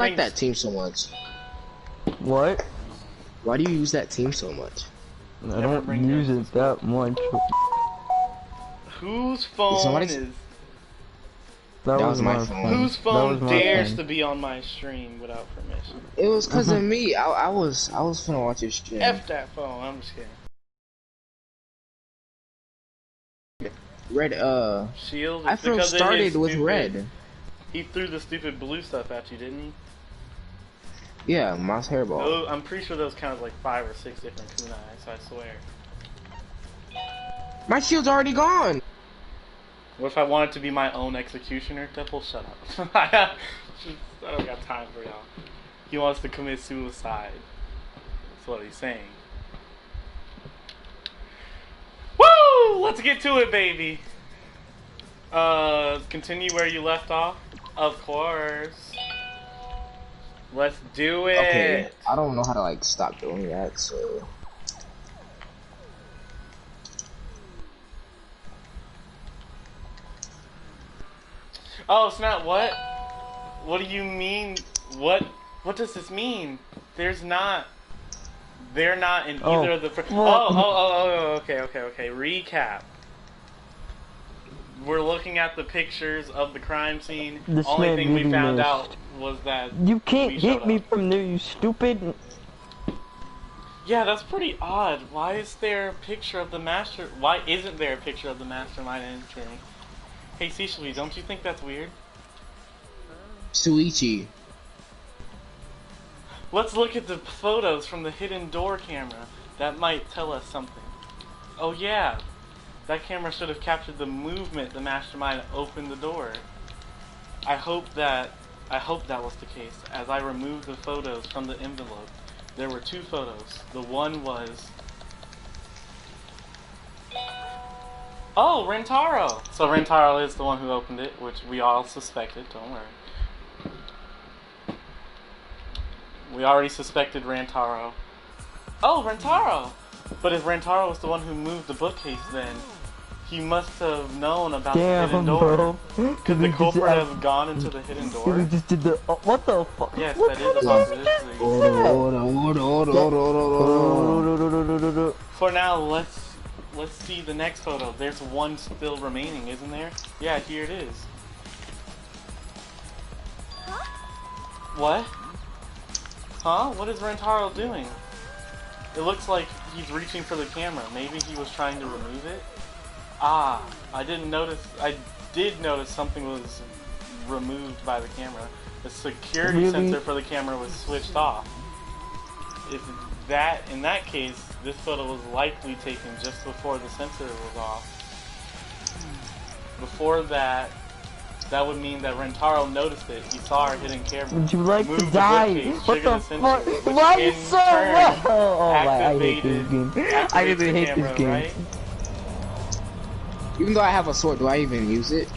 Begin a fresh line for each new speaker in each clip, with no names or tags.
like that team so much.
What?
Why do you use that team so much?
I don't use it that much.
Whose phone is...
That was my phone.
Whose phone dares to be on my stream without permission?
It was cause of me. I was finna watch your stream.
F that phone. I'm just kidding.
Red,
Shield.
I first started with red.
He threw the stupid blue stuff at you, didn't he?
Yeah, mouse hairball.
Oh, I'm pretty sure those counted like 5 or 6 different kunais, I swear.
My shield's already gone!
What if I wanted to be my own executioner? Devil, shut up. I don't got time for y'all. He wants to commit suicide. That's what he's saying. Woo! Let's get to it, baby! Continue where you left off? Of course. Let's do it!
Okay, I don't know how to, like, stop doing that, so...
Oh, snap, what? What do you mean? What does this mean? They're not in either of the... Okay. Recap. We're looking at the pictures of the crime scene. The only thing we found out was that...
You can't hit me from there, you stupid...
Yeah, that's pretty odd. Why is there a picture of the master... Why isn't there a picture of the mastermind entering? Hey, Seishui, don't you think that's weird?
Suichi.
Let's look at the photos from the hidden door camera. That might tell us something. Oh yeah, that camera should have captured the movement the mastermind opened the door. I hope that was the case. As I removed the photos from the envelope, there were 2 photos. The one was... Oh, Rentaro! So Rentaro is the one who opened it, which we all suspected, don't worry. We already suspected Rentaro. Oh, Rentaro! But if Rentaro was the one who moved the bookcase then, he must have known about the hidden door. Could the culprit have gone into the hidden door?
We just did the... what the fuck?
Yes, that is a possibility. For now, let's see the next photo. There's one still remaining, isn't there? Yeah, here it is. What? Huh? What is Rentaro doing? It looks like he's reaching for the camera. Maybe he was trying to remove it? Ah, I did notice something was removed by the camera. The security sensor for the camera was switched off. In that case, this photo was likely taken just before the sensor was off. Before that would mean that Rentaro noticed it. He saw our hidden camera.
Would you like to die? What the fuck? Why are you so low? Oh my, I hate this game. I really hate this game. Right?
Even though I have a sword, do I even use it?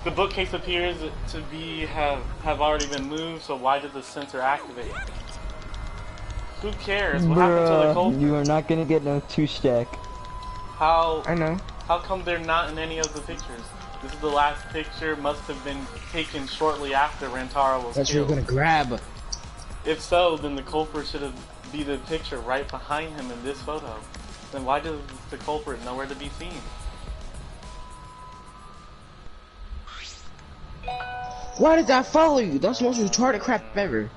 The bookcase appears to have already been moved, so why did the sensor activate? Who cares? What happened to the culprit?
You are not gonna get no 2-stack.
How?
I know.
How come they're not in any of the pictures? This is the last picture, must have been taken shortly after Rentaro was
That's
killed.
what you're gonna grab.
If so, then the culprit should be the picture right behind him in this photo. Then why does the culprit nowhere to be seen?
Why did that follow you? That's the most retarded crap ever.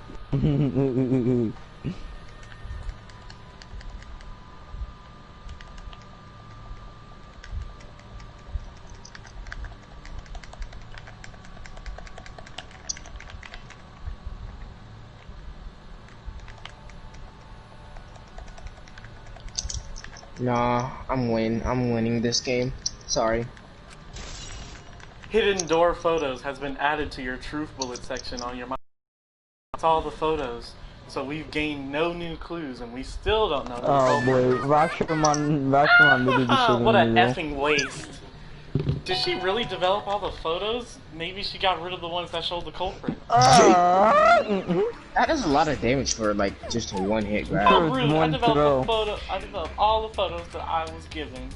Nah, I'm winning this game. Sorry.
Hidden door photos has been added to your truth bullet section on your mind. That's all the photos. So we've gained no new clues and we still don't know.
Oh boy, Rashomon really just
what an effing waste. Did she really develop all the photos? Maybe she got rid of the ones that showed the culprit.
That does a lot of damage for like just a one-hit grab.
Oh, rude. I developed all the photos that I was given.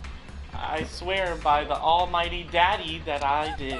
I swear by the almighty daddy that I did.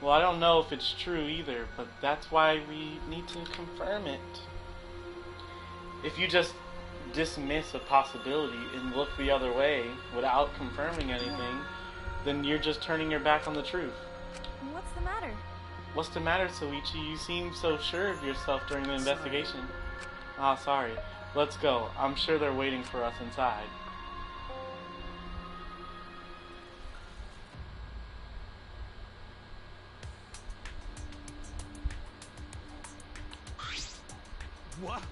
Well, I don't know if it's true either, but that's why we need to confirm it. If you just dismiss a possibility and look the other way without confirming anything, then you're just turning your back on the truth.
What's the matter?
What's the matter, Soichi? You seem so sure of yourself during the investigation. Ah, sorry. Let's go. I'm sure they're waiting for us inside.
What?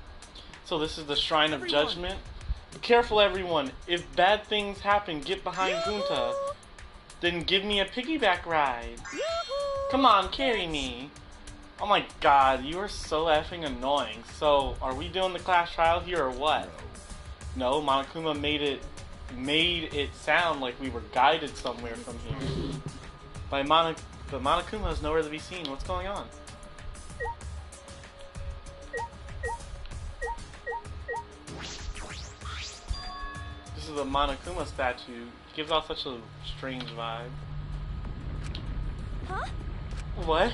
So this is the Shrine of Judgment. Be careful, everyone. If bad things happen, get behind Gunta. Then give me a piggyback ride. Come on, carry me. Oh my god, you are so effing annoying. So, are we doing the class trial here or what? No, Monokuma made it sound like we were guided somewhere from here. But Monokuma is nowhere to be seen. What's going on? This is a Monokuma statue. Gives off such a strange vibe.
Huh?
What?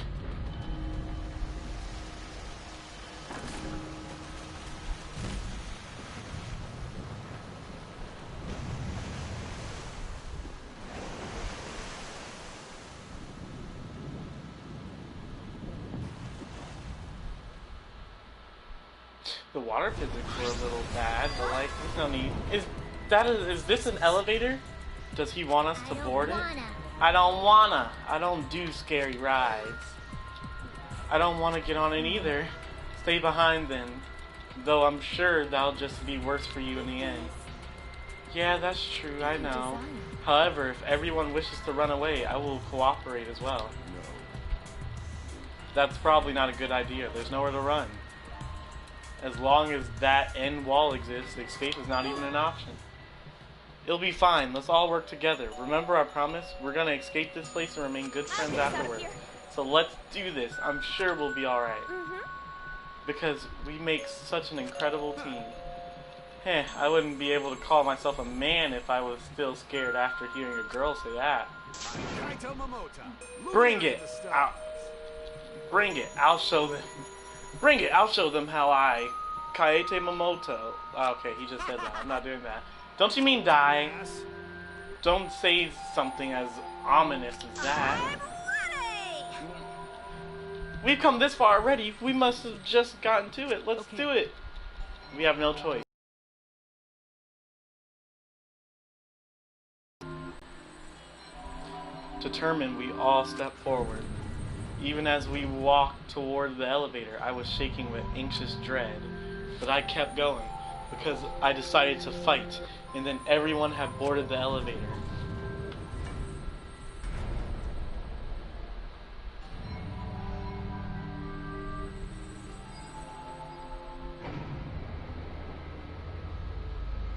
The water physics were a little bad, but like, there's no need. Is this an elevator? Does he want us to board it? I don't wanna. I don't do scary rides. I don't want to get on it either. Stay behind then. Though I'm sure that'll just be worse for you in the end. Yeah, that's true, I know. However, if everyone wishes to run away, I will cooperate as well. That's probably not a good idea. There's nowhere to run. As long as that end wall exists, escape is not even an option. It'll be fine. Let's all work together. Remember our promise? We're gonna escape this place and remain good friends afterwards. So let's do this. I'm sure we'll be alright. Because we make such an incredible team. Heh, I wouldn't be able to call myself a man if I was still scared after hearing a girl say that. Bring it! Bring it. I'll show them. Bring it. I'll show them how I... Kaete Momoto. Okay, he just said that. I'm not doing that. Don't you mean die? Don't say something as ominous as that. We've come this far already. We must have just gotten to it. Let's do it. We have no choice. Determined, we all step forward. Even as we walked toward the elevator, I was shaking with anxious dread. But I kept going, because I decided to fight, and then everyone had boarded the elevator.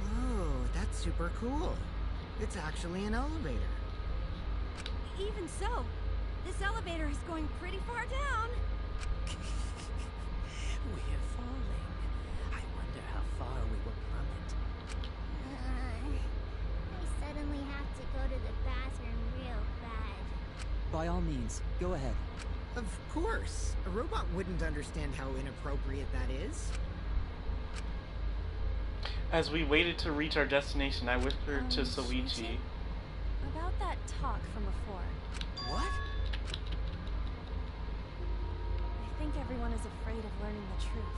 Oh, that's super cool. It's actually an elevator.
Even so, this elevator is going pretty far down.
We're falling. I wonder how far we will plummet.
I suddenly have to go to the bathroom real bad.
By all means, go ahead.
Of course. A robot wouldn't understand how inappropriate that is.
As we waited to reach our destination, I whispered to Soichi.
About that talk from before.
What?
I think everyone is afraid of learning the truth.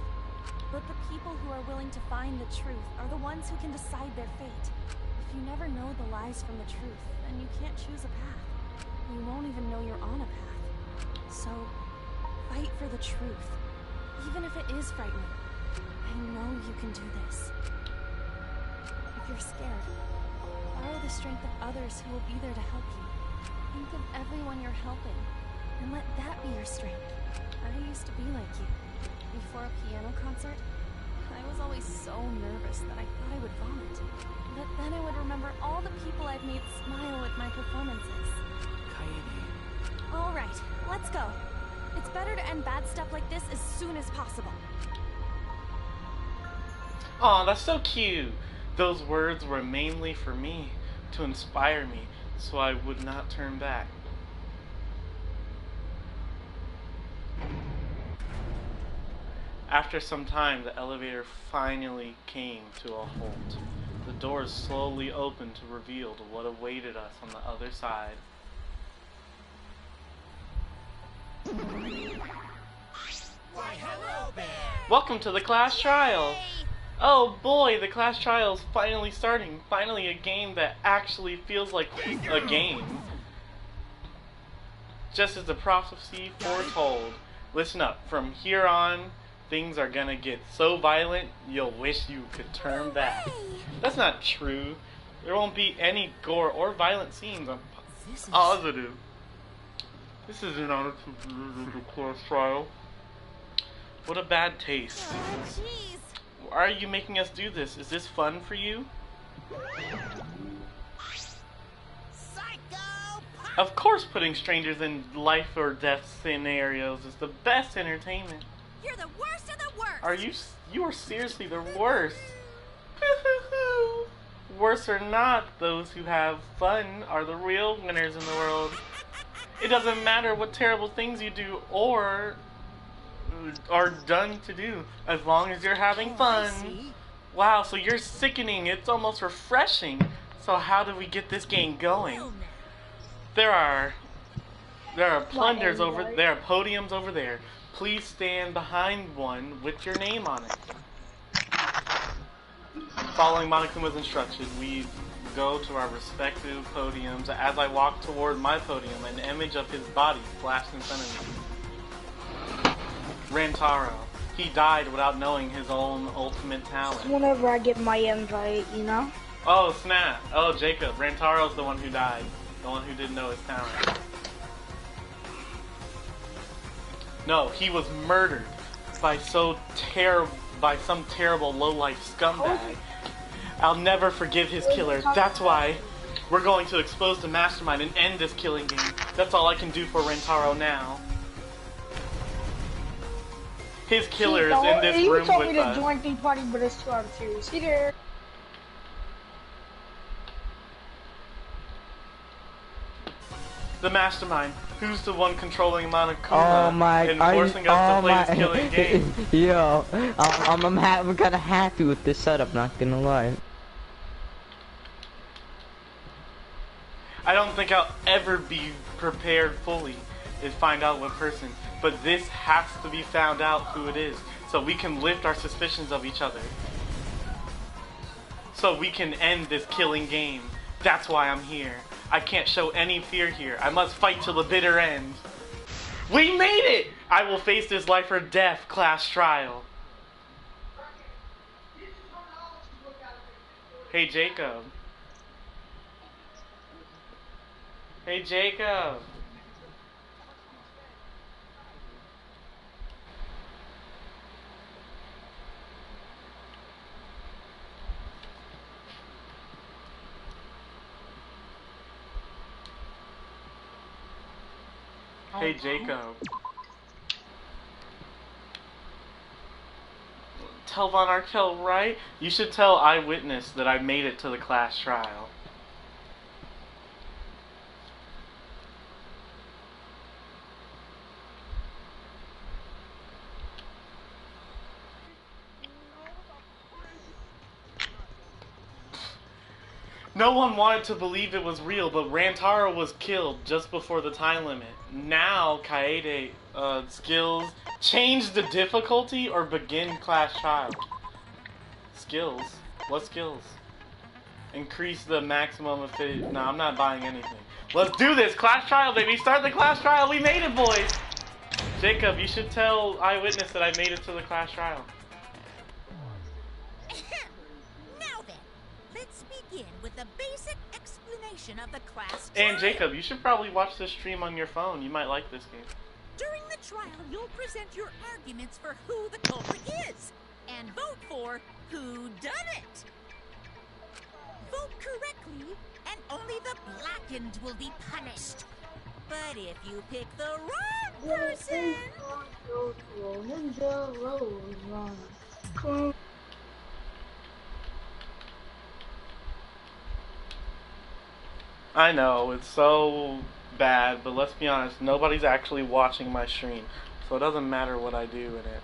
But the people who are willing to find the truth are the ones who can decide their fate. If you never know the lies from the truth, then you can't choose a path. You won't even know you're on a path. So, fight for the truth. Even if it is frightening. I know you can do this. If you're scared, borrow the strength of others who will be there to help you. Think of everyone you're helping, and let that be your strength. I used to be like you. Before a piano concert, I was always so nervous that I thought I would vomit. But then I would remember all the people I've made smile with my performances.
Kaede.
All right, let's go. It's better to end bad stuff like this as soon as possible.
Aw, that's so cute. Those words were mainly for me, to inspire me, so I would not turn back. After some time, the elevator finally came to a halt. The doors slowly opened to reveal what awaited us on the other side.
Why, hello there!
Welcome to the class trial! Oh boy, the class trial is finally starting. Finally a game that actually feels like a game. Just as the prophecy foretold. Listen up, from here on, things are gonna get so violent, you'll wish you could turn back. That's not true. There won't be any gore or violent scenes. I'm positive. This isn't on a class trial. What a bad taste.
Oh, jeez.
Why are you making us do this? Is this fun for you?
Psycho!
Of course putting strangers in life or death scenarios is the best entertainment.
You're the worst of the worst!
You are seriously the worst. Worse or not, those who have fun are the real winners in the world. It doesn't matter what terrible things you do or are done to do, as long as you're having fun. Wow, so you're sickening. It's almost refreshing. So how do we get this game going? There are plunders over there. There are podiums over there. Please stand behind one with your name on it. Following Monokuma's instructions, we go to our respective podiums. As I walk toward my podium, an image of his body flashed in front of me. Rantaro. He died without knowing his own ultimate talent.
Whenever I get my invite, you know?
Oh, snap. Oh, Jacob. Rantaro's the one who died. The one who didn't know his talent. No, he was murdered by some terrible low-life scumbag. I'll never forgive his killer. That's why we're going to expose the mastermind and end this killing game. That's all I can do for Rantaro now. His killer is in this room with us.
He told me to join the party, but it's 2 out of 2. See there.
The mastermind. Who's the one controlling Monokuma
Oh my!
and forcing us to play this killing game?
Yo, I'm kind of happy with this setup. Not gonna lie.
I don't think I'll ever be prepared fully to find out what person, but this has to be found out who it is, so we can lift our suspicions of each other. So we can end this killing game. That's why I'm here. I can't show any fear here. I must fight till the bitter end. We made it! I will face this life or death class trial. Hey, Jacob. Hey, Jacob. Hey, Jacob. Tell Von Arkel, right? You should tell Eyewitness that I made it to the class trial. No one wanted to believe it was real, but Rantaro was killed just before the time limit. Now, Kaede, skills, change the difficulty or begin class trial. Skills? What skills? Increase the maximum of it. No, I'm not buying anything. Let's do this! Class trial, baby! Start the class trial! We made it, boys! Jacob, you should tell Eyewitness that I made it to the class trial.
Now then, let's begin with a basic explanation of the class
And
trial.
Jacob, you should probably watch this stream on your phone. You might like this game.
During the trial, you'll present your arguments for who the culprit is, and vote for who done it. Vote correctly, and only the blackened will be punished. But if you pick the wrong person...
I know, it's so bad, but let's be honest, nobody's actually watching my stream, so it doesn't matter what I do in it.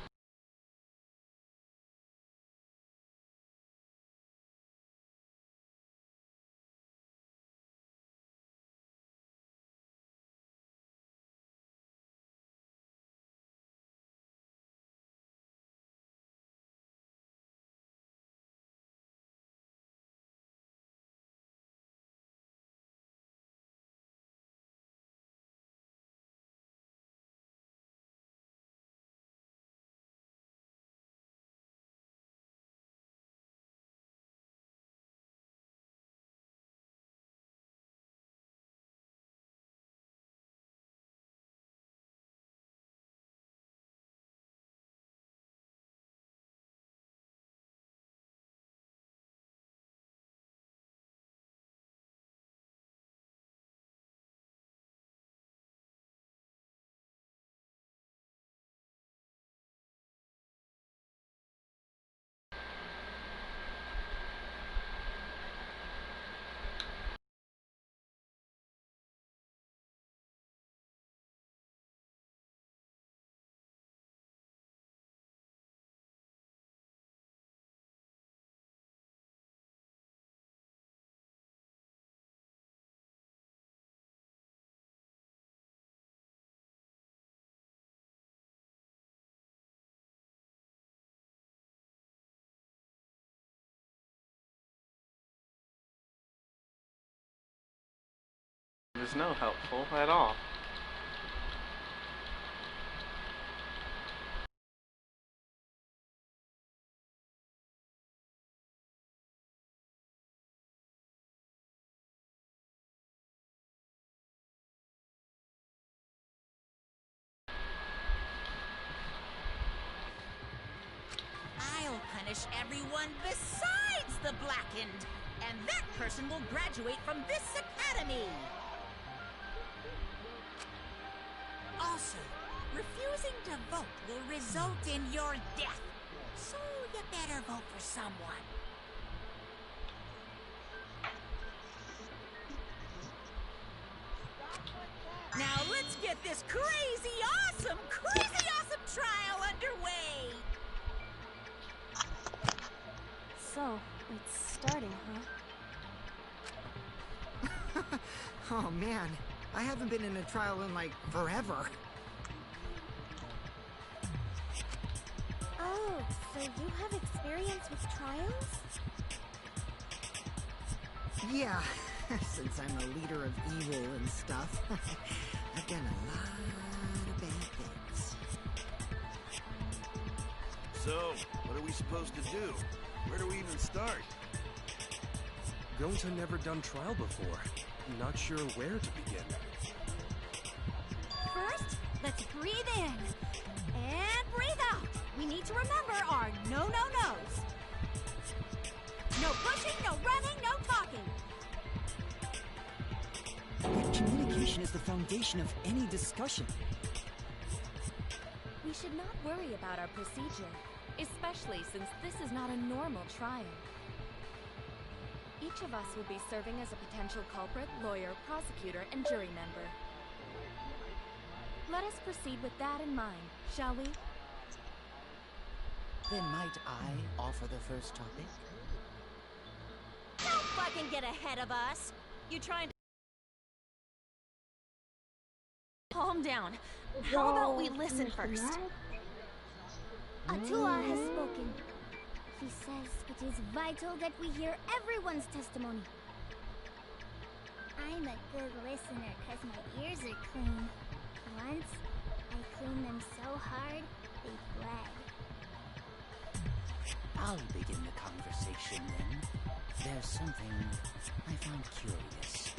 is no helpful at all.
I'll punish everyone besides the Blackened, and that person will graduate from this academy. Also, refusing to vote will result in your death, so you better vote for someone. Now let's get this crazy awesome trial underway!
So, it's starting, huh?
Oh man, I haven't been in a trial in like forever.
Oh, so you have experience with trials?
Yeah, since I'm a leader of evil and stuff, I've done a lot of bad things.
So, what are we supposed to do? Where do we even start?
Gonta never done trial before. Not sure where to begin.
First, let's breathe in. And breathe out. We need to remember our no-no-nos. No pushing, no running, no talking.
Communication is the foundation of any discussion.
We should not worry about our procedure, especially since this is not a normal trial. Each of us will be serving as a potential culprit, lawyer, prosecutor, and jury member. Let us proceed with that in mind, shall we?
Then might I offer the first topic?
Don't fucking get ahead of us! You trying to... Calm down. How about we listen first?
Atua has spoken. He says it is vital that we hear everyone's testimony. I'm a good listener because my ears are clean. Once, I cleaned them so hard, they bled.
I'll begin the conversation then. There's something I found curious.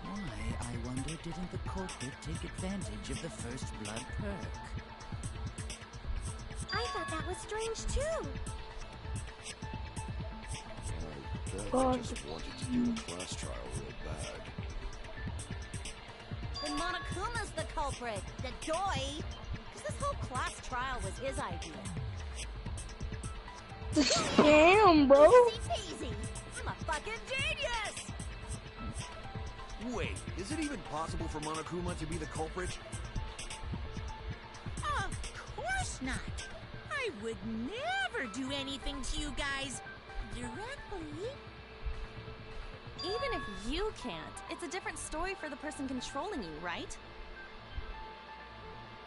Why, I wonder, didn't the culprit take advantage of the first blood perk?
I thought that was strange too.
I just wanted to do a class trial real bad.
Then Monokuma's the culprit, the doi. Because this whole class trial was his idea.
Damn, bro.
Easy peasy. I'm a fucking genius.
Wait, is it even possible for Monokuma to be the culprit?
Of course not. I would never do anything to you guys directly.
Even if you can't, it's a different story for the person controlling you, right?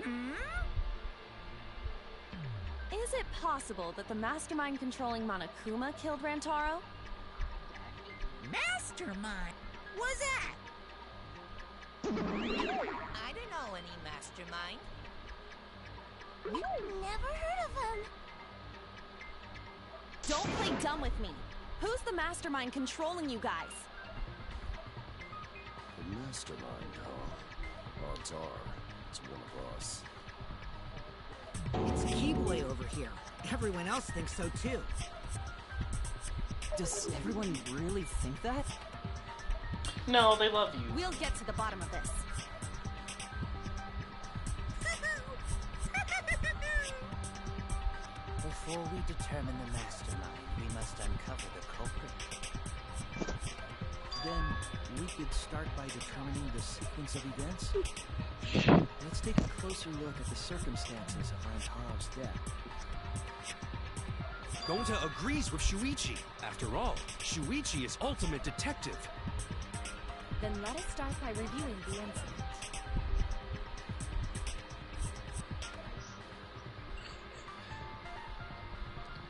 Hmm?
Is it possible that the mastermind controlling Monokuma killed Rantaro?
Mastermind? What's that? I don't know any mastermind.
Never heard of him. Don't play dumb with me. Who's the mastermind controlling you guys?
The mastermind, huh? Odds are, it's one of us.
It's Keyboy over here. Everyone else thinks so too.
Does everyone really think that?
No, they love you.
We'll get to the bottom of this.
Before we determine the mastermind, we must uncover the culprit. Then, we could start by determining the sequence of events. Let's take a closer look at the circumstances of Rantaro's death.
Gonta agrees with Shuichi. After all, Shuichi is ultimate detective.
Then let us start by reviewing the incident.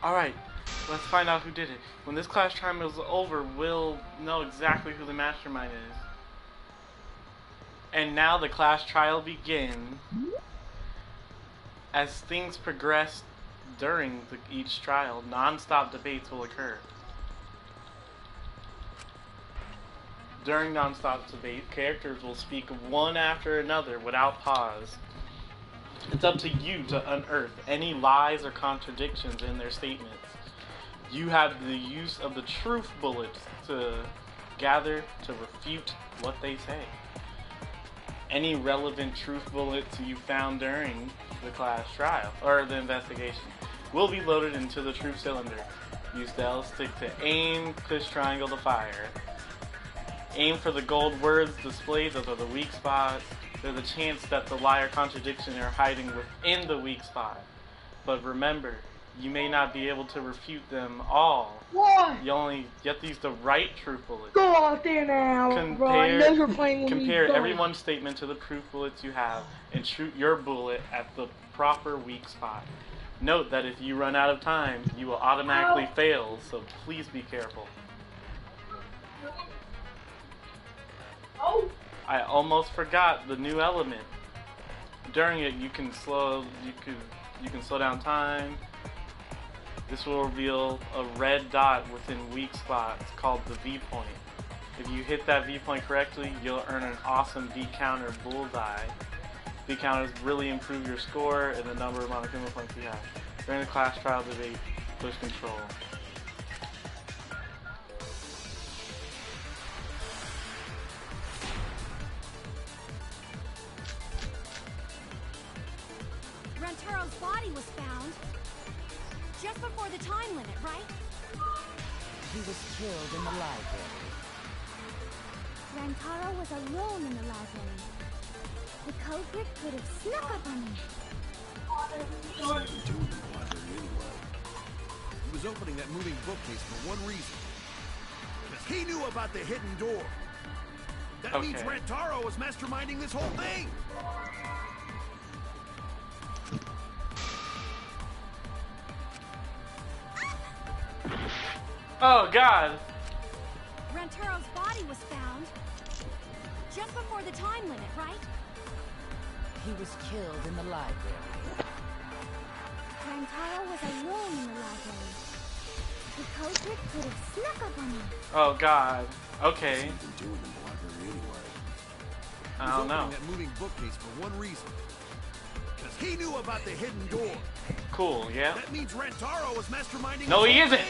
Alright, let's find out who did it. When this class time is over, we'll know exactly who the mastermind is. And now the class trial begins. As things progress during each trial, non-stop debates will occur. During non-stop debate, characters will speak one after another without pause. It's up to you to unearth any lies or contradictions in their statements. You have the use of the truth bullets to gather to refute what they say. Any relevant truth bullets you found during the class trial or the investigation will be loaded into the truth cylinder. Use the L stick to aim, push triangle to fire. Aim for the gold words displayed, those are the weak spots. There's a chance that the lie or contradiction are hiding within the weak spot. But remember, you may not be able to refute them all.
What?
You have to use the right truth bullet.
Go out there now, bro. I know you're playing with me.
Compare everyone's statement to the proof bullets you have and shoot your bullet at the proper weak spot. Note that if you run out of time, you will automatically fail, so please be careful. I almost forgot the new element. During it, you can slow down time. This will reveal a red dot within weak spots called the V point. If you hit that V point correctly, you'll earn an awesome V counter bullseye. V counters really improve your score and the number of monochrome points you have. During the class trial debate, push control.
Rantaro's body was found just before the time limit, right?
He was killed in the library.
Rantaro was alone in the library. The culprit could have snuck up on him.
He was opening that moving bookcase for one reason. Because he knew about the hidden door. That means Rantaro was masterminding this whole thing.
Oh God!
Rantaro's body was found just before the time limit, right?
He was killed in the library.
Rantaro was alone in the library. The culprit could have snuck up on him.
Oh God. Okay. I don't know.
That moving bookcase for one reason. Because he knew about the hidden door.
Cool, yeah.
That means Rantaro was masterminding.
No, he isn't.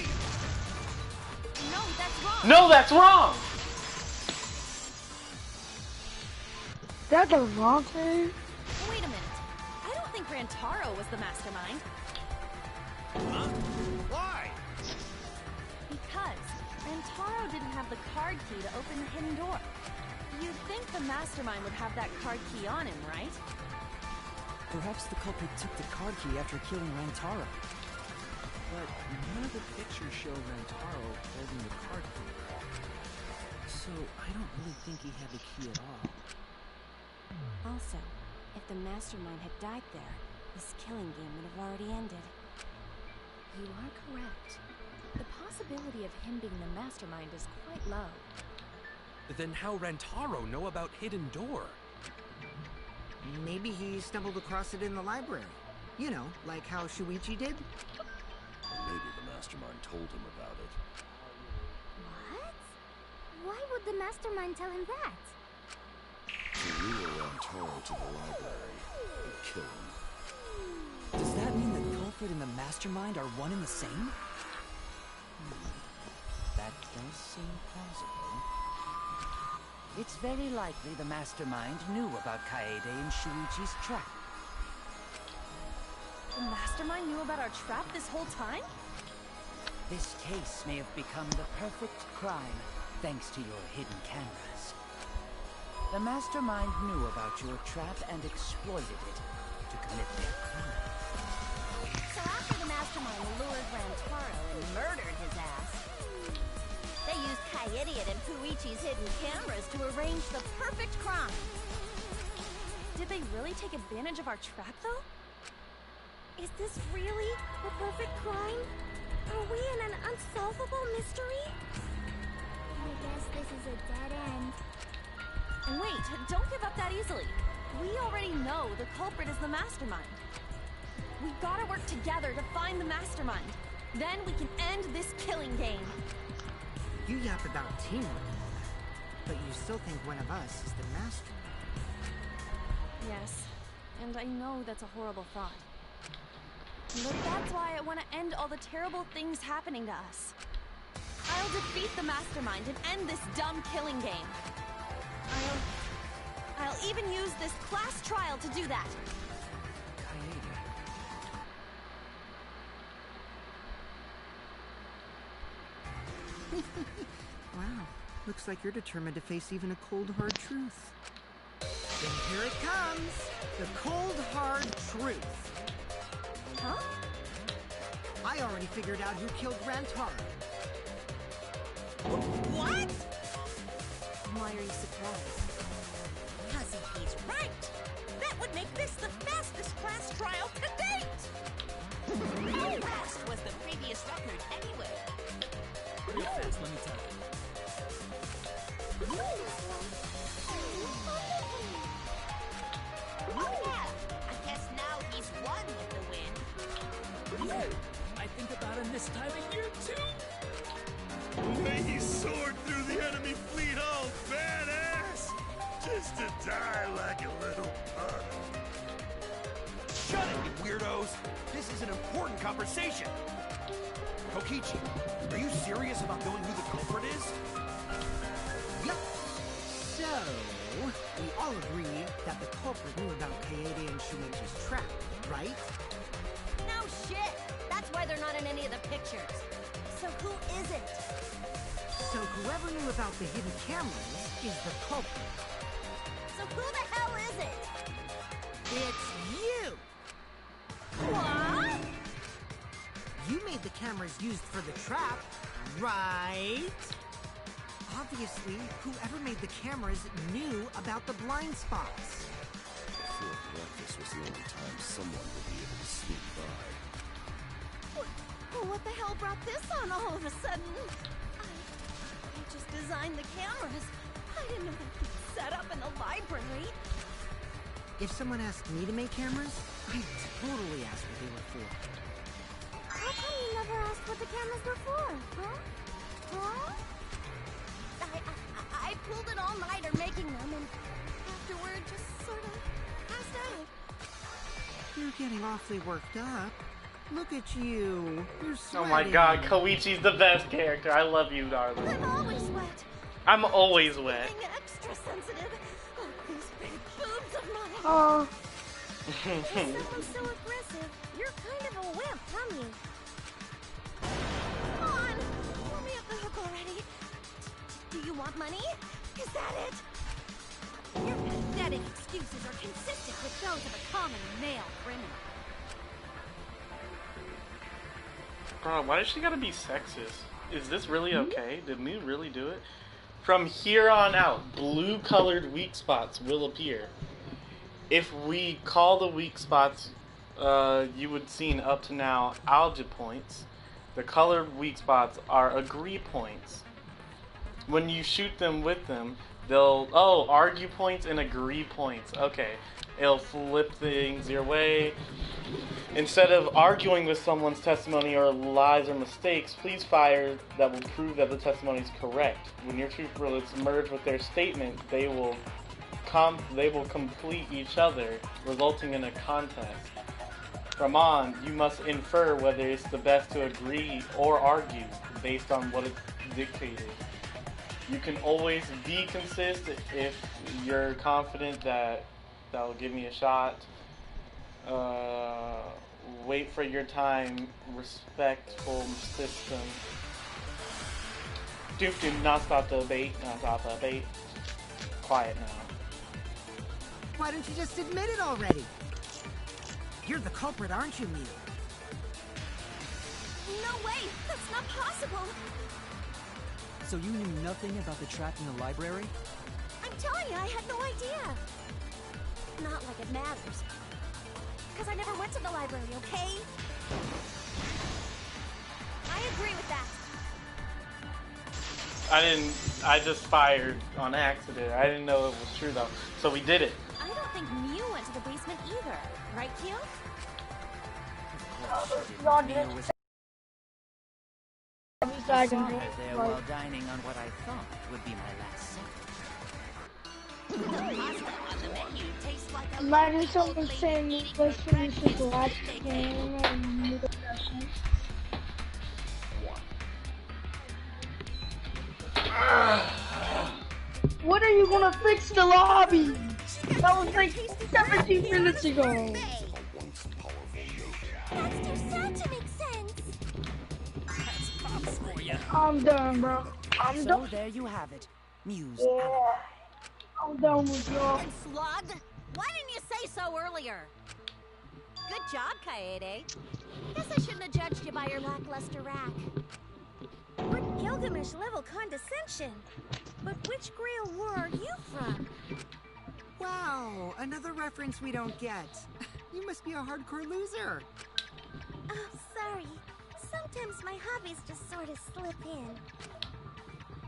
No, that's wrong.
No, that's wrong.
That's the wrong thing.
Wait a minute. I don't think Rantaro was the mastermind.
Huh? Why?
Because Rantaro didn't have the card key to open the hidden door. You'd think the mastermind would have that card key on him, right?
Perhaps the culprit took the card key after killing Rantaro. But none of the pictures show Rantaro holding the card key. So I don't really think he had the key at all.
Also, if the mastermind had died there, this killing game would have already ended. You are correct. The possibility of him being the mastermind is quite low.
Then how Rantaro know about hidden door?
Maybe he stumbled across it in the library. You know, like how Shuichi did.
Maybe the mastermind told him about it.
What? Why would the mastermind tell him that?
To lure Rantaro to the library and kill him.
Does that mean the culprit and the mastermind are one and the same? That does seem plausible. It's very likely the mastermind knew about Kaede and Shuichi's trap.
The mastermind knew about our trap this whole time?
This case may have become the perfect crime thanks to your hidden cameras. The mastermind knew about your trap and exploited it to commit their crime.
So after the mastermind lured Rantaro and murdered his ass, they used Kaede and Puichi's hidden cameras to arrange the perfect crime. Did they really take advantage of our trap, though?
Is this really the perfect crime? Are we in an unsolvable mystery? I guess this is a dead end.
And wait, don't give up that that easily. We already know the culprit is the mastermind. We gotta work together to find the mastermind. Then we can end this killing game.
You yap about teamwork and all that, but you still think one of us is the mastermind.
Yes, and I know that's a horrible thought. But that's why I want to end all the terrible things happening to us. I'll defeat the mastermind and end this dumb killing game. I'll even use this class trial to do that.
Wow, looks like you're determined to face even a cold, hard truth. Then here it comes, the cold, hard truth.
Huh?
I already figured out who killed Rantaro.
What?
Why are you surprised?
Because if he's right, that would make this the fastest class trial to date. How fast was the previous record anyway?
Real fast, let me tell you.
Oh yeah, I guess now he's won with the win.
I think about him this time of year too.
The way he soared through the enemy fleet, all badass, just to die like a little pug.
Shut it, you weirdos! This is an important conversation. Kokichi, are you serious about knowing who the culprit is?
Yep. So, we all agree that the culprit knew about Kaede and Shuichi's trap, right?
No shit! That's why they're not in any of the pictures. So who is it?
So whoever knew about the hidden cameras is the culprit.
So who the hell is it?
It's you!
What?
You made the cameras used for the trap, right? Obviously, whoever made the cameras knew about the blind spots.
Before breakfast was the only time someone would be able to sneak by.
What the hell brought this on all of a sudden? I just designed the cameras. I didn't know they'd be set up in the library.
If someone asked me to make cameras, I'd totally ask what they were for.
How come you never asked what the cameras were for, huh? Huh? I pulled an all-nighter making them, and afterward just sort of passed out.
You're getting awfully worked up. Look at you. You're sweating.
Oh my god, Koichi's the best character. I love you, darling.
I'm always wet.
I'm always wet.
Being extra sensitive. Oh, these big boobs of mine.
Oh.
You sound so aggressive. You're kind of a wimp, aren't you? Come on, pull me up the hook already. Do you want money? Is that it? Your pathetic excuses are consistent with those of a common male criminal.
God, why does she gotta be sexist? Is this really okay? Did we really do it? From here on out, blue-colored weak spots will appear. If we call the weak spots, you would seen up to now algae points. The colored weak spots are agree points. When you shoot them with them, they'll argue points and agree points. Okay, it'll flip things your way. Instead of arguing with someone's testimony or lies or mistakes, please fire that will prove that the testimony is correct. When your two bullets merge with their statement, they will complete each other, resulting in a contest. From on, you must infer whether it's the best to agree or argue based on what is dictated. You can always be consistent if you're confident that that'll give me a shot. Wait for your time. Respectful system. Do not stop the bait. Not stop the bait. Quiet now.
Why don't you just admit it already? You're the culprit, aren't you, Mia?
No way! That's not possible!
So you knew nothing about the trap in the library?
I'm telling you, I had no idea! Not like it matters. Because I never went to the library, okay? I agree with that.
I just fired on accident. I didn't know it was true though. So we did it.
I don't think Mew went to the basement either. Right, Kyo?
I
saw her there while dining on what I thought would be my last supper.
Imagine someone saying, let's finish this last game and move the question. When are you gonna fix the lobby? That was like 17 minutes ago.
That's too sad to make sense.
That's pops for you.
I'm done, bro. I'm done.
So there you have it. Muse.
Yeah. I'm done with y'all.
Slug, why didn't you say so earlier? Good job, Kaede. Guess I shouldn't have judged you by your lackluster rack.
What Gilgamesh-level condescension? But which Grail war are you from?
Wow, another reference we don't get. You must be a hardcore loser.
Oh, sorry. Sometimes my hobbies just sort of slip in.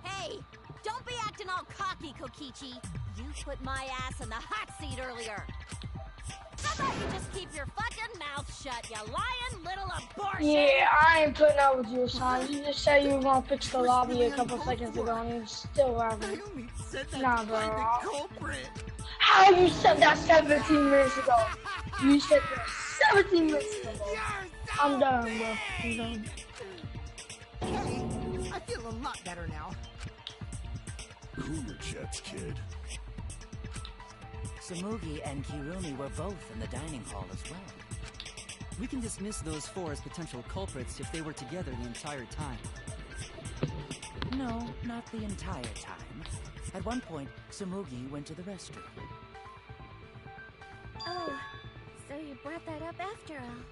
Hey, don't be acting all cocky, Kokichi. You put my ass in the hot seat earlier. How about you just keep your fucking mouth shut, you lying little abortion?
Yeah, I ain't putting up with you, son. You just said you were gonna fix the lobby a couple seconds ago and you still haven't. Nah, bro. How you said that 17 minutes ago? You said that 17 minutes ago. I'm done, bro. I'm done.
Hey, I feel a lot better now.
Cool your jets, kid.
Tsumugi and Kirumi were both in the dining hall as well. We can dismiss those four as potential culprits if they were together the entire time. No, not the entire time. At one point, Tsumugi went to the restroom.
Oh, so you brought that up after all.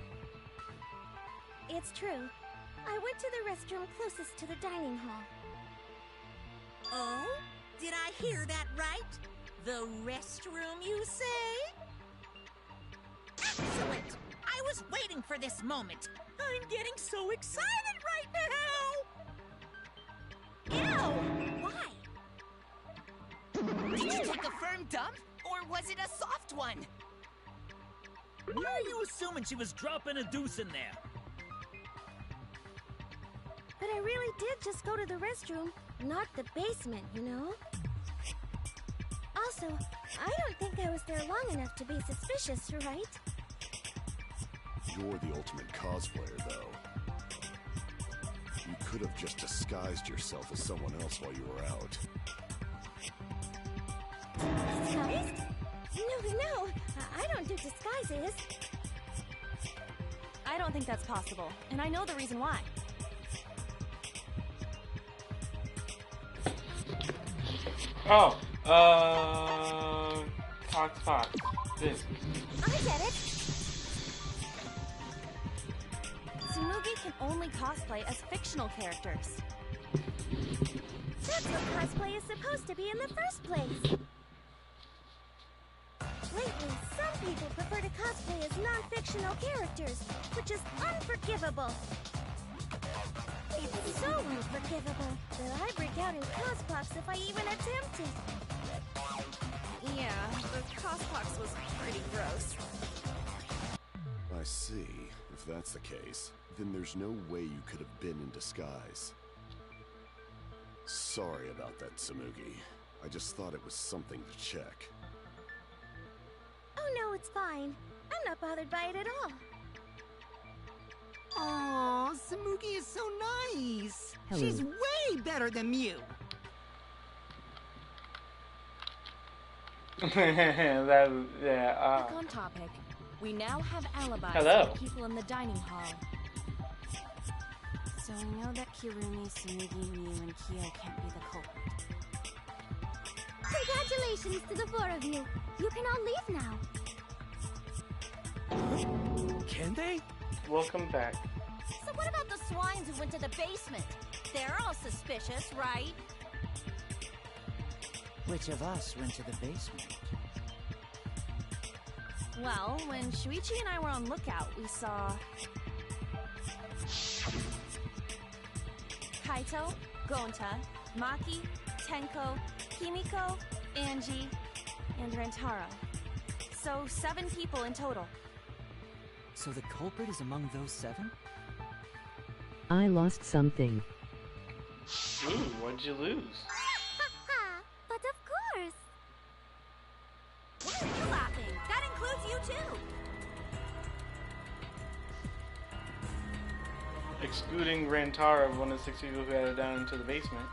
It's true. I went to the restroom closest to the dining hall.
Oh? Did I hear that right? The restroom, you say? Excellent! I was waiting for this moment. I'm getting so excited right now! Ew! Why?
Did you take a firm dump, or was it a soft one?
Why are you assuming she was dropping a deuce in there?
But I really did just go to the restroom, not the basement, you know? Also, I don't think I was there long enough to be suspicious, right?
You're the ultimate cosplayer, though. You could have just disguised yourself as someone else while you were out.
Disguised? No, I don't do disguises.
I don't think that's possible, and I know the reason why.
Oh, Fox. This.
I get it.
Tsumugi can only cosplay as fictional characters.
That's what cosplay is supposed to be in the first place. Lately, some people prefer to cosplay as non-fictional characters, which is unforgivable. It's so unforgivable that I break out in cospox if I even attempt it.
Yeah, the cospox was pretty gross.
I see. If that's the case, then there's no way you could have been in disguise. Sorry about that, Tsumugi. I just thought it was something to check.
Oh no, it's fine. I'm not bothered by it at all.
Aw, Tsumugi is so nice.
Hello.
She's way better than Mew.
Back
on topic. We now have alibis
Hello.
for people in the dining hall. So we know that Kirumi, Tsumugi, Mew, and Kyo can't be the culprit.
Congratulations to the four of you. You can all leave now.
Can they?
Welcome back.
So what about the swines who went to the basement? They're all suspicious, right?
Which of us went to the basement?
Well, when Shuichi and I were on lookout, we saw Kaito, Gonta,
Maki, Tenko, Kimiko, Angie, and Rentaro. So 7 people in total.
So the culprit is among those 7?
I lost something.
Ooh, what'd you lose?
But of course.
Why are you laughing? That includes you too.
Excluding Rantaro, one of the 6 people who had it down into the basement.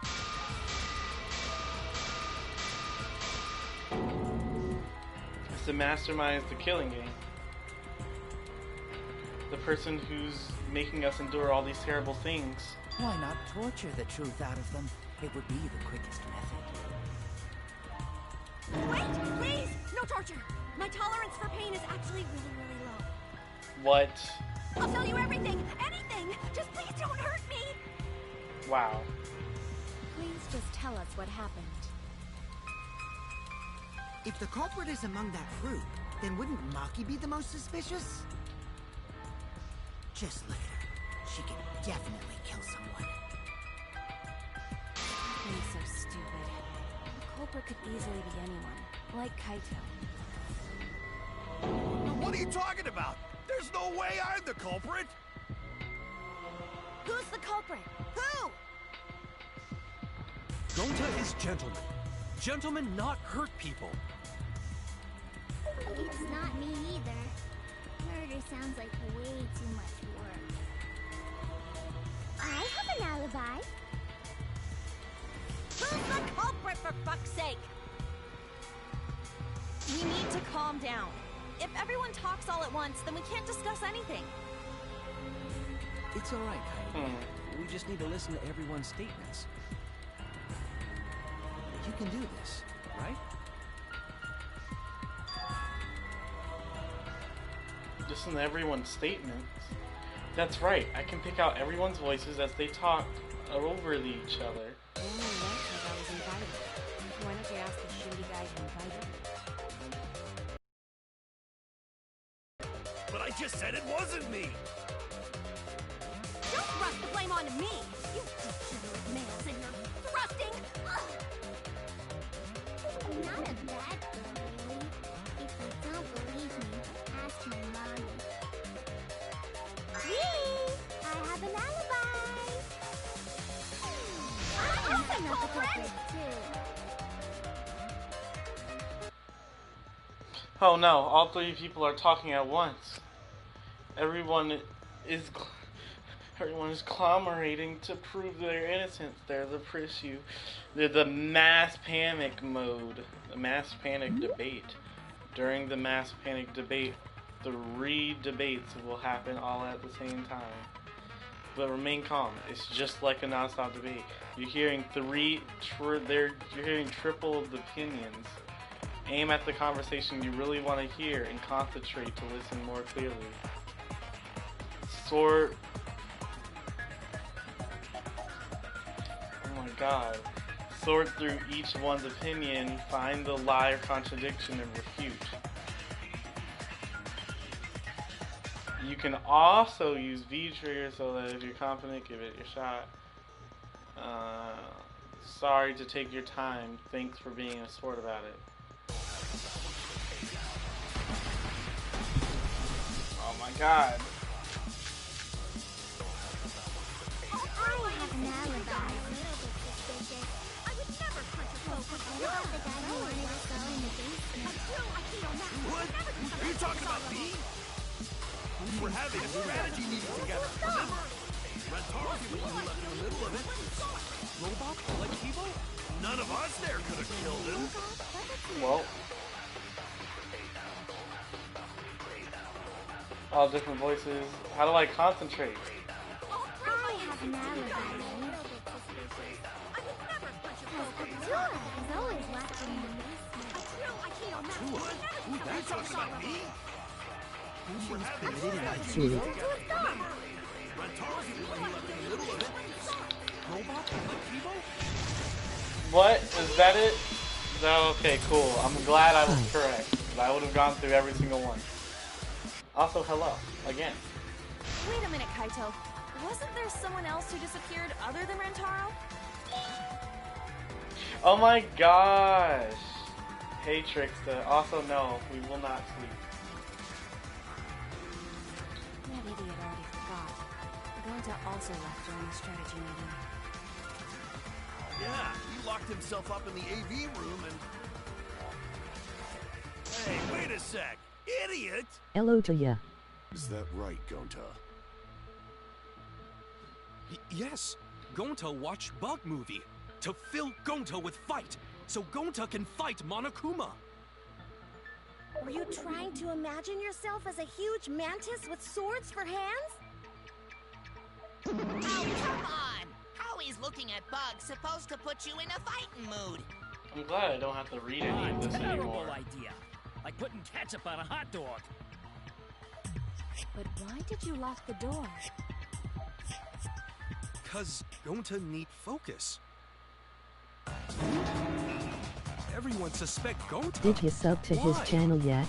It's the mastermind of the killing game. The person who's making us endure all these terrible things.
Why not torture the truth out of them? It would be the quickest method.
Wait, please! No torture! My tolerance for pain is actually really, really low.
What?
I'll tell you everything! Anything! Just please don't hurt me!
Wow.
Please just tell us what happened.
If the culprit is among that group, then wouldn't Maki be the most suspicious? Just look at her. She can definitely kill someone.
Being so stupid. The culprit could easily be anyone, like Kaito.
What are you talking about? There's no way I'm the culprit!
Who's the culprit? Who?
Gonta is gentleman. Gentlemen not hurt people.
It's not me either. Murder sounds like way too much work. I have an alibi.
Who's the culprit, for fuck's sake? We need to calm down. If everyone talks all at once, then we can't discuss anything.
It's alright, Kaito. We just need to listen to everyone's statements. You can do this, right?
Listen to everyone's statements. That's right, I can pick out everyone's voices as they talk over each other.
I only went because I was invited. Why don't you ask the shady guy who invited me?
But I just said it wasn't me!
Don't thrust the blame onto me! You degenerate males and you're thrusting!
I'm not a bad girl, really. If you don't believe me, ask my mommy. Really? I have an alibi! I'm the culprit too.
Oh no, all 3 people are talking at once. Everyone is conglomerating to prove their innocence. They're the issue. They're the mass panic mode. The mass panic debate. During the mass panic debate, 3 debates will happen all at the same time. But remain calm. It's just like a non-stop debate. You're hearing you're hearing triple the opinions. Aim at the conversation you really want to hear and concentrate to listen more clearly. Sort. Oh my god. Sort through each one's opinion, find the lie or contradiction, and refute. You can also use V trigger so that if you're confident, give it your shot. Sorry to take your time. Thanks for being a sport about it. Oh my god.
I have an alibi. A little bit suspicious. I would never punch a culprit. What about the guy who wanted to go in the basement?
What? Are you talking about me? We were having a strategy meeting together, remember? Rentaro's the one who left in the middle of it. Robot? Like Kibo? None of us there could have killed him.
Well. All different voices. How do I concentrate?
I have an alibi. A little bit suspicious. I would never punch a culprit. Atua is always left in the basement.
Ooh, that's talking about me?
Who was committed in IT?
Rentaro's the one who left in the middle of it. Robot? Like Kibo?
What? Is that it? No, okay, cool. I'm glad I was correct. I would have gone through every single one. Also, hello. Again.
Wait a minute, Kaito. Wasn't there someone else who disappeared other than Rentaro?
Oh my gosh! Hey Trickster. Also, no, we will not sleep.
That idiot already forgot. Gonta also left during the strategy meeting.
Yeah, he locked himself up in the AV room and... Hey, wait a sec! Idiot!
Hello to ya.
Is that right, Gonta?
Yes, Gonta watched Bug Movie to fill Gonta with fight, so Gonta can fight Monokuma.
Were you trying to imagine yourself as a huge mantis with swords for hands?
Oh, come on! How is looking at bugs supposed to put you in a fighting mood?
I'm glad I don't have to read any of this
Terrible
anymore.
idea. Like putting ketchup on a hot dog.
But why did you lock the door?
Cause Gonta need focus. Everyone suspect Gonta.
Did you sub to his
Why?
channel yet?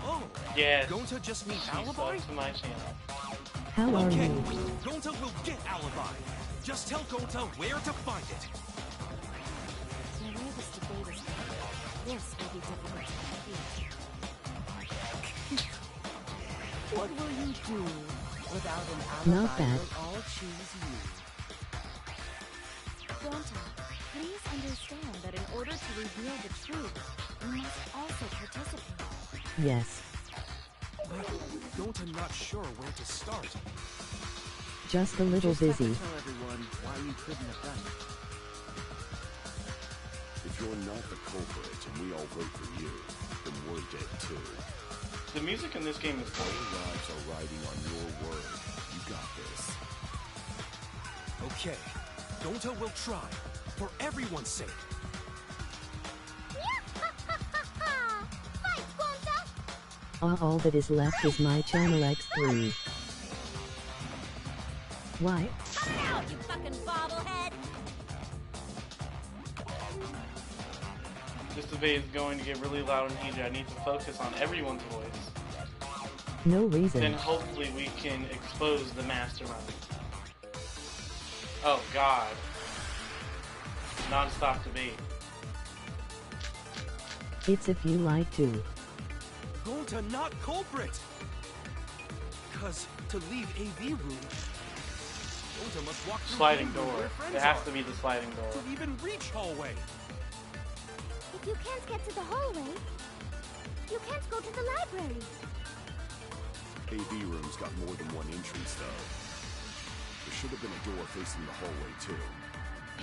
Oh,
Yes.
Gonta just needs
She
alibi?
subbed to my channel.
How are
Okay,
you?
Gonta will get alibi. Just tell Gonta where to find it.
The way this debate is going, this will be difficult to defeat.
What will you do without an
Not
alibi?
bad.
We'll all choose you.
Gonta, please understand that in order to reveal the truth, you must also participate.
Yes.
But Gonta not sure where to start.
Just a little
Just have to
busy.
tell everyone why you couldn't have done it.
If you're not the culprit and we all vote for you, then we're dead too.
The music in this game is
Our
great.
lives are riding on your word. You got this.
Okay, Gonta will try, for everyone's sake.
Fight, Gonta!
All that is left is my channel X3. Why?
Come out, you fucking bobblehead!
This debate is going to get really loud and heated. I need to focus on everyone's voice.
No reason.
Then hopefully we can expose the mastermind. Oh god. Non-stop debate.
It's if you like to.
Gonta not culprit! Cause to leave AV room, Gonta must walk through
Sliding
game room
door.
where friends
It has
are.
to be the sliding door.
To even reach hallway.
If you can't get to the hallway, you can't go to the library.
AV room's got more than one entrance though. There should have been a door facing the hallway too.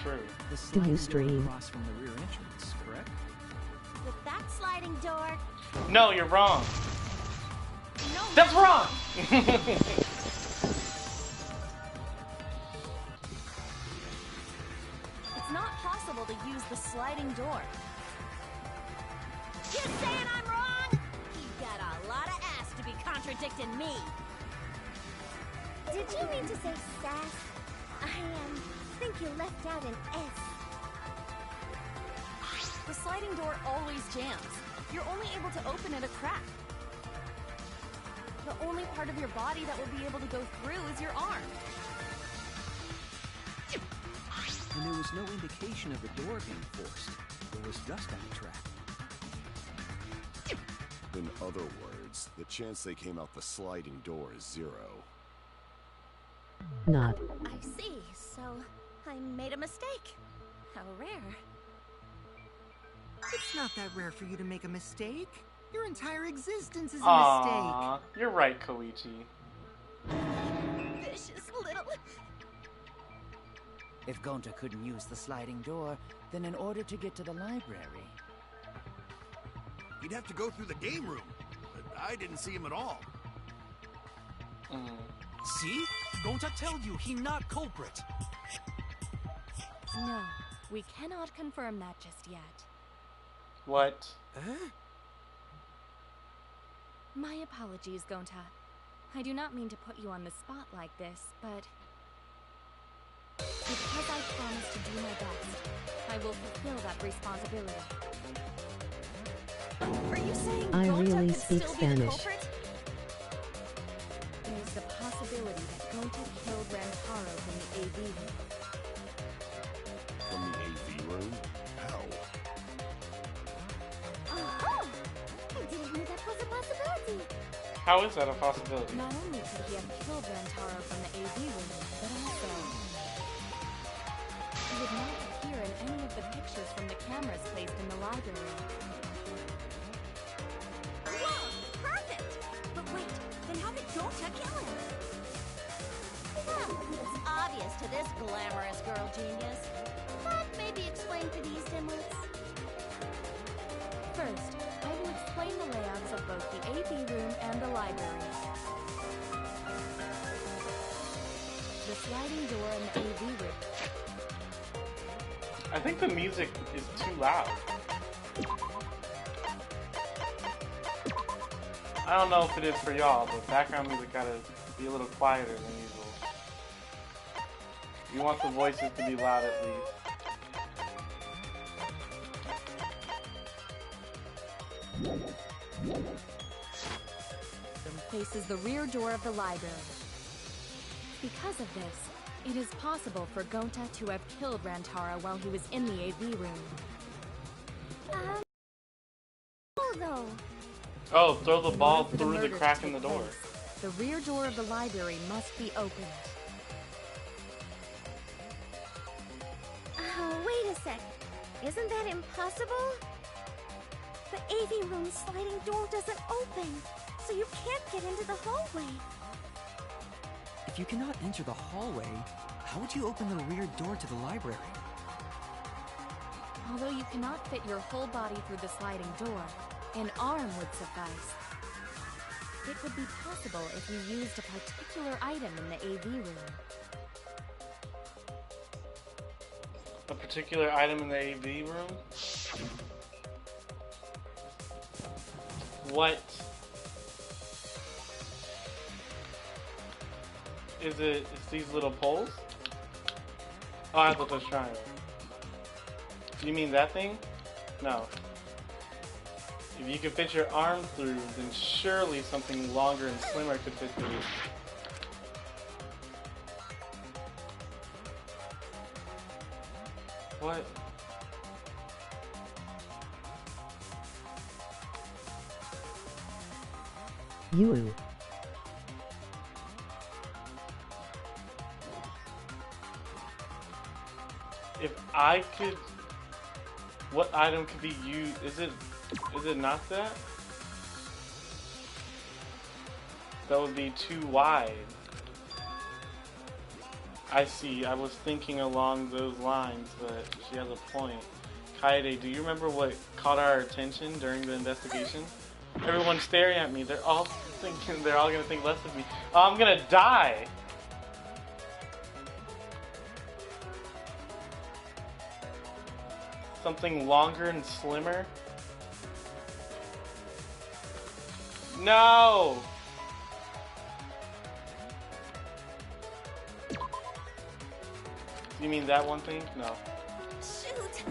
True.
The
Do you
sliding door
stream?
across from the rear entrance, correct?
With that sliding door,
No, you're wrong.
no.
That's wrong!
It's not possible to use the sliding door. You saying I'm wrong? You've got a lot of ass to be contradicting me.
Did you mean to say sass? I think you left out an S.
The sliding door always jams. You're only able to open it a crack. The only part of your body that will be able to go through is your arm.
And there was no indication of the door being forced. There was dust on the track.
In other words, the chance they came out the sliding door is 0.
Not.
I see. So, I made a mistake. How rare.
It's not that rare for you to make a mistake. Your entire existence is a
Aww, you're right, Koichi.
Vicious little...
If Gonta couldn't use the sliding door, then in order to get to the library...
He'd have to go through the game room. But I didn't see him at all.
See? Gonta tell you he not culprit.
No, we cannot confirm that just yet.
What?
My apologies, Gonta. I do not mean to put you on the spot like this, but... because I promised to do my best, I will fulfill that responsibility. Are you saying
I
Gonta
really
could
speak
still be the
Spanish.
culprit? There's the possibility possibility that Gonta killed Rantaro from the AV room.
From the AV room? How?
Oh! I didn't know that was a possibility.
How is that a possibility?
Not only could he have killed Rantaro from the AV room, but also he would not appear in any of the pictures from the cameras placed in the library.
Whoa! Perfect! But wait, then how did Gonta kill him?
Well, it's obvious to this glamorous girl genius. But maybe explain for these dimwits.
First, I will explain the layouts of both the AV room and the library. The sliding door in the AV room.
I think the music is too loud. I don't know if it is for y'all, but background music gotta be a little quieter than usual. You want the voices to be loud at least.
Faces the rear door of the library. Because of this, it is possible for Gonta to have killed Rantaro while he was in the AV room.
Though.
Oh, throw the ball
For
through the
murder
crack
to
in the
take
door.
place, the rear door of the library must be opened.
Oh, wait a sec. Isn't that impossible? The AV room sliding door doesn't open, so you can't get into the hallway.
If you cannot enter the hallway, how would you open the rear door to the library?
Although you cannot fit your whole body through the sliding door, an arm would suffice. It would be possible if you used a particular item in the AV room.
A particular item in the AV room? What? Is it? It's these little poles? Oh, I thought it was triangle. You mean that thing? No. If you could fit your arm through, then surely something longer and slimmer could fit through. What?
You.
If I could, what item could be used? Is it not that? That would be too wide. I see. I was thinking along those lines, but she has a point. Kaede, do you remember what caught our attention during the investigation? Everyone's staring at me. They're all thinking, they're all gonna think less of me. Oh, I'm gonna die! Something longer and slimmer? No! You mean that one thing? No.
Shoot!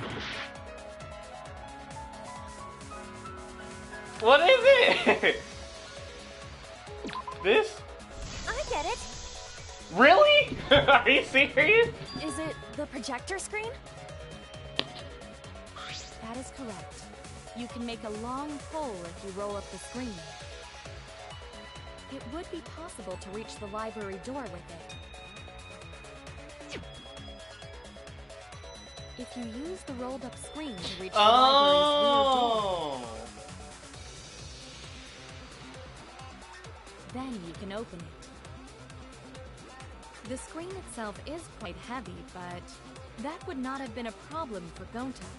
What is it? This?
I get it!
Really? Are you serious?
Is it the projector screen? That is correct. You can make a long pole if you roll up the screen. It would be possible to reach the library door with it. If you use the rolled up screen to reach the library's rear door, then you can open it. The screen itself is quite heavy, but that would not have been a problem for Gonta.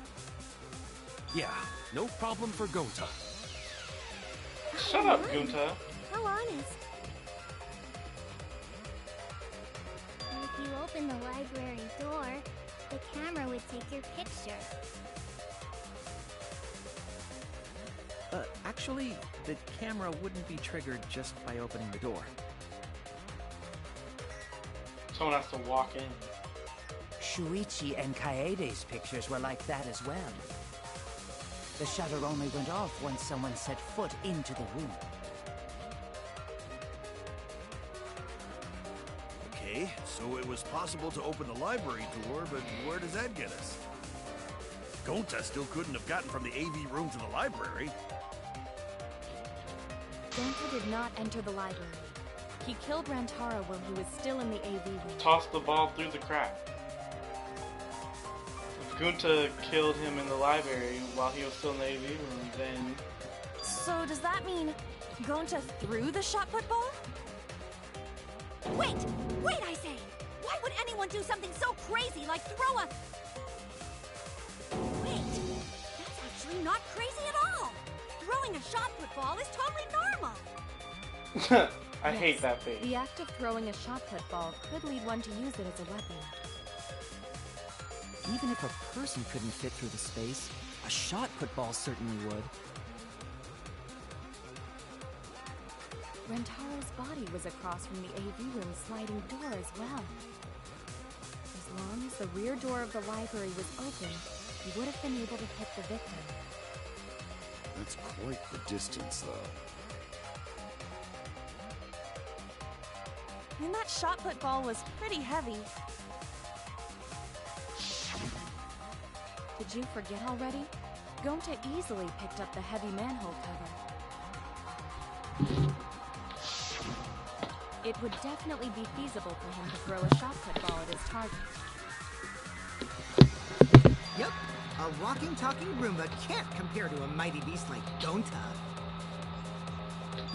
Yeah, no problem for Gonta.
Shut up, Gunta.
How honest. If you open the library door, the camera would take your picture.
Actually, the camera wouldn't be triggered just by opening the door.
Someone has to walk in.
Shuichi and Kaede's pictures were like that as well. The shutter only went off once someone set foot into the room.
Okay, so it was possible to open the library door, but where does that get us? Gonta still couldn't have gotten from the AV room to the library.
Gonta did not enter the library. He killed Rantaro while he was still in the AV room.
Tossed the ball through the crack. If Gunta killed him in the library while he was still in the AV room, then...
So does that mean Gonta threw the shot put ball?
Wait! Wait, I say! Why would anyone do something so crazy like throw a... Wait! That's actually not crazy at all! Throwing a shot put ball is totally normal!
I hate that thing.
The act of throwing a shot put ball could lead one to use it as a weapon.
Even if a person couldn't fit through the space, a shot put ball certainly would.
Rentaro's body was across from the AV room sliding door as well. As long as the rear door of the library was open, he would have been able to hit the victim.
That's quite the distance, though.
And that shot put ball was pretty heavy. Did you forget already? Gonta easily picked up the heavy manhole cover. It would definitely be feasible for him to throw a shot put ball at his target.
Yep, a walking, talking Roomba can't compare to a mighty beast like Gonta.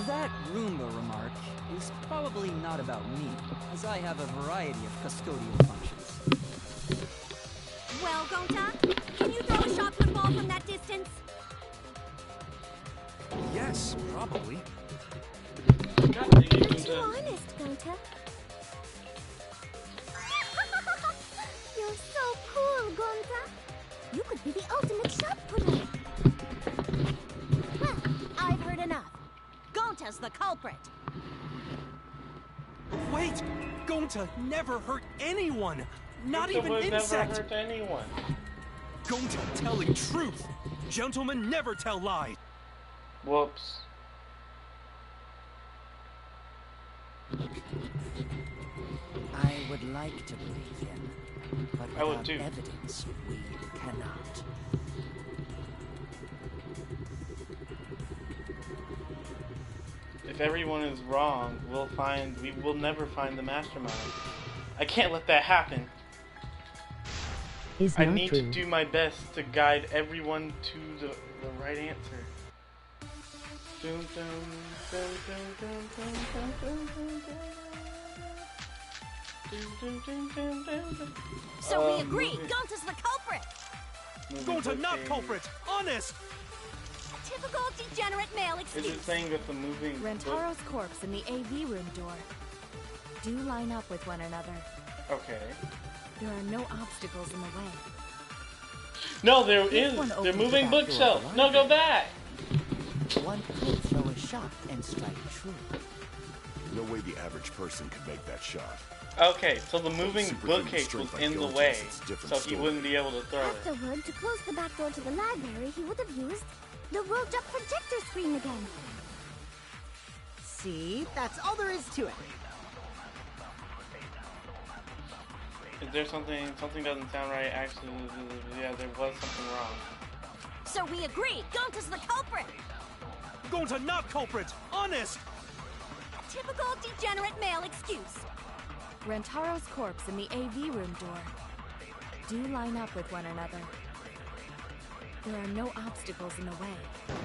That Roomba remark is probably not about me, as I have a variety of custodial functions.
Well, Gonta, can you throw a shot put ball from that distance?
Yes, probably.
You're too honest, Gonta. You're so cool, Gonta. You could be the ultimate shot putter.
Well, I've heard enough. Gonta's the culprit.
Wait! Gonta never hurt anyone! Not
Gonta
even
would
insect!
never hurt anyone.
Gonta telling truth! Gentlemen never tell lies!
Whoops.
I would like to believe him, but
I would
without
too.
evidence, we cannot.
If everyone is wrong, we will never find the mastermind. I can't let that happen.
Is
I
not
need
true.
to do my best to guide everyone to the right answer. Dun, dun, dun, dun, dun, dun, dun, dun, dun, dun. Dun, dun, dun, dun, dun.
So we agree, Gonta's the culprit!
Gonta not culprit! Honest!
Typical degenerate male excuse.
Is it saying that the moving
Rantaro's corpse and the AV room door do line up with one another.
Okay.
There are no obstacles in the way.
No, there
If
is.
one
They're
opens the
moving
back door of
bookshelf.
the
No, go back.
One could throw a shot and strike true.
No way the average person could make that shot.
Okay, so the moving
Superhuman
bookcase was
strength like
in the
Gonta's,
way,
it's a different
so he
story.
wouldn't be able to throw it.
Afterward, to close the back door to the library, he would have used the rolled up projector screen again.
See, that's all there is to it.
Is there something doesn't sound right? Actually, yeah, there was something wrong.
So we agree, Gonta's the culprit!
Gonta not culprit! Honest!
Typical degenerate male excuse.
Rantaro's corpse and the AV room door do line up with one another. There are no obstacles in the way.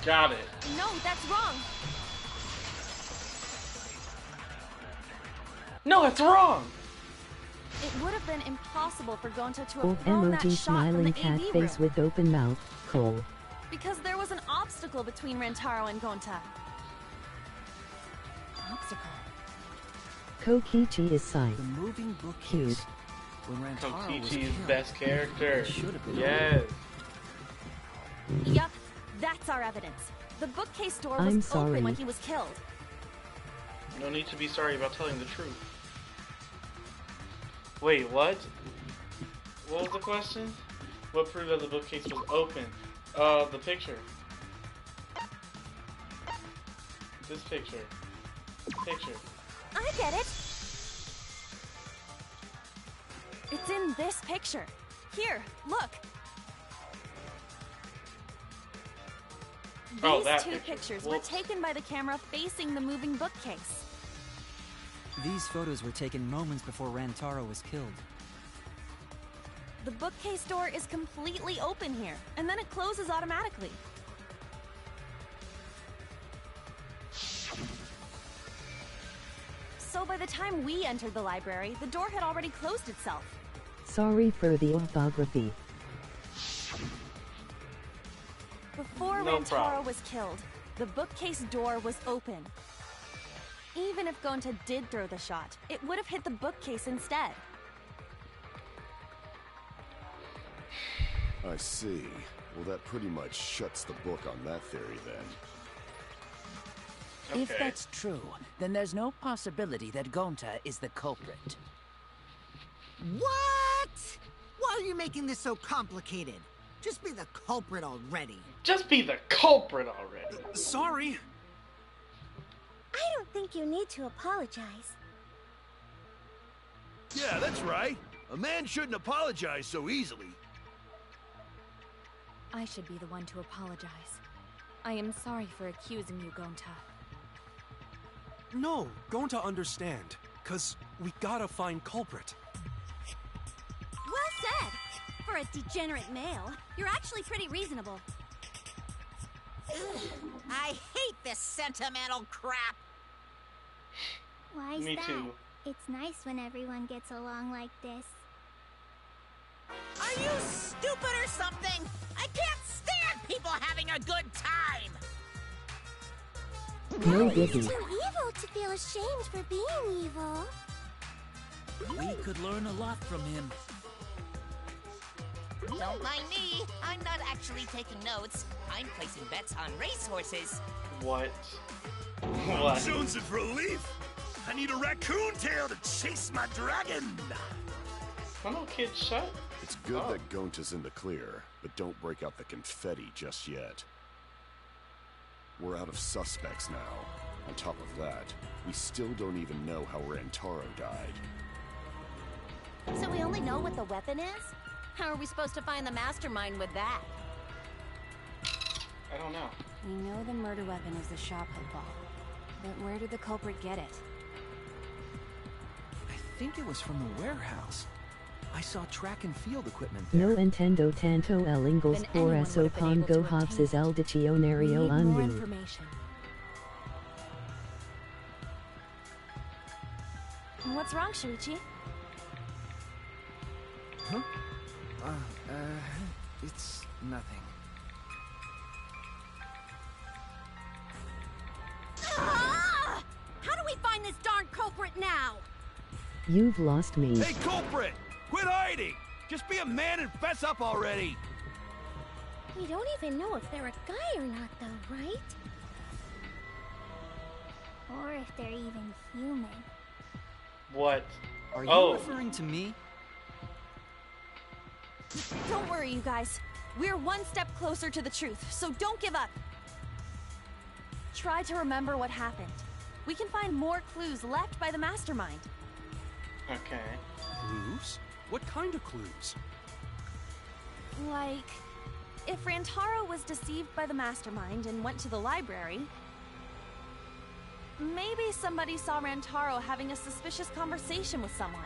Got it.
No, that's wrong.
No, that's wrong!
It would have been impossible for Gonta to have
Old
thrown that
emoji
shot from
smiling
the
cat
AV
face
room.
with open mouth, Cole.
Because there was an obstacle between Rantaro and Gonta. Obstacle.
Kokichi is sight.
The moving
Cute.
bookcase. When Rantaro was
Kokichi's
killed,
best character.
it should have been
Yes.
Yup, that's our evidence. The bookcase door was
I'm sorry.
open when he was killed.
No need to be sorry about telling the truth. Wait, what? What was the question? What proved that the bookcase was open? The picture. This picture. Picture.
I get it.
It's in this picture. Here, look.
Oh,
These
that
two
picture.
pictures were
Whoops.
taken by the camera facing the moving bookcase.
These photos were taken moments before Rantaro was killed.
The bookcase door is completely open here, and then it closes automatically. So by the time we entered the library, the door had already closed itself.
Sorry for the orthography.
Before
No
Rantaro
problem.
was killed, the bookcase door was open. Even if Gonta did throw the shot, it would have hit the bookcase instead.
I see. Well, that pretty much shuts the book on that theory then.
If that's true, then there's no possibility that Gonta is the culprit.
What? Why are you making this so complicated? Just be the culprit already.
Just be the culprit already.
Sorry.
I don't think you need to apologize.
Yeah, that's right. A man shouldn't apologize so easily.
I should be the one to apologize. I am sorry for accusing you, Gonta.
No, going to understand. 'Cause we gotta find culprit.
Well said! For a degenerate male, you're actually pretty reasonable.
Ugh, I hate this sentimental crap.
Why's
Me
that?
too.
It's nice when everyone gets along like this.
Are you stupid or something? I can't stand people having a good time.
No
He's
giggy.
too evil to feel ashamed for being evil.
We could learn a lot from him.
Don't mind me. I'm not actually taking notes. I'm placing bets on racehorses.
What?
I'm
What?
jonesing for a leaf. I need a raccoon tail to chase my dragon.
Come on, kid, shut.
It's good
Oh.
that Gonta's in the clear, but don't break out the confetti just yet. We're out of suspects now. On top of that, we still don't even know how Rantaro died.
So we only know what the weapon is? How are we supposed to find the mastermind with that?
I don't know.
We know the murder weapon is the shotgun ball. But where did the culprit get it?
I think it was from the warehouse. I saw track and field equipment there.
No entendo tanto el ingles
Then
por
anyone
eso
would have been able
pongo
to
hobbses
obtain
el
We
diccionario
need more
anu.
information. What's wrong, Shuichi?
Huh? It's nothing.
Ah! How do we find this darn culprit now?
You've lost me.
Hey, culprit! Quit hiding! Just be a man and fess up already!
We don't even know if they're a guy or not, though, right? Or if they're even human.
What?
Are you
Oh.
referring to me?
Don't worry, you guys. We're one step closer to the truth, so don't give up. Try to remember what happened. We can find more clues left by the mastermind.
Okay.
Clues? What kind of clues?
Like, if Rantaro was deceived by the mastermind and went to the library, maybe somebody saw Rantaro having a suspicious conversation with someone.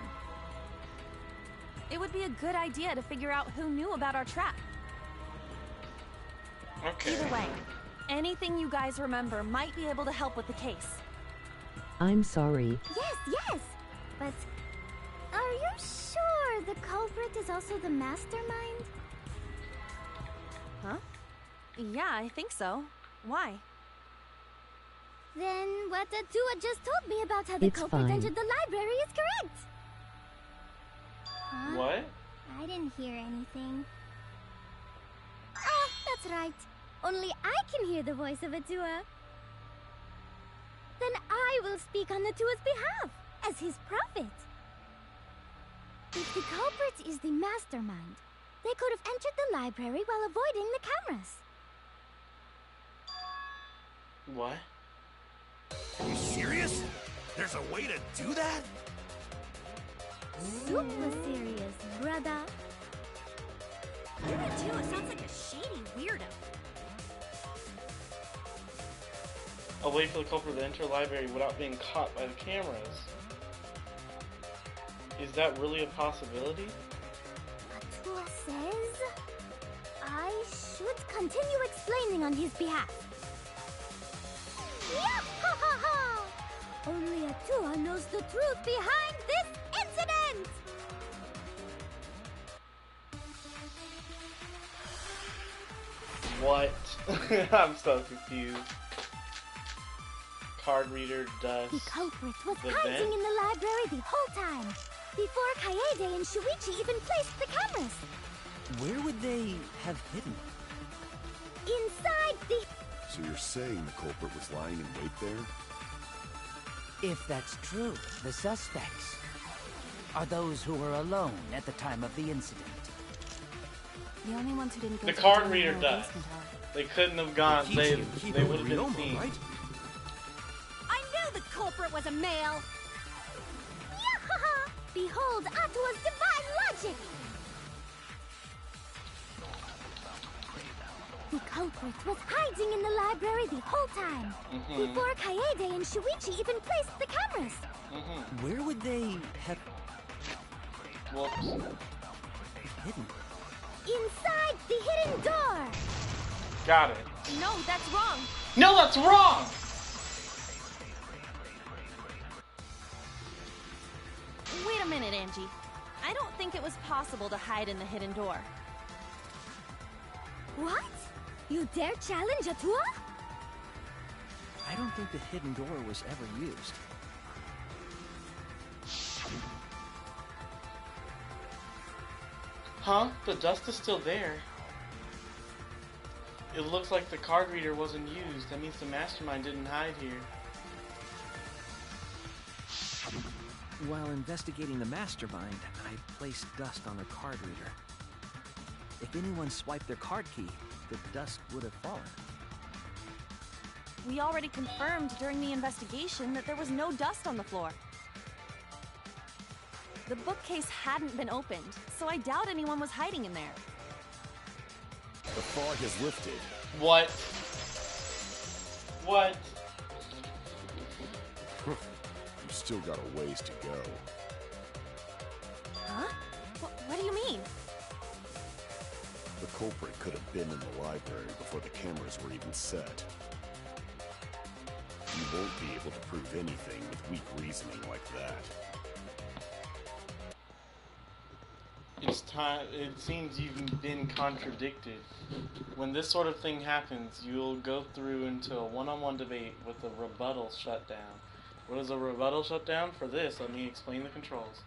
It would be a good idea to figure out who knew about our trap.
Okay.
Either way, anything you guys remember might be able to help with the case.
I'm sorry.
Yes! But are you sure the culprit is also the mastermind?
Huh? Yeah, I think so. Why?
Then what Atua just told me about how the
It's
culprit
fine.
entered the library is correct. Huh?
What?
I didn't hear anything. Oh, that's right. Only I can hear the voice of Atua. Then I will speak on Atua's behalf, as his prophet. If the culprit is the mastermind, they could have entered the library while avoiding the cameras.
What?
Are you serious? There's a way to do that?
Super serious, brother.
It sounds like a shady weirdo.
A way for the culprit to enter the library without being caught by the cameras. Is that really a possibility?
Atua says I should continue explaining on his behalf. Yahahaha! Only Atua knows the truth behind this incident!
What? I'm so confused. Card reader, dust.
The culprit was
the
hiding
vent?
in the library the whole time, before Kaede and Shuichi even placed the cameras.
Where would they have hidden?
Inside the...
So you're saying the culprit was lying in wait there?
If that's true, the suspects are those who were alone at the time of the incident.
The only ones who didn't go
The
to
card
Danganronpa
reader does.
basement are-
They couldn't have gone. They would have been seen.
right?
I knew the culprit was a male.
Yahaha! Behold Atua's divine logic! The culprit was hiding in the library the whole time, before Kaede and Shuichi even placed the cameras.
Where would they have
Whoops.
hidden?
Inside the hidden door!
Got it.
No, that's wrong.
No, that's wrong!
Wait a minute, Angie. I don't think it was possible to hide in the hidden door.
What? You dare challenge Atua?
I don't think the hidden door was ever used.
Huh? The dust is still there. It looks like the card reader wasn't used. That means the mastermind didn't hide here.
While investigating the mastermind, I placed dust on the card reader. If anyone swiped their card key, the dust would have fallen.
We already confirmed during the investigation that there was no dust on the floor. The bookcase hadn't been opened, so I doubt anyone was hiding in there.
The fog has lifted.
What? What?
You've still got a ways to go.
Huh? What do you mean?
The culprit could have been in the library before the cameras were even set. You won't be able to prove anything with weak reasoning like that.
It's time. It seems you've been contradicted. When this sort of thing happens, you'll go through into a one-on-one debate with a rebuttal shutdown. What is a rebuttal shutdown? For this, let me explain the controls.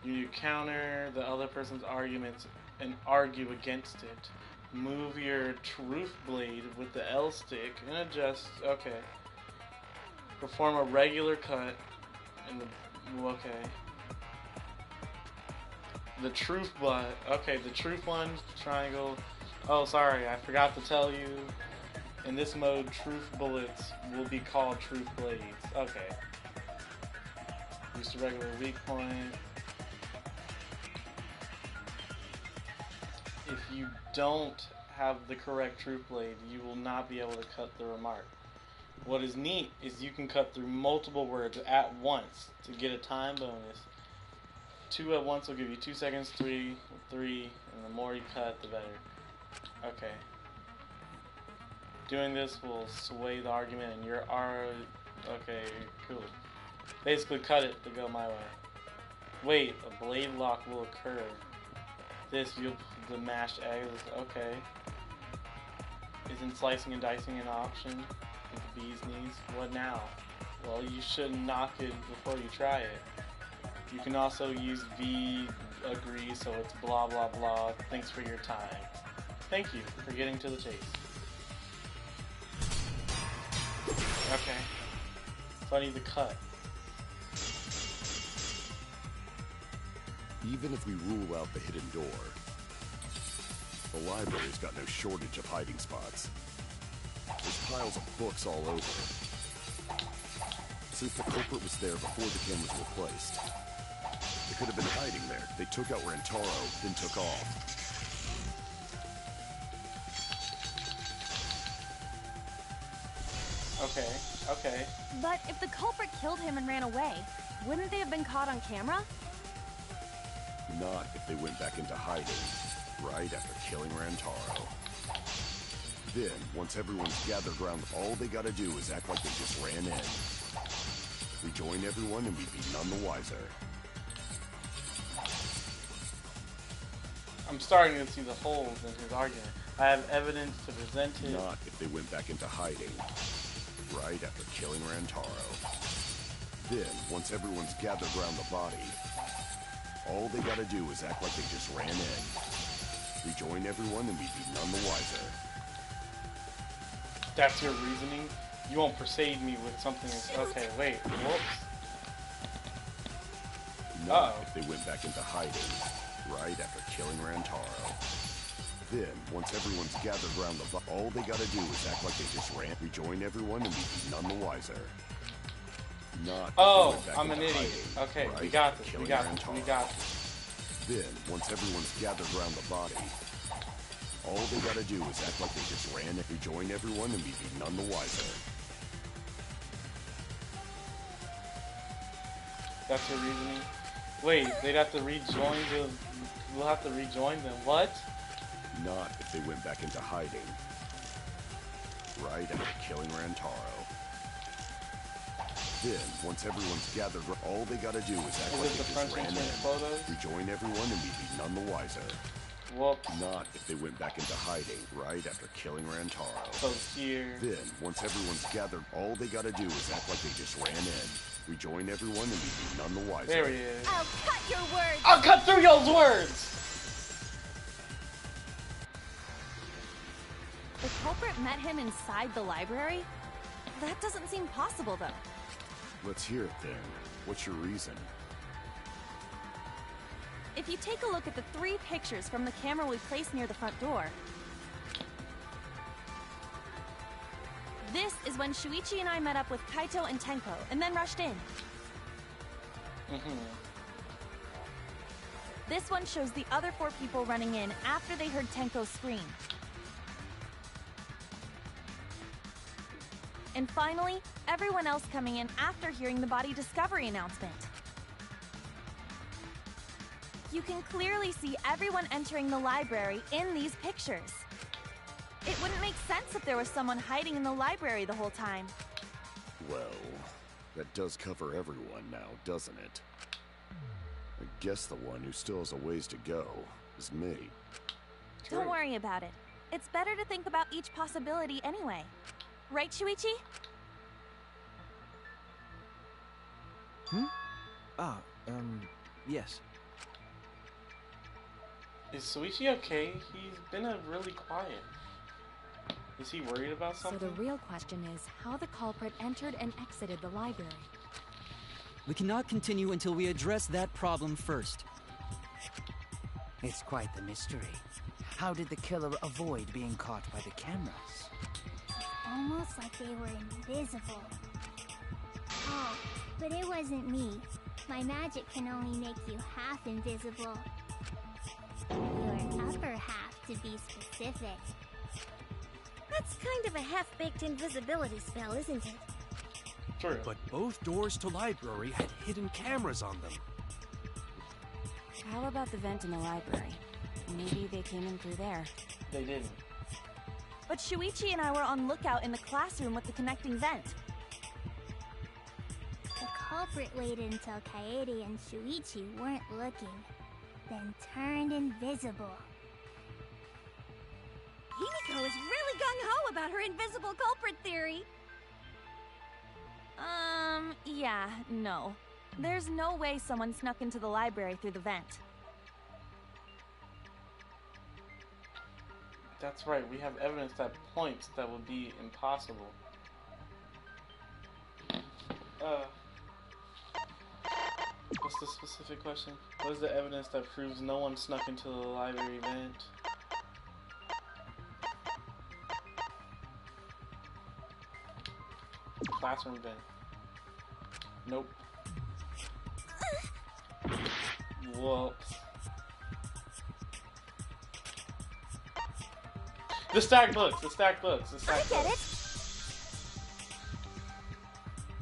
You counter the other person's arguments and argue against it. Move your truth blade with the L stick and adjust. Okay. Perform a regular cut in the. Okay. The truth butt. Okay, the truth one, triangle. Oh, sorry, I forgot to tell you. In this mode, truth bullets will be called truth blades. Okay. Use the regular weak point. If you don't have the correct truth blade, you will not be able to cut the remark. What is neat is you can cut through multiple words at once to get a time bonus. 2 at once will give you 2 seconds, 3, and the more you cut, the better. Okay. Doing this will sway the argument and your okay, cool. Basically cut it to go my way. Wait, a blade lock will occur. This, the mashed eggs, okay. Isn't slicing and dicing an option with the bee's knees? What now? Well, you shouldn't knock it before you try it. You can also use V, agree, so it's blah blah blah, thanks for your time. Thank you for getting to the chase. Okay. So I need to cut.
Even if we rule out the hidden door, the library's got no shortage of hiding spots. There's piles of books all over. Since the culprit was there before the cameras were placed, They could have been hiding there. They took out Rentaro, then took off.
Okay.
But if the culprit killed him and ran away, wouldn't they have been caught on camera?
Not if they went back into hiding, right after killing Rentaro. Then, once everyone's gathered around, all they gotta do is act like they just ran in. Rejoin everyone and we'd be none the wiser.
I'm starting to see the holes in his argument. I have evidence to present it.
Not if they went back into hiding, right after killing Rentaro. Then, once everyone's gathered around the body, all they gotta do is act like they just ran in. Rejoin everyone and we'd be none the wiser.
That's your reasoning? You won't persuade me with something that's... Okay, wait. Whoops.
Not if they went back into hiding, right after killing Rentaro. Then, once everyone's gathered around the all they gotta do is act like they just ran. Rejoin everyone and we'd be none the wiser. Not
I'm an idiot.
Hiding,
okay,
right?
we got this. We got this.
Then, once everyone's gathered around the body, all they gotta do is act like they just ran and rejoin everyone and we'd be none the wiser.
That's your reasoning? Wait, they'd have to rejoin the... We'll have to rejoin them. What?
Not if they went back into hiding, right after killing Rentaro. Then, once everyone's gathered, all they gotta do is act like they just ran in. Rejoin everyone and we'd be none the wiser.
Whoops.
Not if they went back into hiding, right after killing Rentaro.
So here.
Then, once everyone's gathered, all they gotta do is act like they just ran in. Rejoin everyone and we'd be none the wiser.
There he is.
I'll cut your words!
I'll cut through your words!
The culprit met him inside the library? That doesn't seem possible, though.
Let's hear it then. What's your reason?
If you take a look at the 3 pictures from the camera we placed near the front door, this is when Shuichi and I met up with Kaito and Tenko, and then rushed in. This one shows the other 4 people running in after they heard Tenko scream. And finally, everyone else coming in after hearing the body discovery announcement. You can clearly see everyone entering the library in these pictures. It wouldn't make sense if there was someone hiding in the library the whole time.
Well, that does cover everyone now, doesn't it? I guess the one who still has a ways to go is me.
Don't worry about it. It's better to think about each possibility anyway. Right, Shuichi?
Yes.
Is Shuichi okay? He's been really quiet. Is he worried about something?
So the real question is how the culprit entered and exited the library.
We cannot continue until we address that problem first.
It's quite the mystery. How did the killer avoid being caught by the cameras?
Almost like they were invisible. Oh, but it wasn't me. My magic can only make you half invisible. Your upper half, to be specific.
That's kind of a half-baked invisibility spell, isn't it?
True.
But both doors to library had hidden cameras on them.
How about the vent in the library? Maybe they came in through there.
They didn't.
But Shuichi and I were on lookout in the classroom with the connecting vent.
The culprit waited until Kaede and Shuichi weren't looking, then turned invisible.
Himiko is really gung-ho about her invisible culprit theory.
Yeah, no. There's no way someone snuck into the library through the vent.
That's right, we have evidence that points that would be impossible. What's the specific question? What is the evidence that proves no one snuck into the library vent? Classroom vent. Nope. Whoops. The stacked books, the stacked books, the stacked books.
I get it.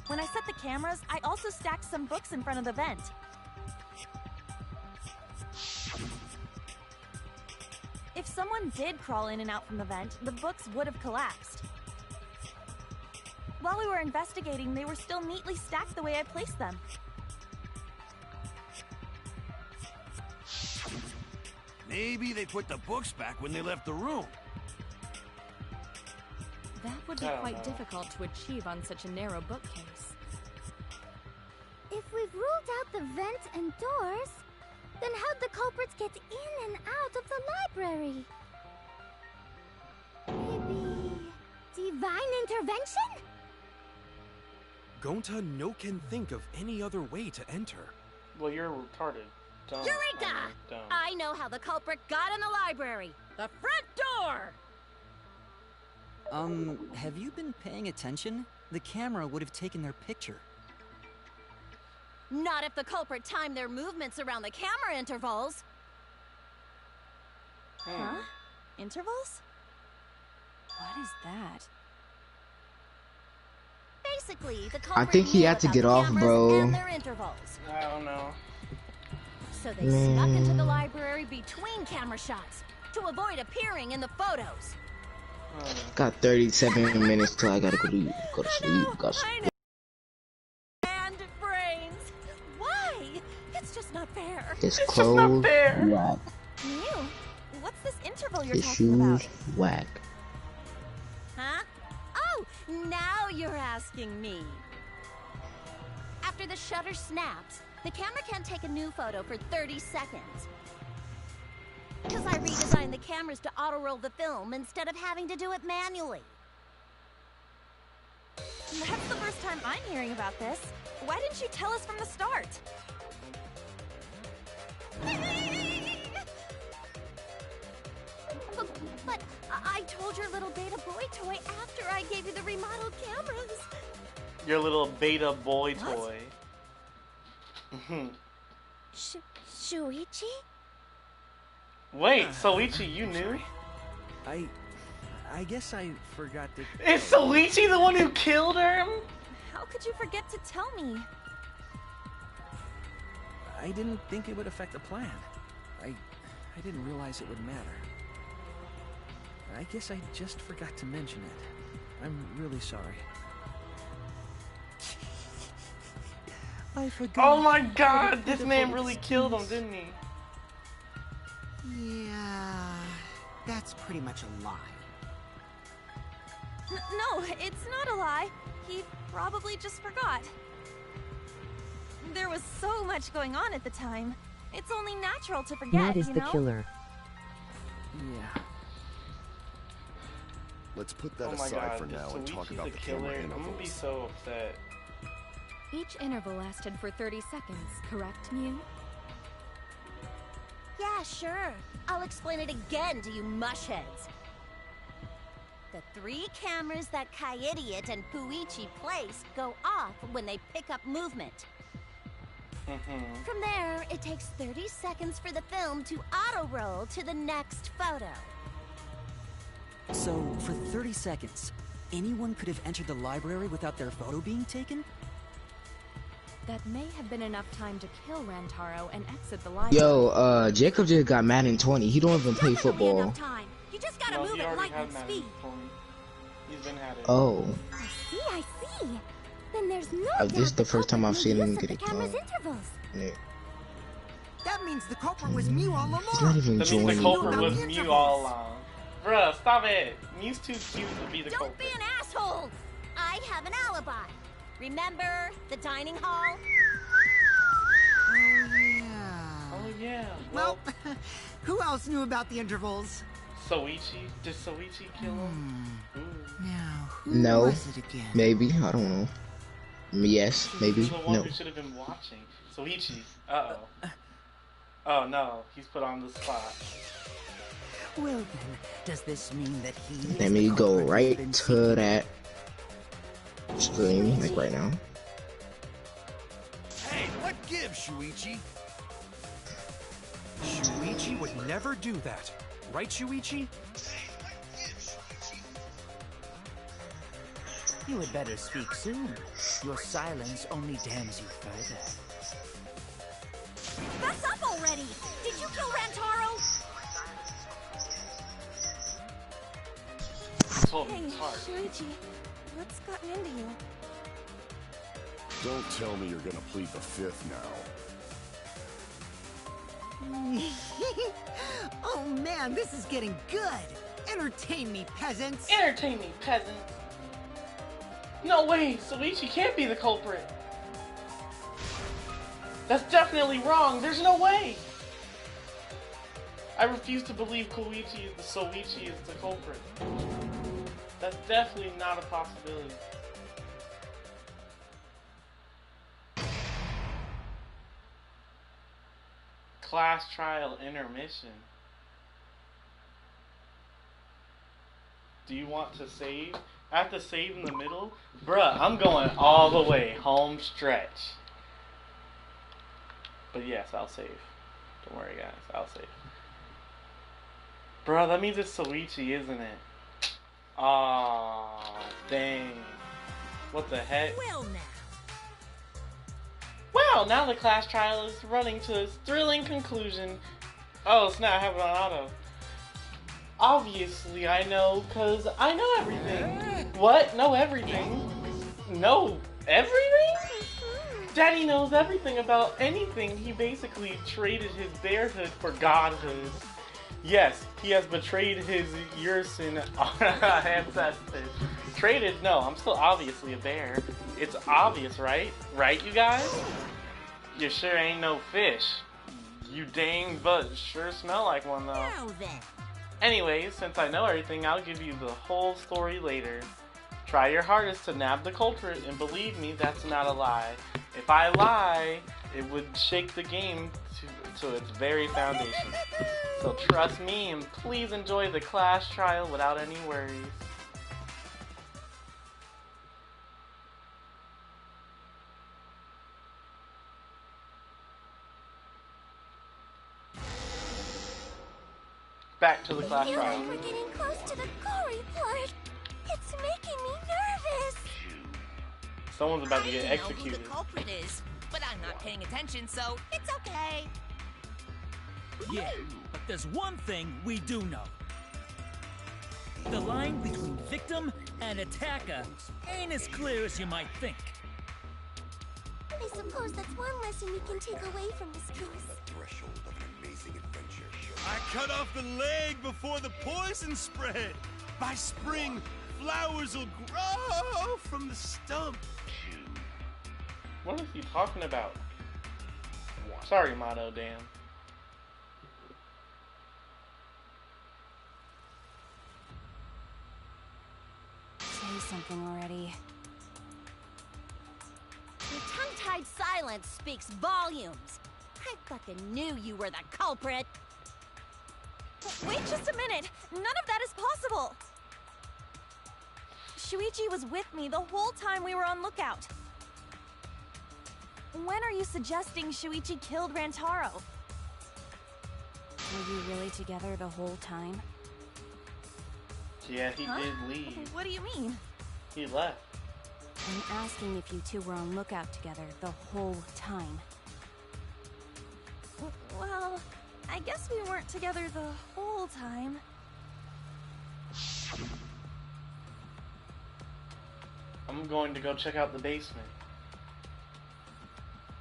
When I set the cameras, I also stacked some books in front of the vent. If someone did crawl in and out from the vent, the books would have collapsed. While we were investigating, they were still neatly stacked the way I placed them.
Maybe they put the books back when they left the room.
That would be quite difficult to achieve on such a narrow bookcase.
If we've ruled out the vent and doors, then how'd the culprits get in and out of the library? Maybe divine intervention?
Gonta no can think of any other way to enter.
Well, you're retarded. Dumb.
Eureka!
Dumb.
I know how the culprit got in the library. The front door!
Have you been paying attention? The camera would have taken their picture.
Not if the culprit timed their movements around the camera intervals.
Huh? Intervals? What is that?
Basically, the
I
culprit
think he
knew
had to
about
get
the
off,
cameras
bro.
and their intervals.
I don't know.
So they snuck into the library between camera shots to avoid appearing in the photos.
Got 37 minutes till I gotta go to sleep.
And brains. Why? It's just not fair.
His clothes whack.
Mew, what's this interval you're
His
talking about?
shoes whack.
Huh? Oh, now you're asking me. After the shutter snaps, the camera can't take a new photo for 30 seconds. Because I redesigned the cameras to auto-roll the film instead of having to do it manually.
That's the first time I'm hearing about this. Why didn't you tell us from the start?
But I told your little beta boy toy after I gave you the remodeled cameras.
Your little beta boy toy.
Shuichi?
Wait, Soichi, you knew?
I guess I forgot to...
Is Soichi the one who killed him?
How could you forget to tell me?
I didn't think it would affect the plan. I didn't realize it would matter. I guess I just forgot to mention it. I'm really sorry. I forgot.
Oh my god, this man really killed him, didn't he?
Yeah, that's pretty much a lie.
No, it's not a lie. He probably just forgot. There was so much going on at the time. It's only natural to forget,
Matt is the killer.
Yeah.
Let's put that
Oh my
aside
god,
for now and talk
Soichi's
about
the
the camera
killer. I'm gonna be
intervals.
so upset.
Each interval lasted for 30 seconds, correct, Mew?
Yeah, sure. I'll explain it again to you mushheads. The 3 cameras that Kaiidiot and Puichi placed go off when they pick up movement. From there, it takes 30 seconds for the film to auto-roll to the next photo.
So, for 30 seconds, anyone could have entered the library without their photo being taken?
That may have been enough time to kill Rantaro and exit the library.
Yo, Jacob just got Madden 20. He don't even play football.
You just gotta
No,
move
he
at
already
lightning
had Madden
speed.
20. He's been had it.
Oh.
I see. Then there's no
This is the first time I've seen him get it
camera's
done.
intervals.
Yeah.
That means the culprit was Mew all along.
He's not even
That means the
joining.
culprit was Mew all along. Bruh, stop it. Mew's too cute to be the
Don't
culprit.
be an asshole! I have an alibi. Remember the dining hall?
Oh yeah.
Well, who else knew about the intervals?
Soichi? Did Soichi kill him?
Now, who
No.
was it again?
Maybe. I don't know. Yes. Maybe.
He's the one
No.
who should have been watching. Soichi. Uh-oh. Oh no, he's put on the spot.
Well then, does this mean that he is
Let
the
me go
culprit
right
we've been
to that screen, like right now.
Hey, what gives, Shuichi? Shuichi would never do that. Right, Shuichi?
You had better speak soon. Your silence only damns you further.
Fess up already! Did you kill Rantaro?
Hey, Shuichi, what's gotten into you?
Don't tell me you're gonna plead the fifth now.
Oh man, this is getting good! Entertain me, peasants!
Entertain me, peasants! No way! Shuichi can't be the culprit! That's definitely wrong! There's no way! I refuse to believe Soichi is the culprit. That's definitely not a possibility. Class trial intermission. Do you want to save? I have to save in the middle? Bruh, I'm going all the way, home stretch. But yes, I'll save. Don't worry guys, I'll save. Bruh, that means it's Soichi, isn't it? Aww, dang. What the heck? Well, now the class trial is running to its thrilling conclusion. Oh snap, I have it on auto. Obviously I know, cause I know everything. What? Know everything? Know everything? Daddy knows everything about anything. He basically traded his bearhood for godhood. Yes, he has betrayed his Urson ancestors. Traded? No, I'm still obviously a bear. It's obvious, right? Right, you guys? You sure ain't no fish. You dang but sure smell like one though.
Now then.
Anyways, since I know everything, I'll give you the whole story later. Try your hardest to nab the culprit, and believe me, that's not a lie. If I lie, it would shake the game to its very foundation. So trust me, and please enjoy the class trial without any worries. Back to the class trial.
We're getting close to the gory part. It's making me nervous.
Someone's about to get
I know
executed.
who the culprit is, but I'm not paying attention, so it's okay.
Yeah, but there's one thing we do know. The line between victim and attacker ain't as clear as you might think.
I suppose that's one lesson we can take away from this case.
Threshold of an amazing adventure.
I cut off the leg before the poison spread. By spring, flowers will grow from the stump.
What is he talking about? Sorry, Motto, damn.
Say something already.
Your tongue-tied silence speaks volumes. I fucking knew you were the culprit.
Wait just a minute! None of that is possible! Shuichi was with me the whole time we were on lookout. When are you suggesting Shuichi killed Rantaro? Were you really together the whole time?
Yeah, he did leave.
What do you mean?
He left.
I'm asking if you two were on lookout together the whole time. Well, I guess we weren't together the whole time.
I'm going to go check out the basement.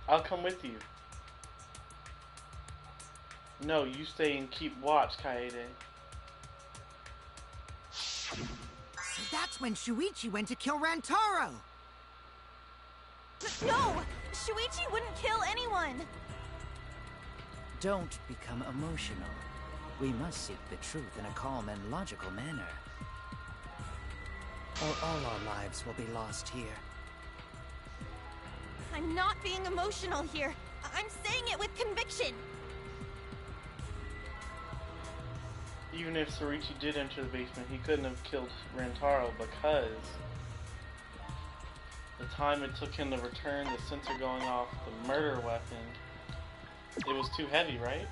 I'll come with you. No, you stay and keep watch, Kaede.
So that's when Shuichi went to kill Rantaro!
No! Shuichi wouldn't kill anyone!
Don't become emotional. We must seek the truth in a calm and logical manner. Or all our lives will be lost here.
I'm not being emotional here. I'm saying it with conviction.
Even if Sorichi did enter the basement, he couldn't have killed Rantaro because the time it took him to return the sensor going off the murder weapon, it was too heavy, right?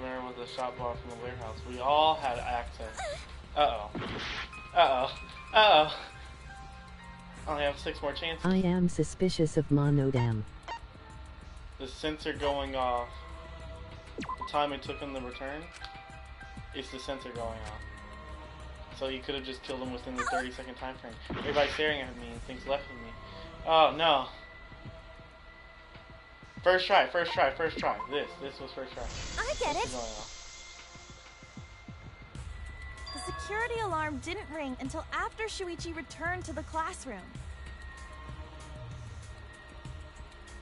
familiar with the shop bar from the warehouse. We all had access. Uh-oh. Uh-oh. Uh-oh. I only have 6 more chances.
I am suspicious of Monodam.
The sensor going off. The time it took him to return, it's the sensor going off. So he could have just killed him within the 30-second time frame. Everybody's staring at me and thinks left of me. Oh no. First try. This was first try.
I get it. The security alarm didn't ring until after Shuichi returned to the classroom.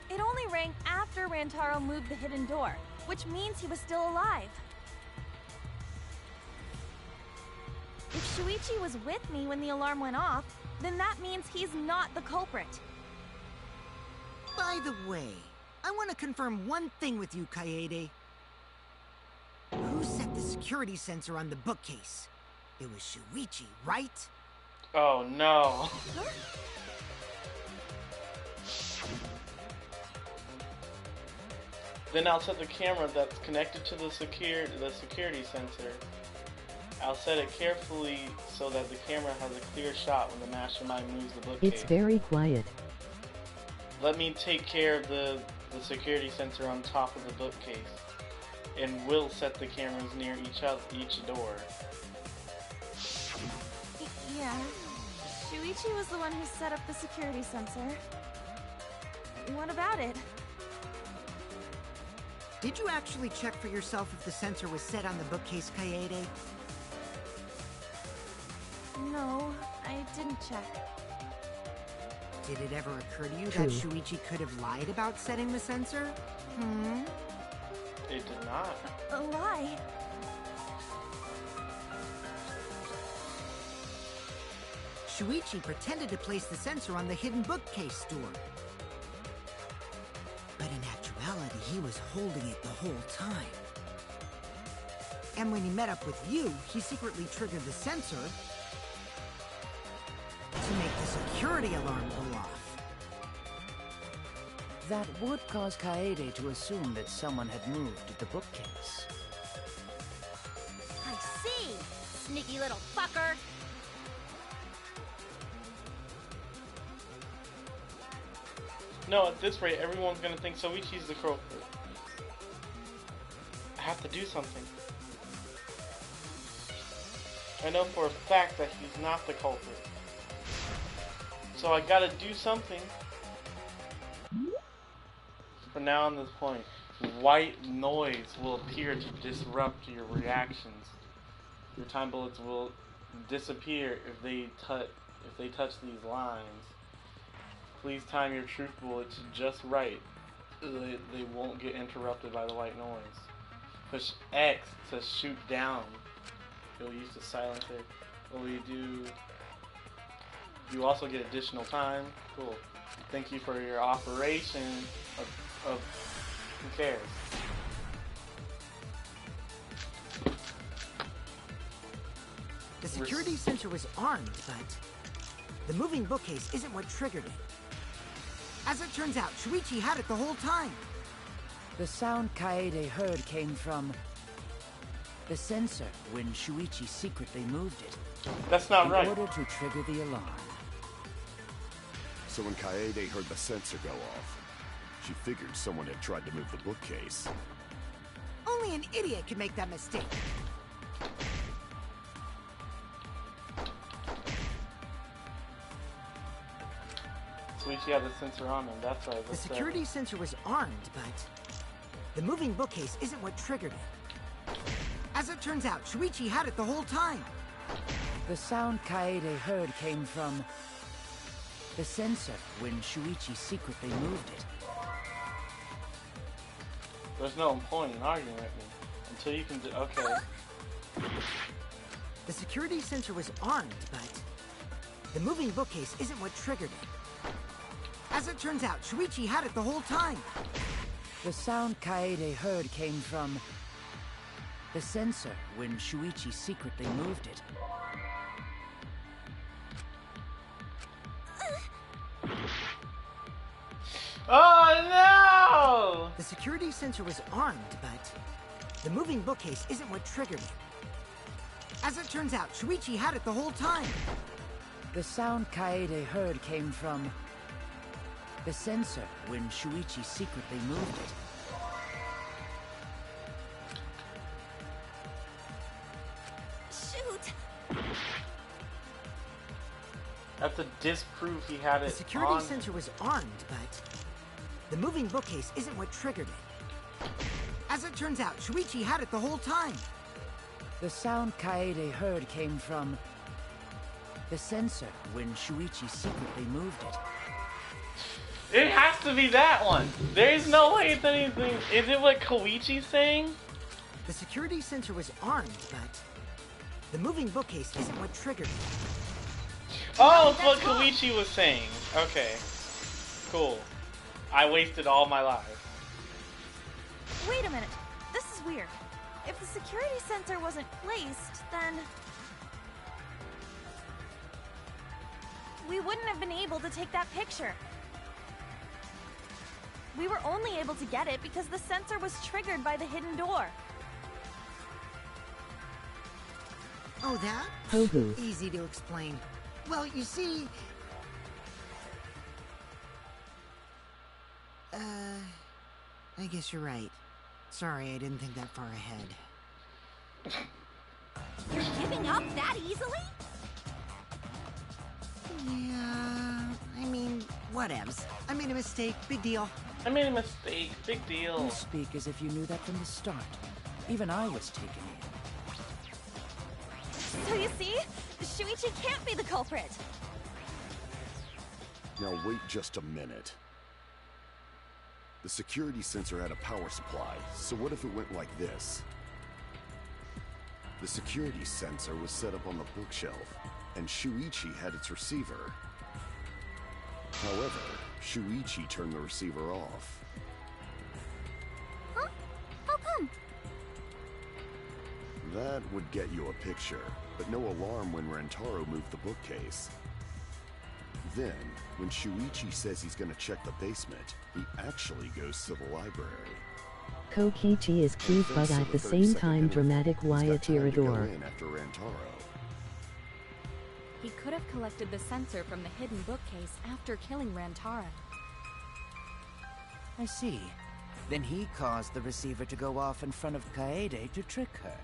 It only rang after Rantaro moved the hidden door, which means he was still alive. If Shuichi was with me when the alarm went off, then that means he's not the culprit.
By the way, I want to confirm one thing with you, Kaede. Who set the security sensor on the bookcase? It was Shuichi, right?
Oh no. Then I'll set the camera that's connected to the security sensor. I'll set it carefully so that the camera has a clear shot when the mastermind moves the bookcase.
It's very quiet.
Let me take care of the security sensor on top of the bookcase, and we'll set the cameras near each door.
Yeah. Shuichi was the one who set up the security sensor. What about it?
Did you actually check for yourself if the sensor was set on the bookcase, Kaede?
No, I didn't check.
Did it ever occur to you
True.
that Shuichi could have lied about setting the sensor? Hmm?
It did not.
A lie?
Shuichi pretended to place the sensor on the hidden bookcase door. But in actuality, he was holding it the whole time. And when he met up with you, he secretly triggered the sensor to make the security alarm go off.
That would cause Kaede to assume that someone had moved the bookcase.
I see! Sneaky little fucker!
No, at this rate, everyone's gonna think Soichi's the culprit. I have to do something. I know for a fact that he's not the culprit. So I gotta do something. From now on this point, white noise will appear to disrupt your reactions. Your time bullets will disappear if they touch these lines. Please time your truth bullets just right. They won't get interrupted by the white noise. Push X to shoot down. It'll use to silence it. What will you do? You also get additional time. Cool. Thank you for your operation of who cares?
The security sensor was armed, but the moving bookcase isn't what triggered it. As it turns out, Shuichi had it the whole time.
The sound Kaede heard came from the sensor when Shuichi secretly moved it.
That's not right.
In order to trigger the alarm.
So when Kaede heard the sensor go off, she figured someone had tried to move the bookcase.
Only an idiot could make that mistake.
Shuichi had the sensor on him, that's right.
The security sensor was armed, but the moving bookcase isn't what triggered it. As it turns out, Shuichi had it the whole time.
The sound Kaede heard came from the sensor when Shuichi secretly moved it.
There's no point in arguing with me until you can do. Okay.
The security sensor was armed, but the moving bookcase isn't what triggered it. As it turns out, Shuichi had it the whole time.
The sound Kaede heard came from the sensor when Shuichi secretly moved it.
Oh no!
The security sensor was armed, but the moving bookcase isn't what triggered it. As it turns out, Shuichi had it the whole time.
The sound Kaede heard came from the sensor when Shuichi secretly moved it.
Shoot!
That's to disprove he had it
The security
on.
sensor was armed, but the moving bookcase isn't what triggered it. As it turns out, Shuichi had it the whole time.
The sound Kaede heard came from the sensor when Shuichi secretly moved it.
It has to be that one. There is no way it's anything. Is it what Koichi's saying?
The security sensor was armed, but the moving bookcase isn't what triggered it.
Oh, it's what Koichi was saying. Okay. Cool. I wasted all my life.
Wait a minute. This is weird. If the security sensor wasn't placed, then we wouldn't have been able to take that picture. We were only able to get it because the sensor was triggered by the hidden door.
Oh, that?
Ho-ho.
Easy to explain. Well, you see... I guess you're right. Sorry, I didn't think that far ahead.
You're giving up that easily?
Yeah, I mean, whatevs. I made a mistake, big deal.
I made a mistake, big deal.
You speak as if you knew that from the start. Even I was taken in.
So you see, Shuichi can't be the culprit.
Now wait just a minute. The security sensor had a power supply, so what if it went like this? The security sensor was set up on the bookshelf, and Shuichi had its receiver. However, Shuichi turned the receiver off.
Huh? How come?
That would get you a picture, but no alarm when Rentaro moved the bookcase. Then, when Shuichi says he's gonna check the basement, he actually goes to the library.
Kokichi is cute but at the same time dramatic. Why a tirador?
After Rentaro.
He could have collected the sensor from the hidden bookcase after killing Rantaro.
I see. Then he caused the receiver to go off in front of Kaede to trick her.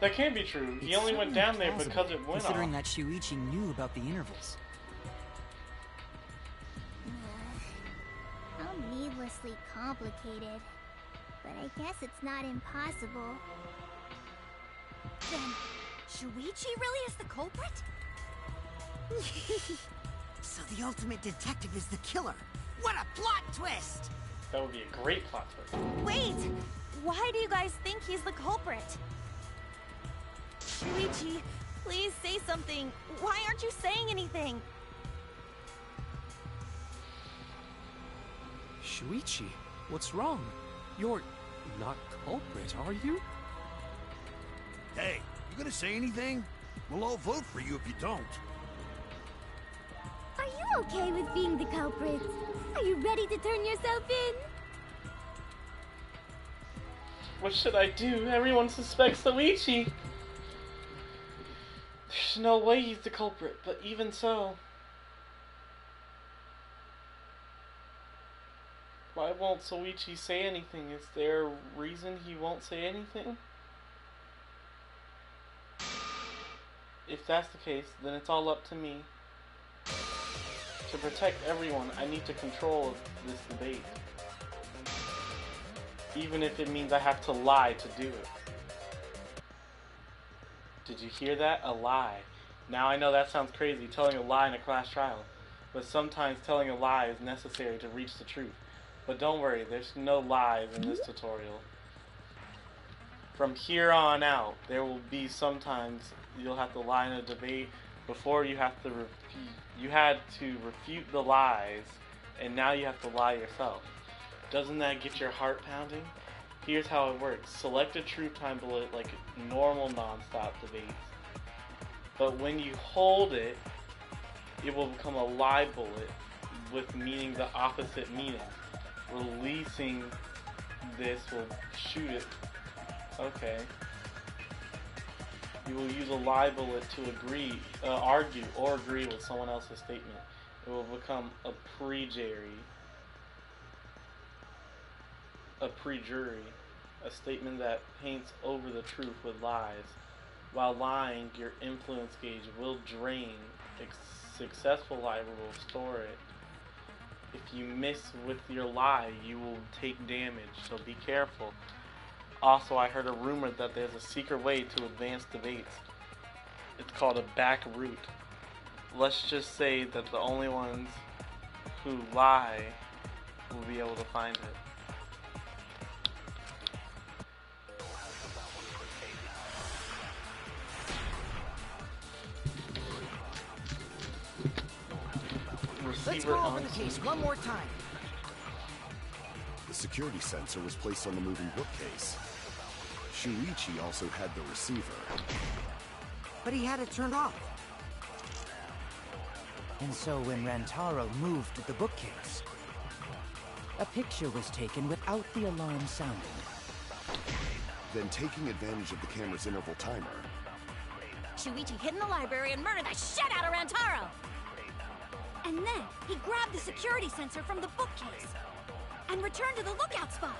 That can't be true. He only went down there because it went
considering
off.
that Shuichi knew about the intervals.
How needlessly complicated. But I guess it's not impossible.
Then, Shuichi really is the culprit?
So the ultimate detective is the killer. What a plot twist!
That would be a great plot twist.
Wait! Why do you guys think he's the culprit? Shuichi, please say something. Why aren't you saying anything?
Shuichi, what's wrong? You're not culprit, are you?
Hey, you gonna say anything? We'll all vote for you if you don't.
Are you okay with being the culprit? Are you ready to turn yourself in?
What should I do? Everyone suspects Shuichi. There's no way he's the culprit, but even so. Why won't Shuichi say anything? Is there a reason he won't say anything? If that's the case, then it's all up to me. To protect everyone, I need to control this debate. Even if it means I have to lie to do it. Did you hear that? A lie. Now I know that sounds crazy, telling a lie in a class trial. But sometimes telling a lie is necessary to reach the truth. But don't worry, there's no lies in this tutorial. From here on out, there will be sometimes you'll have to lie in a debate. Before you had to refute the lies, and now you have to lie yourself. Doesn't that get your heart pounding? Here's how it works. Select a truth time bullet like normal non-stop debates. But when you hold it, it will become a lie bullet with meaning the opposite meaning. Releasing this will shoot it. Okay. You will use a libel to argue or agree with someone else's statement. It will become a perjury, a statement that paints over the truth with lies. While lying, your influence gauge will drain. Successful lie will restore it. If you miss with your lie, you will take damage, so be careful. Also, I heard a rumor that there's a secret way to advance debates. It's called a back route. Let's just say that the only ones who lie will be able to find it.
Let's go over the case one more time.
The security sensor was placed on the moving bookcase. Shuichi also had the receiver.
But he had it turned off.
And so when Rantaro moved the bookcase, a picture was taken without the alarm sounding.
Then taking advantage of the camera's interval timer,
Shuichi hid in the library and murdered the shit out of Rantaro! And then he grabbed the security sensor from the bookcase and returned to the lookout spot.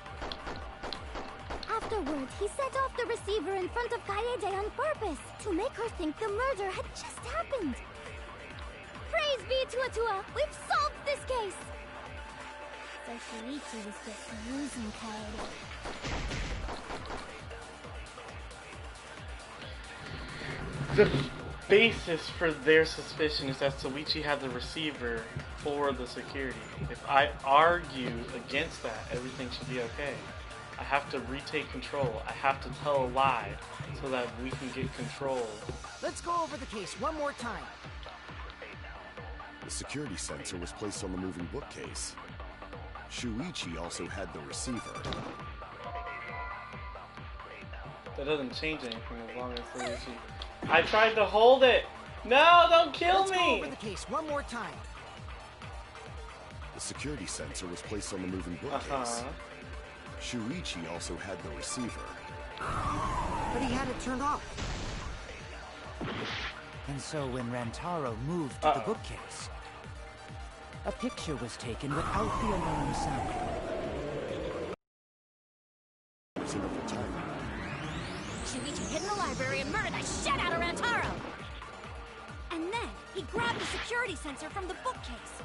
Afterwards, he set off the receiver in front of Kaede on purpose to make her think the murder had just happened. Praise be Tua! We've solved this case! So Shuichi was just using Kaede.
The basis for their suspicion is that Shuichi had the receiver for the security. If I argue against that, everything should be okay. I have to retake control. I have to tell a lie so that we can get control.
Let's go over the case one more time.
the security sensor was placed on the moving bookcase. Shuichi also had the receiver.
That doesn't change anything as long as Shuichi... I tried to hold it! No, don't kill me!
Let's go over the case one more time.
The security sensor was placed on the moving bookcase. Shuichi also had the receiver.
But he had it turned off.
And so when Rantaro moved the bookcase, a picture was taken without the alarm sounding.
Shuichi hid in the library and murdered the shit out of Rantaro! And then he grabbed the security sensor from the bookcase.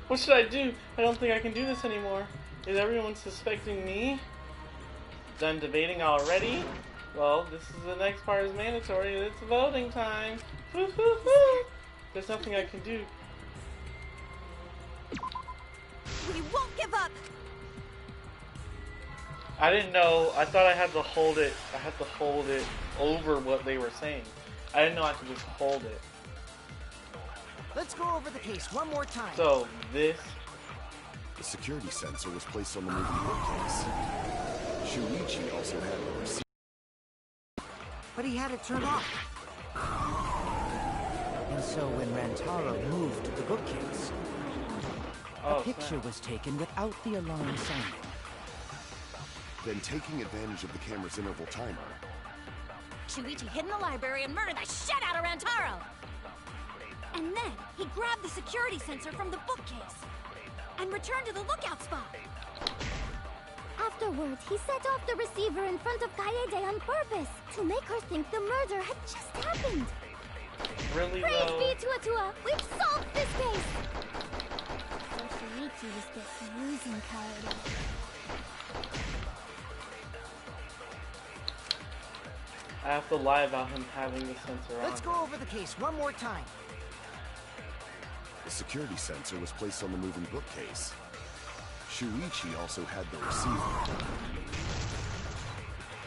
What should I do? I don't think I can do this anymore. Is everyone suspecting me? Done debating already? Well, this is the next part is mandatory. It's voting time. There's nothing I can do.
We won't give up!
I didn't know. I thought I had to hold it. I had to hold it over what they were saying. I didn't know I could just hold it.
Let's go over the case one more time.
So, this...
The security sensor was placed on the moving bookcase. Shuichi also had the receiver.
But he had it turned off.
And so when Rantaro moved the bookcase, a picture was taken without the alarm sounding.
Then taking advantage of the camera's interval timer,
Shuichi hid in the library and murdered the shit out of Rantaro! And then he grabbed the security sensor from the bookcase and returned to the lookout spot.
Afterwards, he set off the receiver in front of Kaede on purpose to make her think the murder had just happened.
Really,
Praise
though?
be Tua! We've solved this case! So Shuichi was just using Kaede.
I have to lie about him having the sensor on.
Let's go over the case one more time.
the security sensor was placed on the moving bookcase. Shuichi also had the receiver.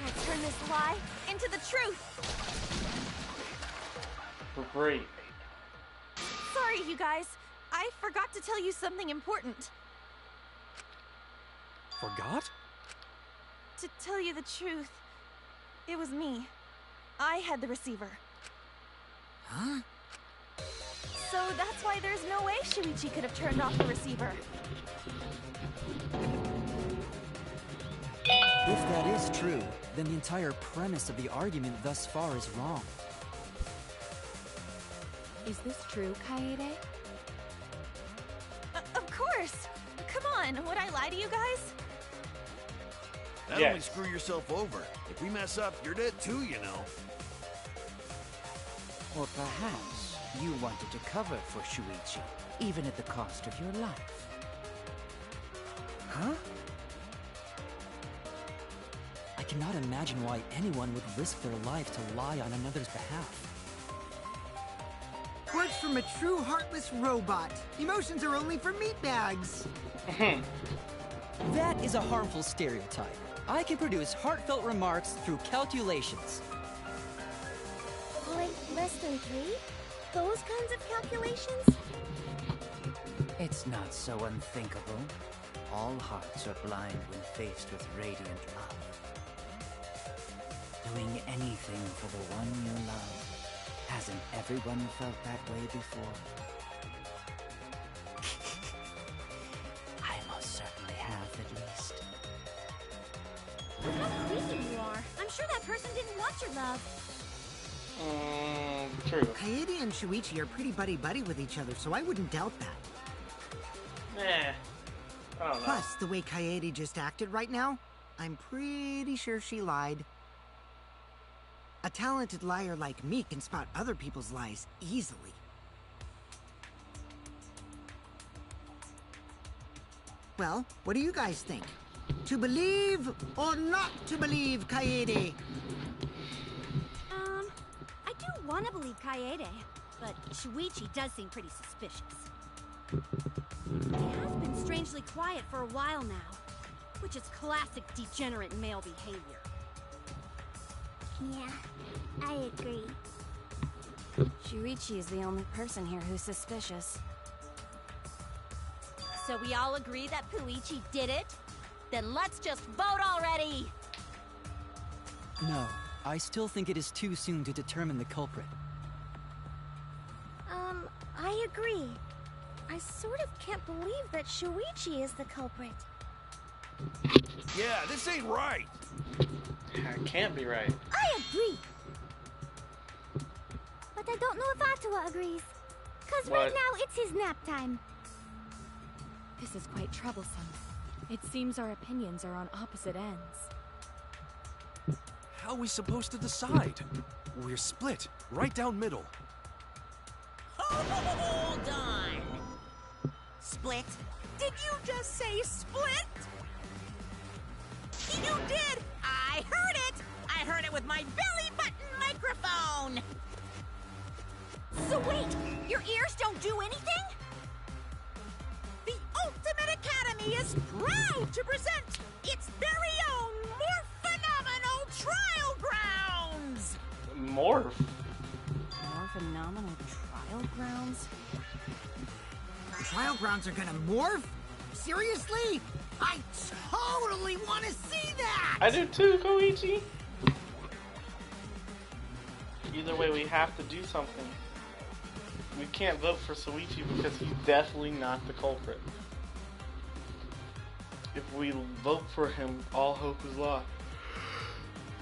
Let's turn this lie into the truth!
Great.
Sorry, you guys. I forgot to tell you something important.
Forgot?
To tell you the truth, it was me. I had the receiver.
Huh?
So that's why there's no way Shuichi could have turned off the receiver.
If that is true, then the entire premise of the argument thus far is wrong.
Is this true, Kaede?
Of course! Come on, would I lie to you guys?
That'll only screw yourself over. If we mess up, you're dead too, you know.
Or perhaps you wanted to cover for Shuichi, even at the cost of your life.
Huh? I cannot imagine why anyone would risk their life to lie on another's behalf.
Words from a true heartless robot. Emotions are only for meatbags.
That is a harmful stereotype. I can produce heartfelt remarks through calculations.
Like less than 3? Those kinds of calculations?
It's not so unthinkable. All hearts are blind when faced with radiant love. Doing anything for the one you love. Hasn't everyone felt that way before? I most certainly have, at least.
How creepy you are. I'm sure that person didn't want your love.
True.
Kaede and Shuichi are pretty buddy-buddy with each other, so I wouldn't doubt that.
I don't know.
Plus, the way Kaede just acted right now, I'm pretty sure she lied. A talented liar like me can spot other people's lies easily. Well, what do you guys think? To believe or not to believe Kaede?
I do want to believe Kaede, but Shuichi does seem pretty suspicious. He has been strangely quiet for a while now, which is classic degenerate male behavior.
Yeah, I agree.
Shuichi is the only person here who's suspicious.
So we all agree that Puichi did it? Then let's just vote already!
No, I still think it is too soon to determine the culprit.
I agree. I sort of can't believe that Shuichi is the culprit.
Yeah, this ain't right.
It can't be right.
I agree. But I don't know if Atua agrees. Cause right now it's his nap time.
This is quite troublesome. It seems our opinions are on opposite ends.
How are we supposed to decide? We're split, right down middle.
Hold on! Split? Did you just say split? You did! I heard it! I heard it with my belly button microphone!
So wait, your ears don't do anything?
The Ultimate Academy is proud to present its very own more phenomenal trial grounds!
Morph?
More phenomenal trial grounds?
Trial grounds are gonna morph? Seriously? I totally want to see that!
I do too, Koichi! Either way, we have to do something. We can't vote for Shuichi because he's definitely not the culprit. If we vote for him, all hope is lost.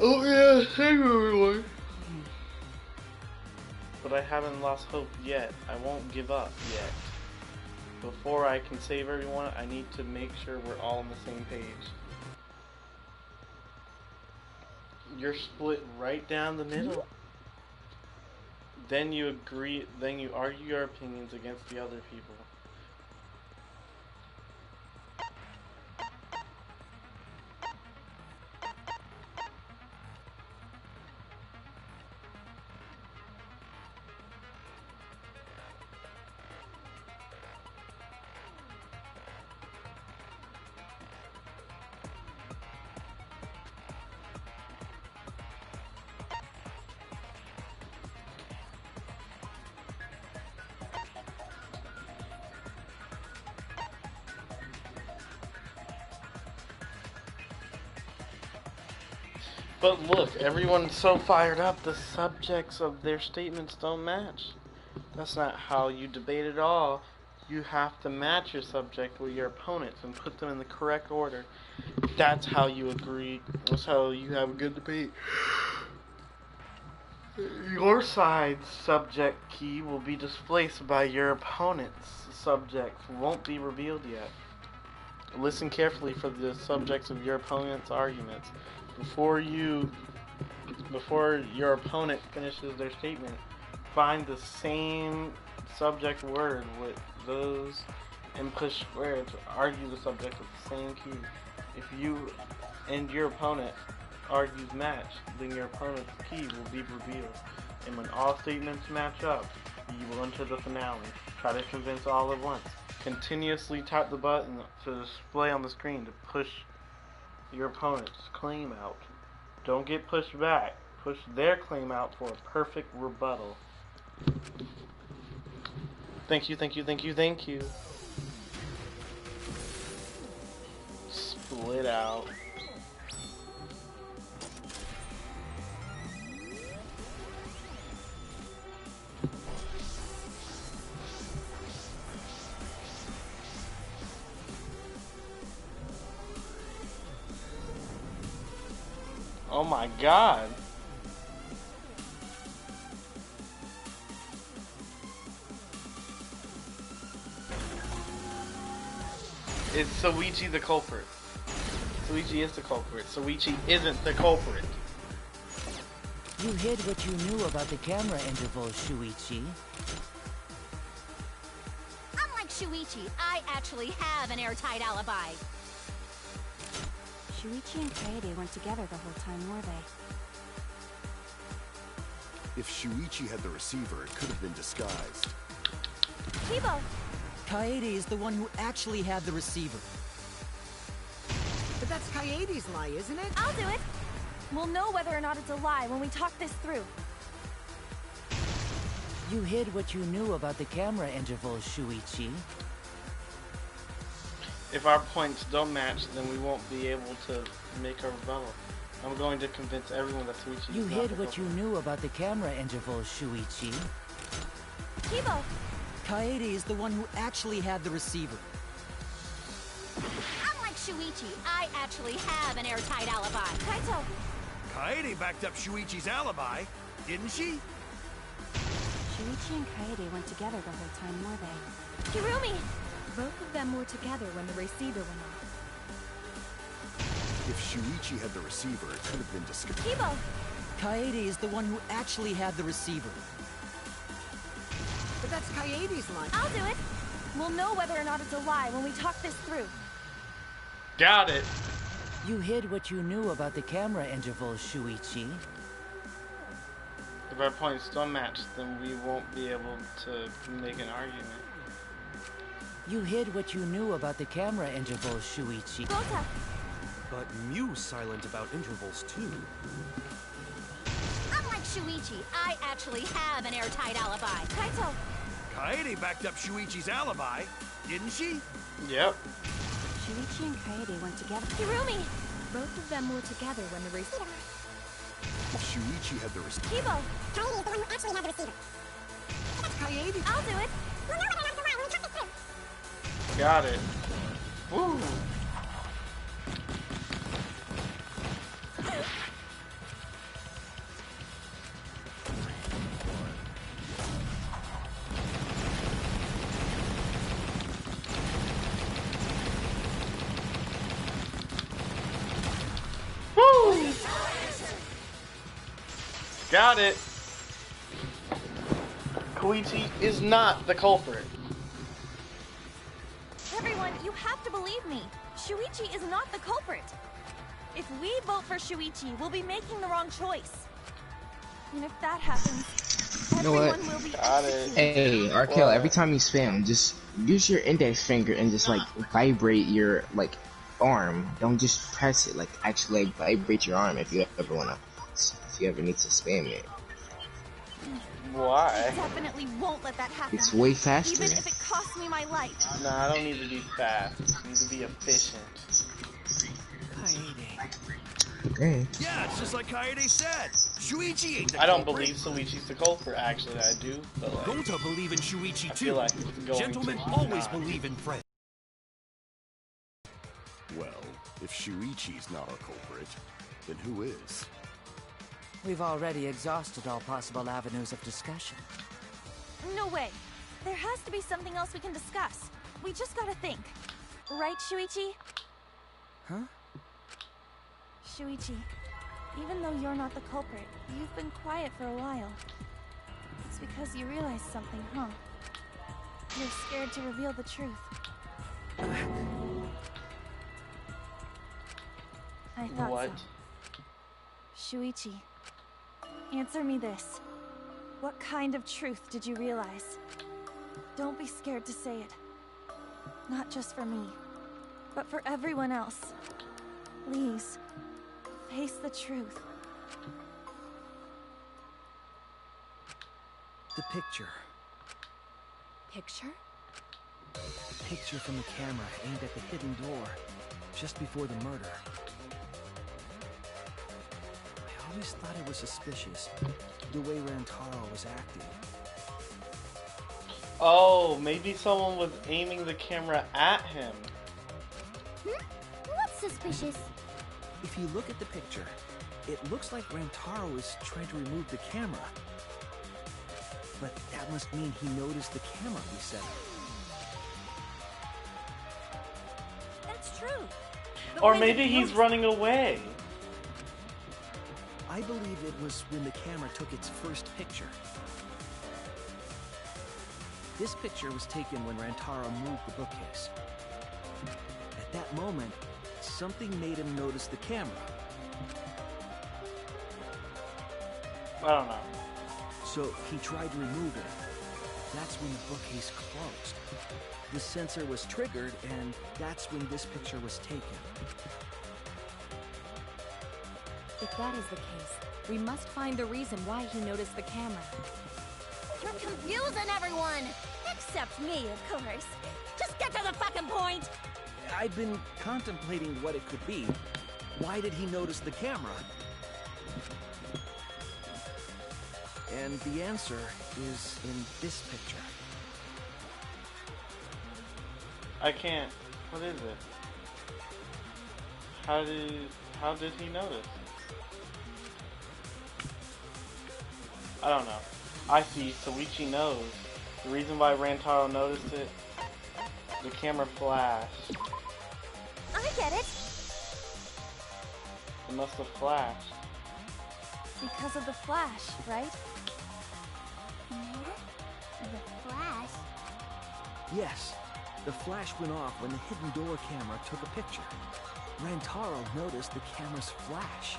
Oh yeah, thank you everyone. But I haven't lost hope yet. I won't give up yet. Before I can save everyone, I need to make sure we're all on the same page. You're split right down the middle. Then you agree, then you argue your opinions against the other people. But look, everyone's so fired up, the subjects of their statements don't match. That's not how you debate at all. You have to match your subject with your opponents and put them in the correct order. That's how you agree. That's how you have a good debate. Your side's subject key will be displaced by your opponent's subject. Won't be revealed yet. Listen carefully for the subjects of your opponent's arguments. Before your opponent finishes their statement, find the same subject word with those and push square to argue the subject with the same key. If you and your opponent argues match, then your opponent's key will be revealed. And when all statements match up, you will enter the finale. Try to convince all at once. Continuously tap the button to display on the screen to push your opponent's claim out. Don't get pushed back. Push their claim out for a perfect rebuttal. Thank you, thank you, thank you, thank you. Split out. Oh my god. Is Soichi the culprit? Soichi is the culprit. Soichi isn't the culprit.
You hid what you knew about the camera interval, Shuichi.
Unlike Shuichi, I actually have an airtight alibi.
Shuichi and Kaede weren't together the whole time, were they?
If Shuichi had the receiver, it could have been disguised.
Kibo!
Kaede is the one who actually had the receiver.
But that's Kaede's lie, isn't it?
I'll do it. We'll know whether or not it's a lie when we talk this through.
You hid what you knew about the camera interval, Shuichi.
If our points don't match, then we won't be able to make a rebuttal. I'm going to convince everyone that Soichi
You
is not
hid
the
what you
culprit.
knew about the camera interval, Shuichi.
Kibo!
Kaede is the one who actually had the receiver.
Unlike Shuichi, I actually have an airtight alibi.
Kaito!
Kaede backed up Shuichi's alibi, didn't she?
Shuichi and Kaede weren't together the whole time, were they?
Kirumi!
Both of them were together when the receiver went off.
If Shuichi had the receiver, it could have been disguised.
Kibo!
Kaede is the one who actually had the receiver.
But that's Kaede's lie.
I'll do it. We'll know whether or not it's a lie when we talk this through.
Got it.
You hid what you knew about the camera interval, Shuichi.
If our points don't match, then we won't be able to make an argument.
You hid what you knew about the camera interval, Shuichi.
Gota!
But Mew's silent about intervals too.
Unlike Shuichi, I actually have an airtight alibi.
Kaito!
Kaede backed up Shuichi's alibi, didn't she?
Yep.
Shuichi and Kaede weren't together.
Kirumi!
Both of them were together when the receiver...
If Shuichi had the receiver...
Kibo! Kaede is the one who actually had the receiver.
That's Kaede.
I'll do it.
We'll know whether or not it's a lie when we talk this through.
Got it. Woo. Woo. Got it. Koichi is not the culprit.
Everyone, you have to believe me. Shuichi is not the culprit. If we vote for Shuichi, we'll be making the wrong choice. And if that happens,
You know what?
everyone will be
Hey, Arkell, every time you spam, just use your index finger and just like vibrate your like arm. Don't just press it. Like actually like, vibrate your arm if you ever need to spam it.
Why?
I definitely won't let that happen.
It's way faster.
Even if it costs me my life.
Nah, I don't need to be fast. I need to be efficient.
Okay.
Yeah, it's just like Kaede said. Shuichi ain't the
I don't
culprit.
believe Shuichi's the culprit. Actually, I do, but like,
Gota believe in Shuichi
I
too.
feel like it's going
Gentlemen
to
always
not.
believe in friends.
Well, if Shuichi's not our culprit, then who is?
We've already exhausted all possible avenues of discussion.
No way. There has to be something else we can discuss. We just gotta think. Right, Shuichi?
Huh?
Shuichi, even though you're not the culprit, you've been quiet for a while. It's because you realized something, huh? You're scared to reveal the truth. I thought
What?
so. Shuichi, answer me this. What kind of truth did you realize? Don't be scared to say it. Not just for me, but for everyone else. Please, face the truth.
The picture.
Picture?
Picture from the camera aimed at the hidden door, just before the murder. I always thought it was suspicious, the way Rantaro was acting.
Oh, maybe someone was aiming the camera at him.
What's suspicious?
If you look at the picture, it looks like Rantaro is trying to remove the camera. But that must mean he noticed the camera we set up.
That's true. But
Or
when
maybe
did
he's
you-
running away.
I believe it was when the camera took its first picture. This picture was taken when Rantaro moved the bookcase. At that moment, something made him notice the camera.
I don't know.
So he tried to remove it. That's when the bookcase closed. The sensor was triggered, and that's when this picture was taken.
If that is the case, we must find the reason why he noticed the camera.
You're confusing everyone! Except me, of course. Just get to the fucking point!
I've been contemplating what it could be. Why did he notice the camera? And the answer is in this picture.
I can't. What is it? How did he notice? I don't know. I see. Soichi knows. The reason why Rantaro noticed it, the camera flashed.
I get it.
It must have flashed.
Because of the flash, right?
The flash?
Yes, the flash went off when the hidden door camera took a picture. Rantaro noticed the camera's flash.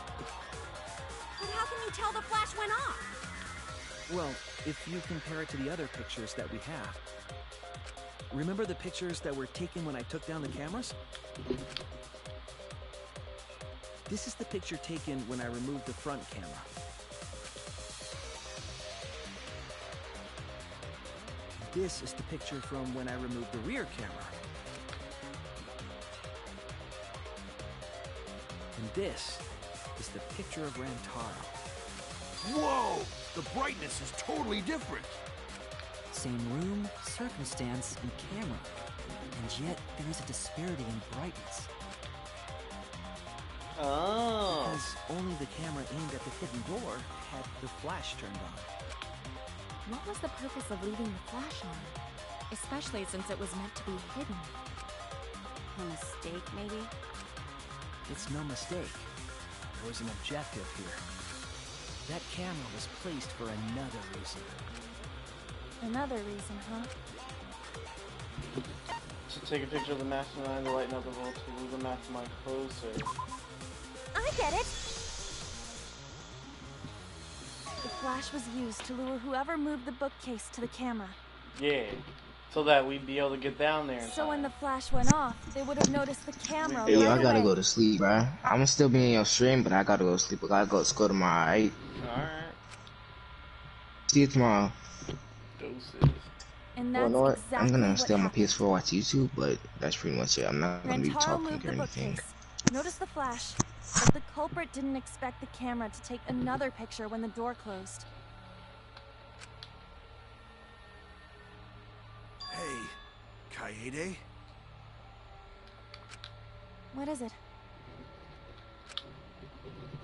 But how can you tell the flash went off?
Well, if you compare it to the other pictures that we have. Remember the pictures that were taken when I took down the cameras? This is the picture taken when I removed the front camera. This is the picture from when I removed the rear camera. And this is the picture of Rantaro.
Whoa! The brightness is totally different.
Same room, circumstance, and camera. And yet, there is a disparity in brightness.
Oh.
Because only the camera aimed at the hidden door had the flash turned on.
What was the purpose of leaving the flash on? Especially since it was meant to be hidden.
A mistake, maybe?
It's no mistake. There was an objective here. That camera was placed for another reason.
Another reason, huh?
To take a picture of the mastermind, to lighten up the world, to move the mastermind closer.
I get it! The flash was used to lure whoever moved the bookcase to the camera.
Yeah. So that we'd be able to get down there in
So
time.
when the flash went off, they would have noticed the camera
Hey,
right
I gotta
away.
go to sleep, bruh. I'ma still be in your stream, but I gotta go to sleep. I gotta go to school tomorrow, alright?
Alright.
See you tomorrow.
Doses.
And
Well,
that's
you know what?
exactly
I'm gonna
what
stay on my
happened.
PS4 watch YouTube, but that's pretty much it. I'm not gonna be
Rantaro
talking
moved
or
the
anything.
bookcase, Notice the flash, but the culprit didn't expect the camera to take another picture when the door closed.
Hey, Kaede?
What is it?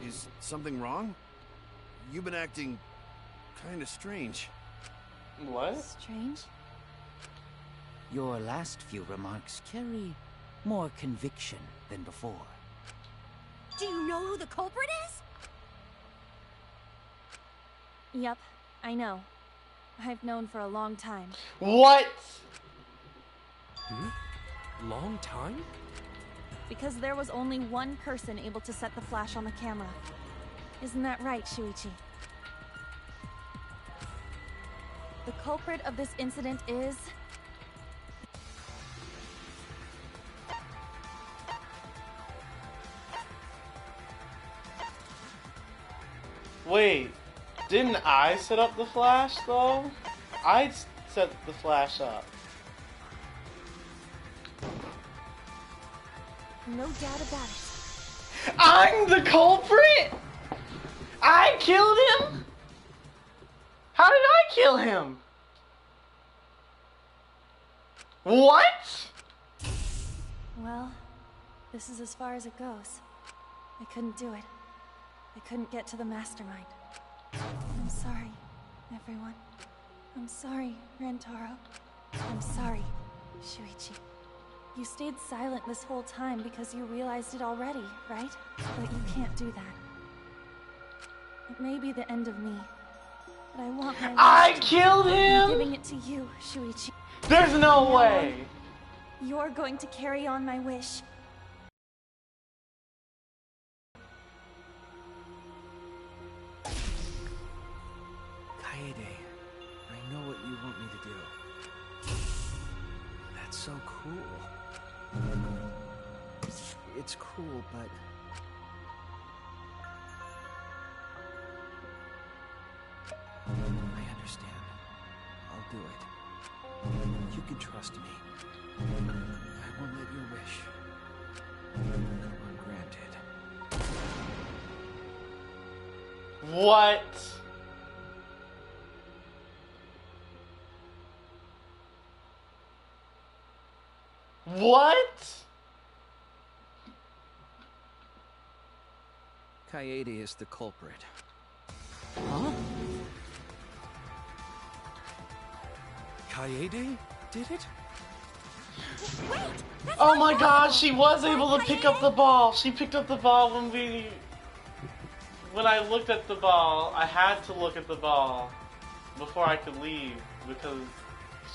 Is something wrong? You've been acting kinda strange.
What?
Strange?
Your last few remarks carry more conviction than before.
Do you know who the culprit is?
Yep, I know. I've known for a long time.
What?
Long time?
Because there was only one person able to set the flash on the camera. Isn't that right, Shuichi? The culprit of this incident is...
Wait, didn't I set up the flash though? I set the flash up.
No doubt about it.
I'm the culprit? I killed him? How did I kill him? What?
Well, this is as far as it goes. I couldn't do it. I couldn't get to the mastermind. I'm sorry, everyone. I'm sorry, Rantaro. I'm sorry, Shuichi. You stayed silent this whole time because you realized it already, right? But you can't do that. It may be the end of me, but I want my
I
wish to
killed him?
I'm giving it to you, Shuichi.
There's no way.
You're going to carry on my wish.
Kaede, I know what you want me to do. That's so cool. It's cool, but... I understand. I'll do it. You can trust me. I won't let your wish go ungranted.
What? What?
Kaede is the culprit.
Huh? Kaede did it?
Oh my god, she was able to pick up the ball. She picked up the ball when I looked at the ball. I had to look at the ball before I could leave because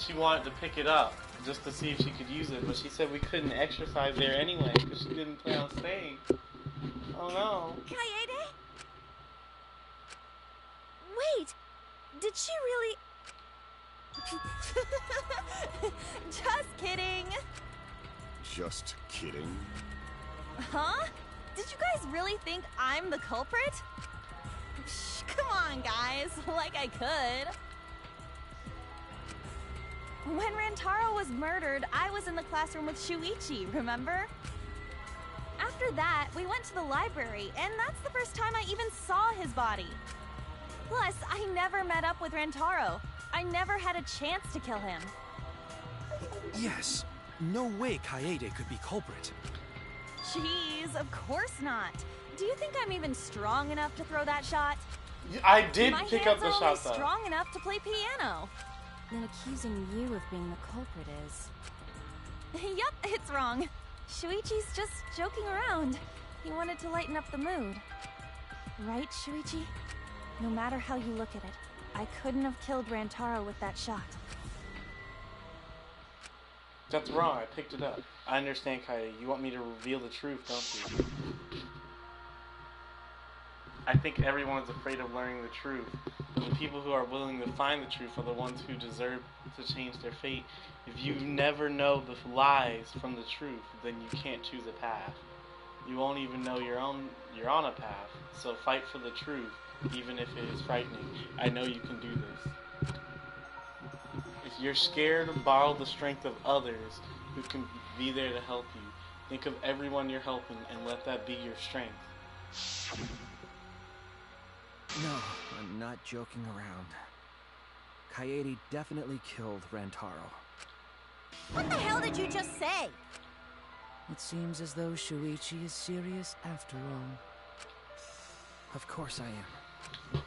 she wanted to pick it up just to see if she could use it, but she said we couldn't exercise there anyway because she didn't plan on staying. Oh no.
Kaede? Wait, did she really...
Just kidding.
Just kidding.
Huh? Did you guys really think I'm the culprit? Shh, come on, guys. Like I could. When Rantaro was murdered, I was in the classroom with Shuichi, remember? After that, we went to the library, and that's the first time I even saw his body. Plus, I never met up with Rantaro. I never had a chance to kill him.
Yes. No way Kaede could be culprit.
Jeez, of course not. Do you think I'm even strong enough to throw that shot?
I did
My
pick
hands
up the
are
shot
only
though.
strong enough to play piano.
Then accusing you of being the culprit is...
Yup, it's wrong. Shuichi's just joking around. He wanted to lighten up the mood. Right, Shuichi? No matter how you look at it, I couldn't have killed Rantaro with that shot.
That's wrong. I picked it up. I understand, Kaede. You want me to reveal the truth, don't you? I think everyone is afraid of learning the truth. But the people who are willing to find the truth are the ones who deserve to change their fate. If you never know the lies from the truth, then you can't choose a path. You won't even know you're on a path. So fight for the truth, even if it is frightening. I know you can do this. If you're scared, borrow the strength of others who can be there to help you. Think of everyone you're helping and let that be your strength.
No, I'm not joking around. Kaede definitely killed Rantaro.
What the hell did you just say?
It seems as though Shuichi is serious after all.
Of course I am.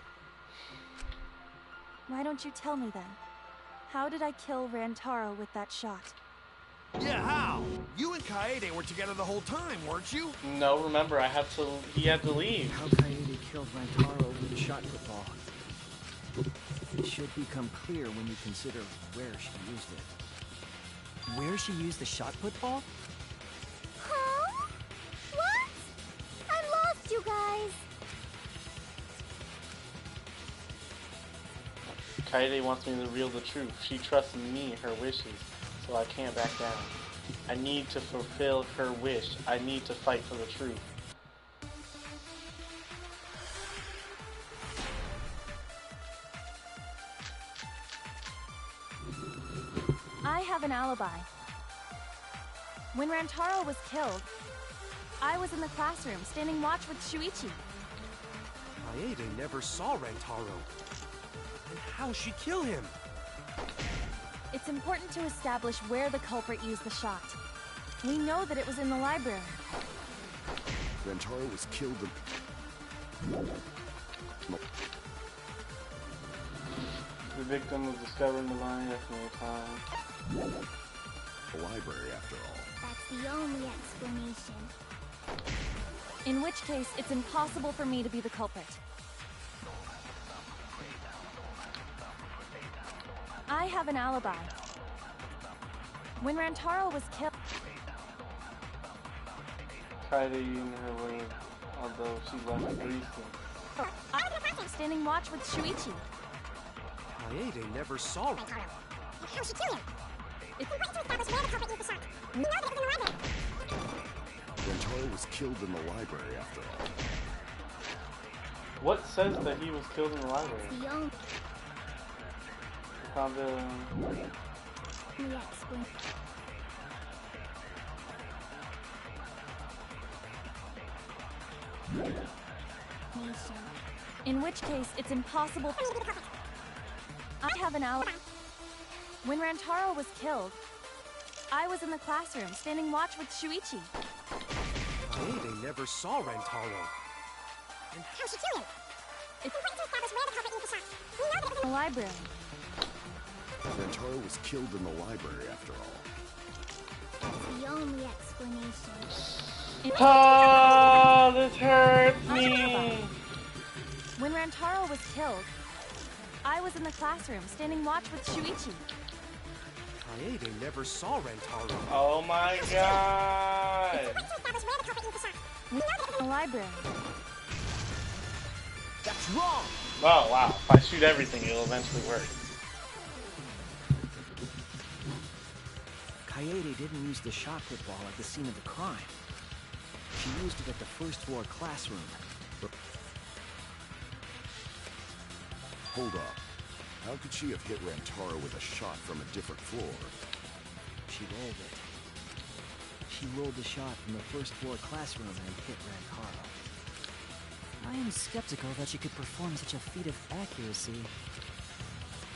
Why don't you tell me then? How did I kill Rantaro with that shot?
Yeah, how? You and Kaede were together the whole time, weren't you?
No, remember, he had to leave.
How Kaede killed Rantaro with a shot football. It should become clear when you consider where she used it.
Where she used the shot put ball?
Huh? What? I'm lost, you guys.
Kaede wants me to reveal the truth. She trusts me, her wishes, so I can't back down. I need to fulfill her wish. I need to fight for the truth.
I have an alibi. When Rantaro was killed, I was in the classroom standing watch with Shuichi.
Kaede never saw Rantaro. And how'd she kill him?
It's important to establish where the culprit used the shot. We know that it was in the library.
Rantaro was killed
The victim was discovered in the line after a time.
the library, after all.
That's the only explanation.
In which case, it's impossible for me to be the culprit. I have an alibi. When Rantaro was killed...
Kaede in her room, although she left briefly.
I was standing watch with Shuichi.
Kaede never saw Rantaro.
How'd she kill him?
Rantaro was killed in the library, after all.
What says that he was killed in the library?
The only
In which case, it's impossible. I have an alibi. When Rantaro was killed, I was in the classroom standing watch with Shuichi.
Kaede never saw Rantaro.
And how'd she kill him?
It's the library.
Rantaro was killed in the library, after all.
That's the only explanation.
Oh, this hurts me.
When Rantaro was killed, I was in the classroom standing watch with Shuichi.
Kaede never saw Rantaro.
Oh my god.
The library.
That's wrong!
Oh wow, if I shoot everything, it'll eventually work.
Kaede didn't use the shot put ball at the scene of the crime. She used it at the first floor classroom.
Hold up. How could she have hit Rantaro with a shot from a different floor?
She rolled it. She rolled the shot from the first floor classroom and hit Rantaro.
I am skeptical that she could perform such a feat of accuracy.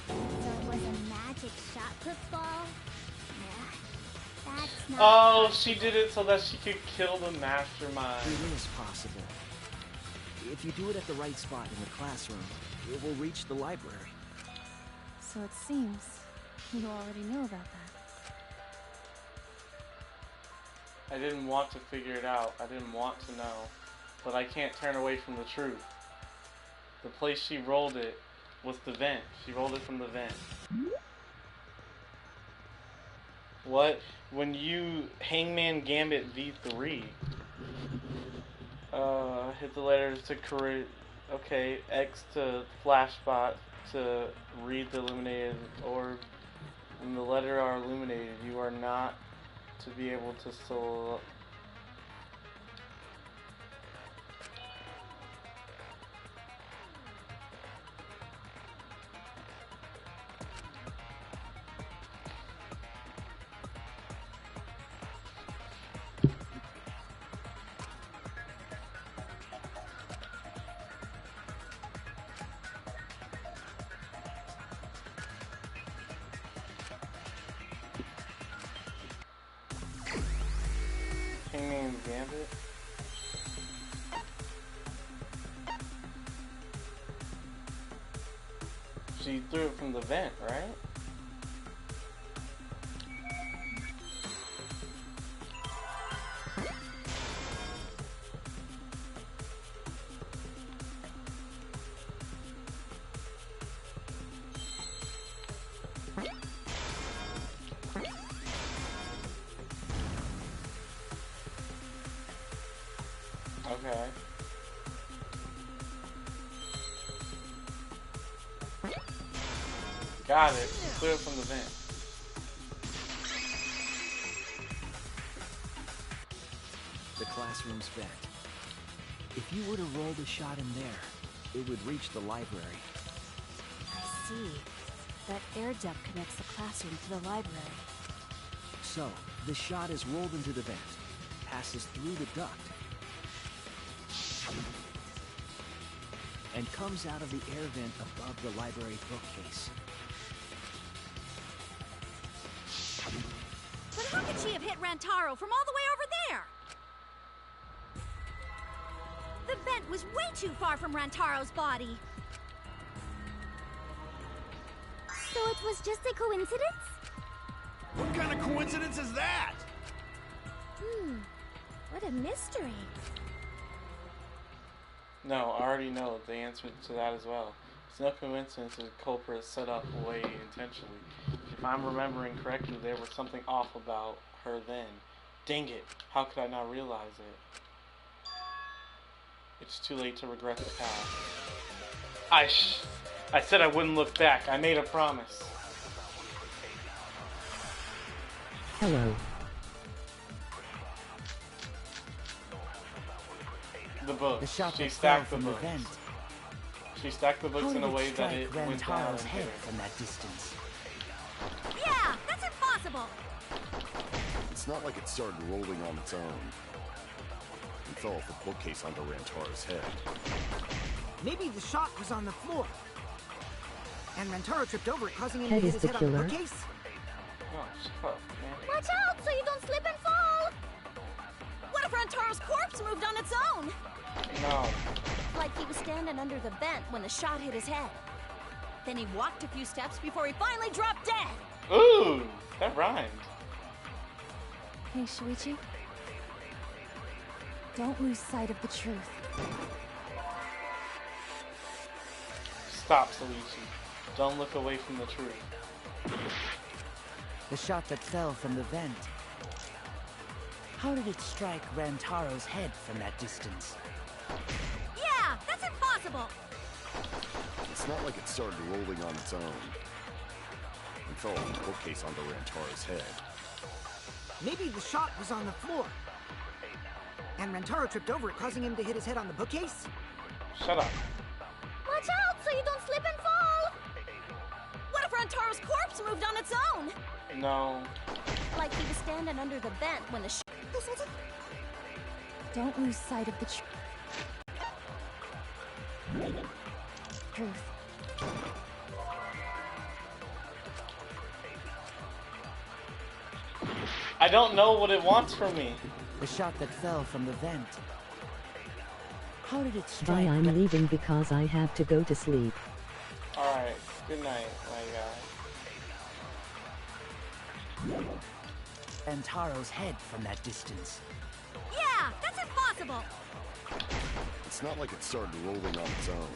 So it was a magic shot put ball? Nah, that's not...
Oh, she did it so that she could kill the mastermind.
It is possible. If you do it at the right spot in the classroom, it will reach the library.
So it seems you already know about that.
I didn't want to figure it out. I didn't want to know. But I can't turn away from the truth. The place she rolled it was the vent. She rolled it from the vent. What? When you Hangman Gambit V3, hit the letters to correct. Okay, X to flashbot to read the illuminated orb. When the letter are illuminated, you are not to be able to still. Hangman's Gambit. She threw it from the vent, right? Okay. Got it. Clear it from the vent.
The classroom's vent. If you were to roll the shot in there, it would reach the library.
I see. That air duct connects the classroom to the library.
So, the shot is rolled into the vent, passes through the duct, and comes out of the air vent above the library bookcase.
But how could she have hit Rantaro from all the way over there? The vent was way too far from Rantaro's body.
So it was just a coincidence?
What kind of coincidence is that?
What a mystery.
No, I already know the answer to that as well. It's no coincidence the culprit set up way intentionally. If I'm remembering correctly, there was something off about her then. Dang it, how could I not realize it? It's too late to regret the past. I said I wouldn't look back. I made a promise.
Hello.
The books.
The shot
She
that
stacked
fell
the
from
books.
the vent.
She stacked the books
How
in a
did
way that
strike
it went down
Rantaro's
and
head
hit her.
from that distance?
Yeah, that's impossible.
It's not like it started rolling on its own. It fell off the bookcase onto Rantaro's head.
Maybe the shot was on the floor. And Rantaro tripped over it, causing him
Head
to hit
is
his
the
head on the
killer.
bookcase.
Oh, shut up, man.
Watch out so you don't slip and fall. What if Rantaro's corpse moved on its own?
No.
Like he was standing under the vent when the shot hit his head. Then he walked a few steps before he finally dropped dead.
Ooh, that rhymed.
Hey, Shuichi. Don't lose sight of the truth.
Stop, Shuichi. Don't look away from the truth.
The shot that fell from the vent. How did it strike Rantaro's head from that distance?
Yeah, that's impossible.
It's not like it started rolling on its own. It fell off the bookcase onto Rantaro's head.
Maybe the shot was on the floor. And Rantaro tripped over it, causing him to hit his head on the bookcase.
Shut up.
Watch out so you don't slip and fall. What if Rantaro's corpse moved on its own?
No.
Like he was standing under the vent when the
Don't lose sight of the truth.
I don't know what it wants from me.
The shot that fell from the vent. How did it
Bye,
strike?
I'm leaving because I have to go to sleep.
Alright, good night, my guy.
Rantaro's head from that distance.
Yeah, that's impossible.
It's not like it started rolling on its own.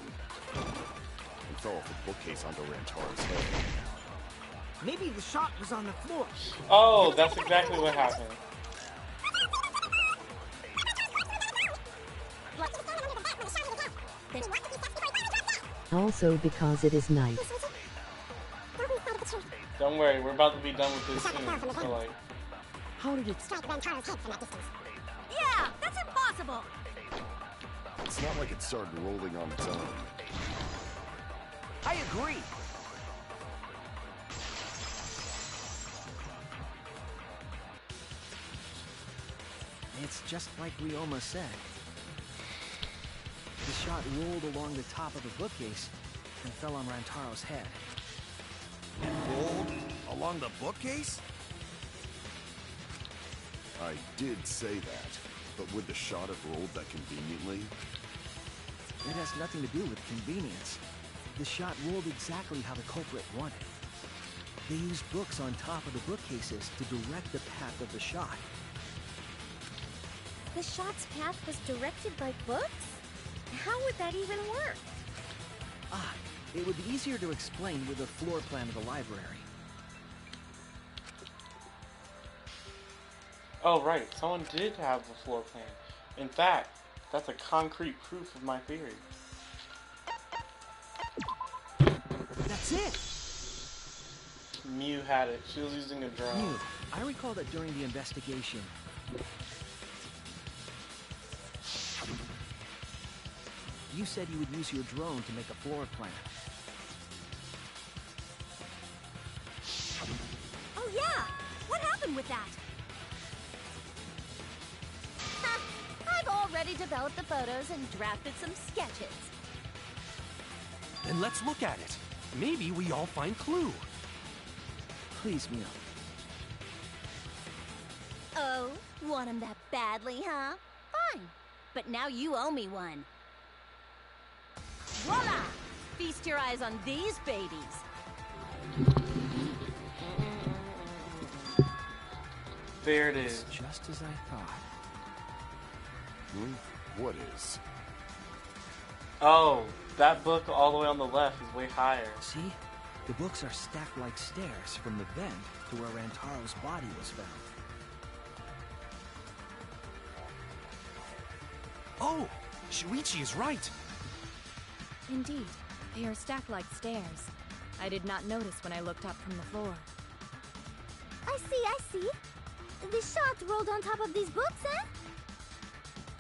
It fell off the bookcase onto Rantaro's head.
Maybe the shot was on the floor.
Oh, that's exactly what happened.
Also because it is night.
Don't worry, we're about to be done with this soon. So like,
how did it
strike Rantaro's head from that distance? Yeah, that's impossible.
It's not like it started rolling on its own.
I agree.
It's just like Ryoma said. The shot rolled along the top of the bookcase and fell on Rantaro's head.
Rolled along the bookcase?
I did say that, but would the shot have rolled that conveniently?
It has nothing to do with convenience. The shot rolled exactly how the culprit wanted. They used books on top of the bookcases to direct the path of the shot.
The shot's path was directed by books? How would that even work?
Ah, it would be easier to explain with a floor plan of the library.
Oh, right. Someone did have the floor plan. In fact, that's a concrete proof of my theory.
That's it!
Mew had it. She was using a drone.
Mew, I recall that during the investigation, you said you would use your drone to make a floor plan.
Oh yeah! What happened with that?
I've already developed the photos and drafted some sketches.
Then let's look at it. Maybe we all find clue.
Please, Mew.
Oh, want him that badly, huh? Fine. But now you owe me one. Voila! Feast your eyes on these babies.
There it is.
Just as I thought.
What is?
Oh, that book all the way on the left is way higher.
See? The books are stacked like stairs from the vent to where Rantaro's body was found.
Oh! Shuichi is right!
Indeed, they are stacked like stairs. I did not notice when I looked up from the floor.
I see. The shot rolled on top of these books, eh?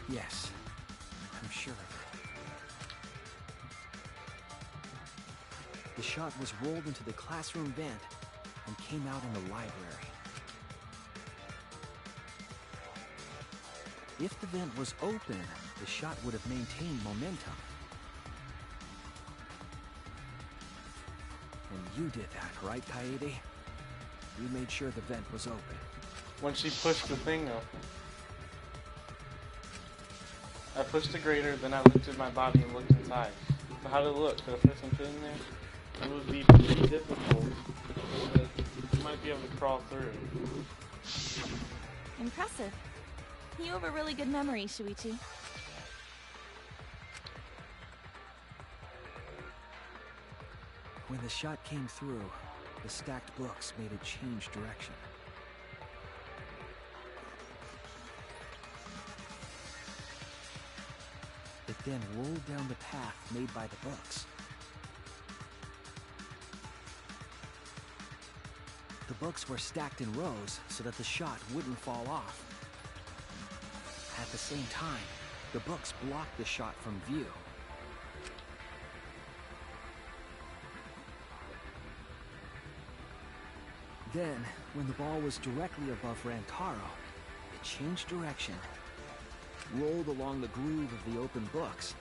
Yes, I'm sure of it. The shot was rolled into the classroom vent and came out in the library. If the vent was open, the shot would have maintained momentum. And you did that, right, Kaede? You made sure the vent was open.
When she pushed the thing open. I pushed the grater, then I lifted my body and looked inside. So how did it look? Could a person fit in there? It would be pretty difficult, but you might be able to crawl through.
Impressive. You have a really good memory, Shuichi.
When the shot came through, the stacked books made it change direction. It then rolled down the path made by the books. The books were stacked in rows so that the shot wouldn't fall off. At the same time, the books blocked the shot from view. Then, when the ball was directly above Rantaro, it changed direction, rolled along the groove of the open books,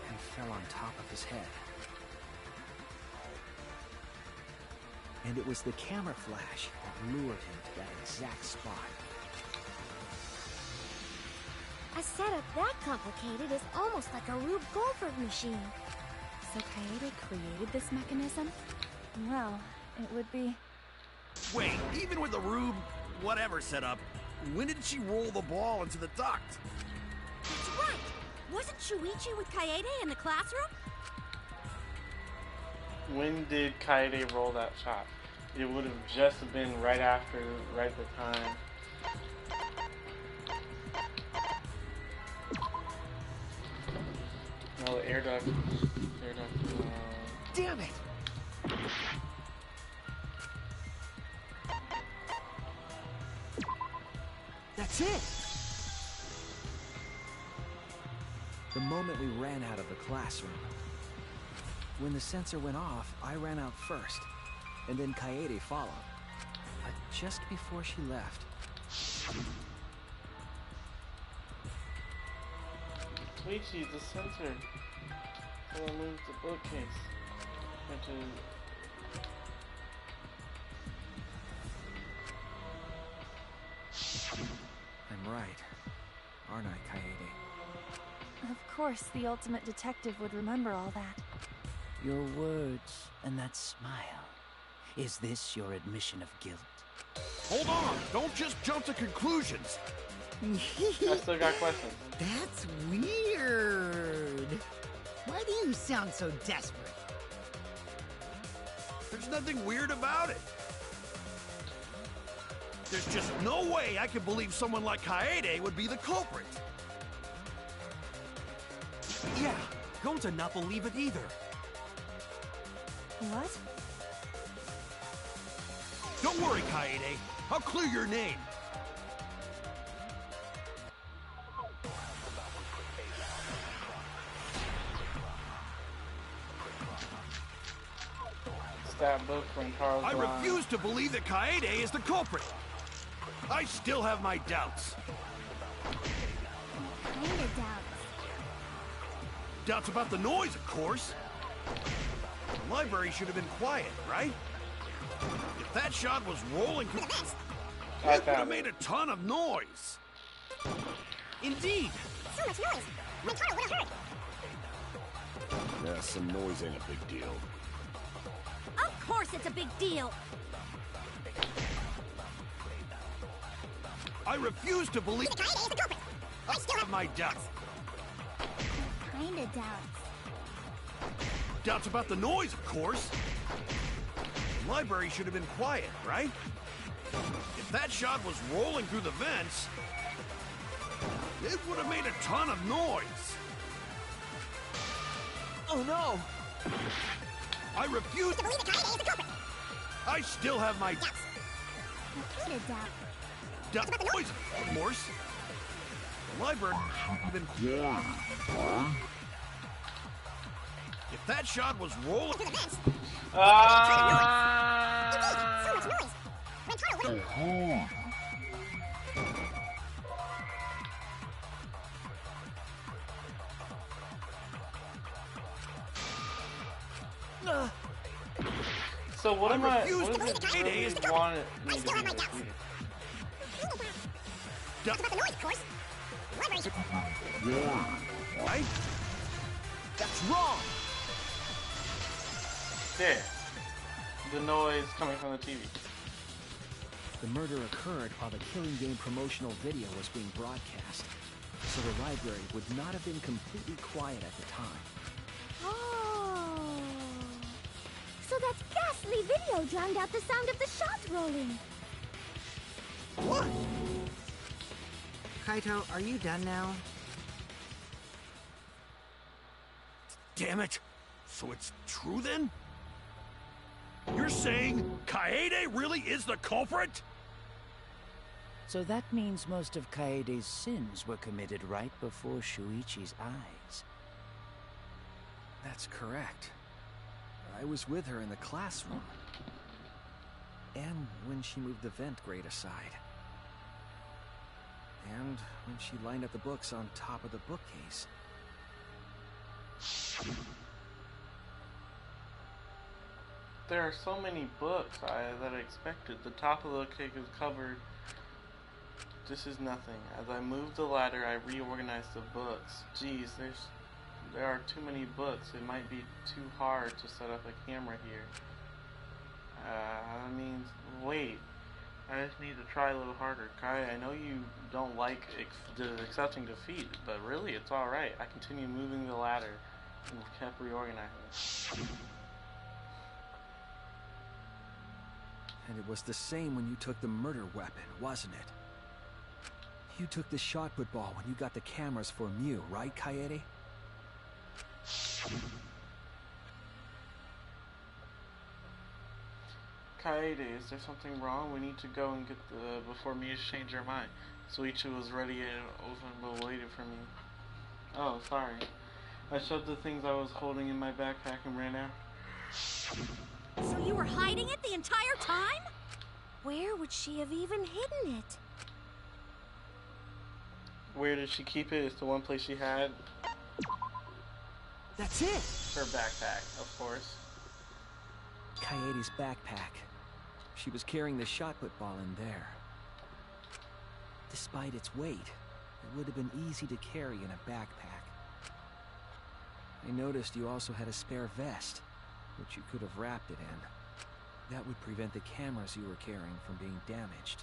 and fell on top of his head. And it was the camera flash that lured him to that exact spot.
A setup that complicated is almost like a Rube Goldberg machine.
So Kaede created this mechanism? Well, it would be...
Wait, even with the Rube whatever setup, when did she roll the ball into the duct?
That's right! Wasn't Shuichi with Kaede in the classroom?
When did Kaede roll that shot? It would have just been right after, right at the time. No, the air duct.
Damn it! That's it! The moment we ran out of the classroom. When the sensor went off, I ran out first, and then Kaede followed. But just before she left...
Shuichi, the sensor. So I moved the bookcase.
I'm right. Aren't I, Kaede?
Of course, the ultimate detective would remember all that.
Your words and that smile. Is this your admission of guilt?
Hold on! Don't just jump to conclusions!
I still got questions.
That's weird. Why do you sound so desperate?
There's nothing weird about it. There's just no way I could believe someone like Kaede would be the culprit.
Yeah, going to not believe it either.
What?
Don't worry, Kaede. I'll clear your name.
That book from Carl's
I refuse to believe that Kaede is the culprit. I still have my doubts.
Kinda doubts.
Doubts about the noise, of course. The library should have been quiet, right? If that shot was rolling through, it would have made a ton of noise.
Indeed.
So much noise. Rentaro would have heard.
Yeah, some noise ain't a big deal.
Of course it's a big deal.
I refuse to believe
Kaede is the culprit.
I still have my doubts.
Kinda doubts.
Doubts about the noise, of course. The library should have been quiet, right? If that shot was rolling through the vents, it would have made a ton of noise.
Oh no!
I refuse
to believe that Kaede is the culprit.
I still have my
doubts. Kinda doubts.
Doubts about the noise, of course. The library should have been quiet. If that shot was rolling through the vents, so much noise. Rentaro would have...
So what am I?
refuse
What
to
is
believe
it
that Kaede is the
you
culprit.
wanted me
I
to
still have my
be
doubts.
repeating?
Doubts about the noise, of course. The library should... Right?
That's wrong!
There. The noise coming from the TV.
The murder occurred while the Killing Game promotional video was being broadcast, so the library would not have been completely quiet at the time.
Oh. So that ghastly video drowned out the sound of the shot rolling.
What? Kaito, are you done now?
Damn it! So it's true then? You're saying Kaede really is the culprit?
So that means most of Kaede's sins were committed right before Shuichi's eyes.
That's correct. I was with her in the classroom. And when she moved the vent grate aside. And when she lined up the books on top of the bookcase.
There are so many books that I expected. The top of the cake is covered. This is nothing. As I moved the ladder, I reorganized the books. Geez, there are too many books. It might be too hard to set up a camera here. I mean, wait. I just need to try a little harder. Kai, I know you don't like accepting defeat, but really, it's alright. I continued moving the ladder and kept reorganizing.
And it was the same when you took the murder weapon, wasn't it? You took the shot put ball when you got the cameras for Mew, right, Kaede?
Kaede, is there something wrong? We need to go and get before Mia's changed her mind. Suichi was ready and open but waited for me. Oh, sorry. I shoved the things I was holding in my backpack and ran out.
So you were hiding it the entire time?
Where would she have even hidden it?
Where did she keep it? It's the one place she had.
That's it!
Her backpack, of course.
Kaede's backpack. She was carrying the shot put ball in there. Despite its weight, it would have been easy to carry in a backpack. I noticed you also had a spare vest, which you could have wrapped it in. That would prevent the cameras you were carrying from being damaged.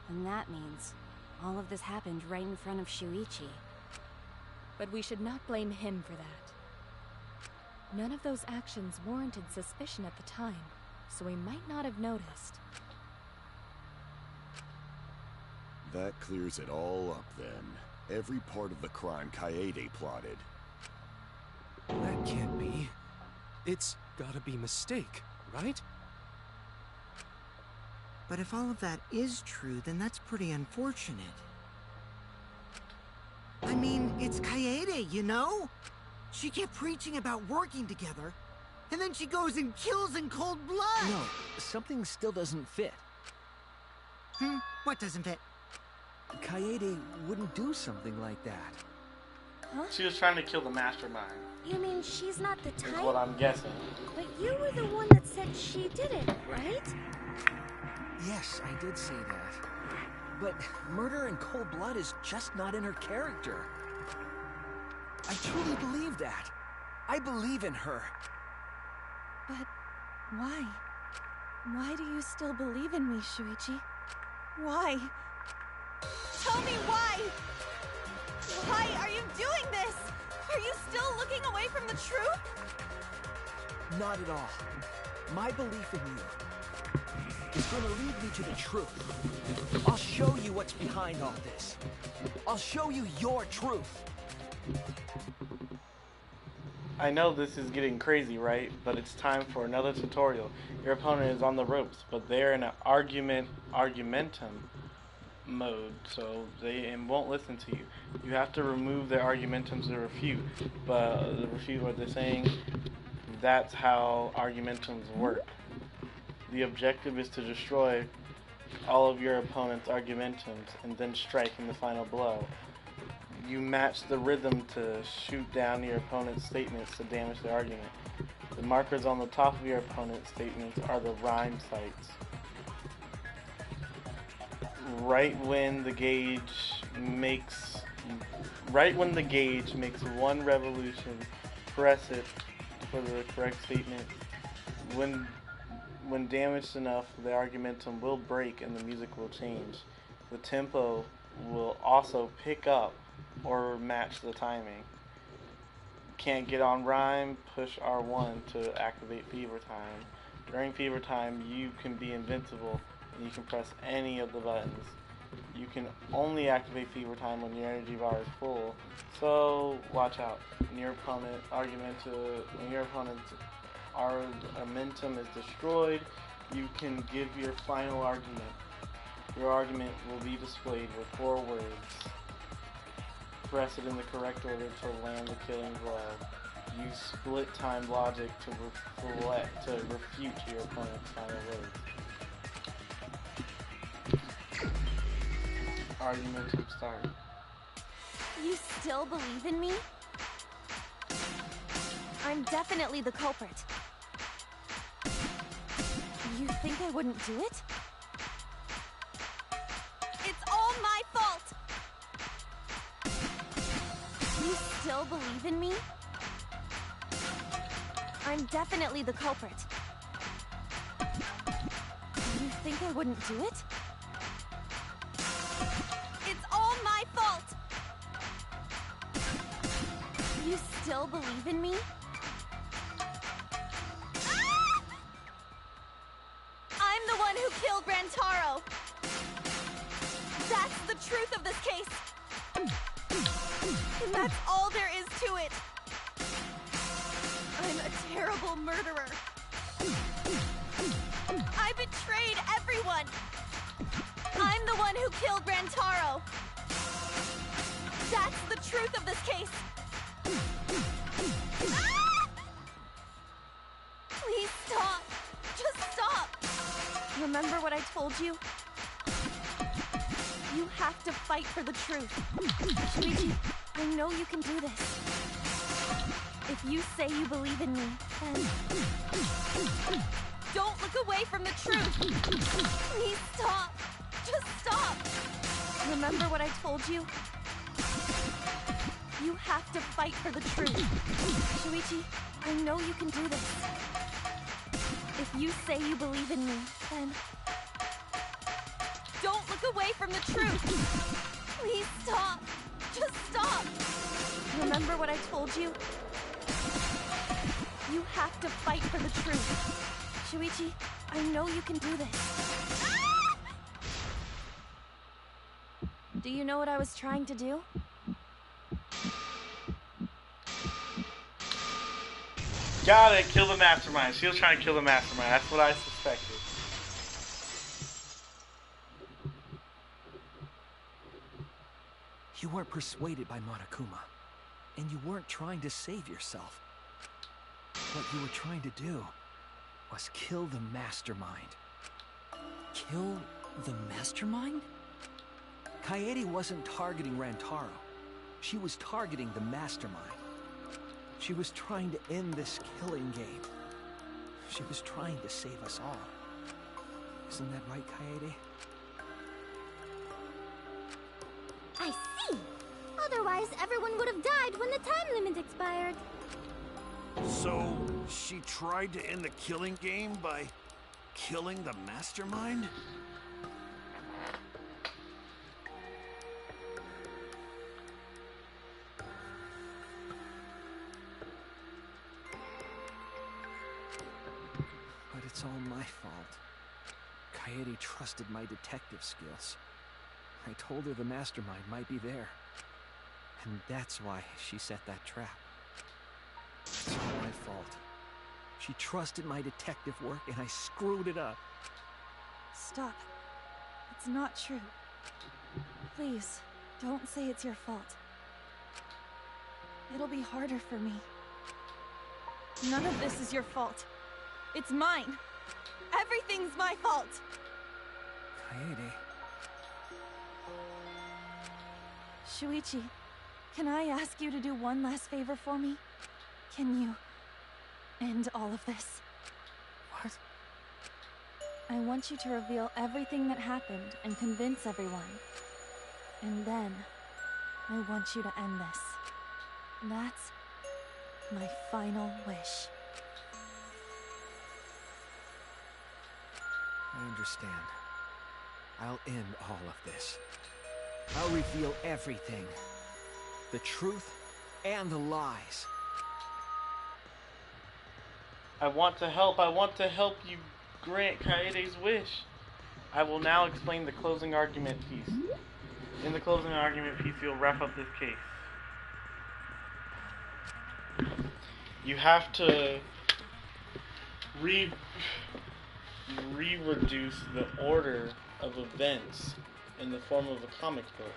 And that means all of this happened right in front of Shuichi. But we should not blame him for that. None of those actions warranted suspicion at the time, so we might not have noticed.
That clears it all up then. Every part of the crime Kaede plotted.
That can't be. It's gotta be a mistake, right?
But if all of that is true, then that's pretty unfortunate. I mean, it's Kaede, you know? She kept preaching about working together, and then she goes and kills in cold blood!
No, something still doesn't fit.
What doesn't fit?
Kaede wouldn't do something like that.
Huh?
She was trying to kill the mastermind.
You mean she's not the
Is
type?
what I'm guessing.
But you were the one that said she did it, right?
Yes, I did say that. But murder in cold blood is just not in her character. I truly believe that. I believe in her.
But why? Why do you still believe in me, Shuichi? Why?
Tell me why! Why are you doing this? Are you still looking away from the truth?
Not at all. My belief in you is going to lead me to the truth. I'll show you what's behind all this. I'll show you your truth.
I know this is getting crazy, right? But it's time for another tutorial. Your opponent is on the ropes, but they're in an argumentum mode, so they won't listen to you. You have to remove their argumentums to refute, but refute what they're saying. That's how argumentums work. The objective is to destroy all of your opponent's argumentums and then strike in the final blow. You match the rhythm to shoot down your opponent's statements to damage their argument. The markers on the top of your opponent's statements are the rhyme sites. Right when the gauge makes one revolution, press it for the correct statement. When damaged enough, the argumentum will break and the music will change. The tempo will also pick up or match the timing. Can't get on rhyme, push R1 to activate fever time. During fever time, you can be invincible and you can press any of the buttons. You can only activate fever time when your energy bar is full, so watch out. When your opponent's argumentum is destroyed, you can give your final argument. Your argument will be displayed with 4 words. Press it in the correct order to land the killing blow. Use split time logic to refute your opponent's final words. Argumentum start.
You still believe in me? I'm definitely the culprit. You think I wouldn't do it? It's all my fault! You still believe in me? I'm definitely the culprit. You think I wouldn't do it? It's all my fault! You still believe in me? Ah! I'm the one who killed Rantaro! That's the truth of this case! And that's all there is to it! I'm a terrible murderer! I betrayed everyone! I'm the one who killed Rantaro! That's the truth of this case! Ah! Please stop! Just stop! Remember what I told you? You have to fight for the truth. Shuichi, I know you can do this. If you say you believe in me, then Don't look away from the truth! Please stop! Just stop! Remember what I told you? You have to fight for the truth. Shuichi, I know you can do this. If you say you believe in me, then... Don't look away from the truth! Please stop! Just stop! Remember what I told you? You have to fight for the truth. Shuichi, I know you can do this. Do you know what I was trying to do?
Got it! Kill the mastermind. She was trying to kill the mastermind. That's what I suspected.
You weren't persuaded by Monokuma, and you weren't trying to save yourself. What you were trying to do was kill the mastermind.
Kill the mastermind?
Kaede wasn't targeting Rantaro. She was targeting the mastermind. She was trying to end this killing game. She was trying to save us all. Isn't that right, Kaede?
I see! Otherwise, everyone would have died when the time limit expired.
So, she tried to end the killing game by killing the mastermind?
But it's all my fault. Kaede trusted my detective skills. I told her the mastermind might be there. And that's why she set that trap. It's all my fault. She trusted my detective work and I screwed it up.
Stop. It's not true. Please, don't say it's your fault. It'll be harder for me. None of this is your fault. It's mine. Everything's my fault.
Kaede.
Shuichi, can I ask you to do one last favor for me? Can you end all of this?
What?
I want you to reveal everything that happened and convince everyone. And then, I want you to end this. That's my final wish.
I understand. I'll end all of this. I'll reveal everything. The truth and the lies.
I want to help. I want to help you grant Kaede's wish. I will now explain the closing argument piece. In the closing argument piece, you'll wrap up this case. You have to reproduce the order of events in the form of a comic book.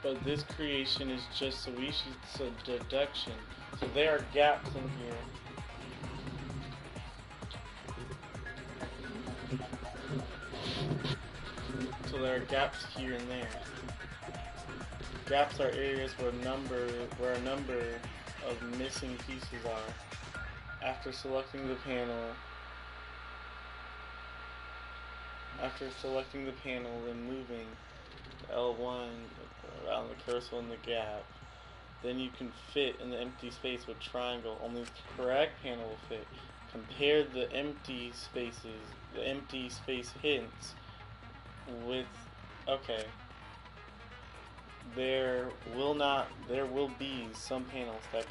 But this creation is just Suishi's deduction. So there are gaps in here. So there are gaps here and there. Gaps are areas where a number of missing pieces are. After selecting the panel, then moving L1 around the cursor in the gap, then you can fit in the empty space with triangle. Only the correct panel will fit. Compare the empty spaces, the empty space hints with, okay. There will be some panels that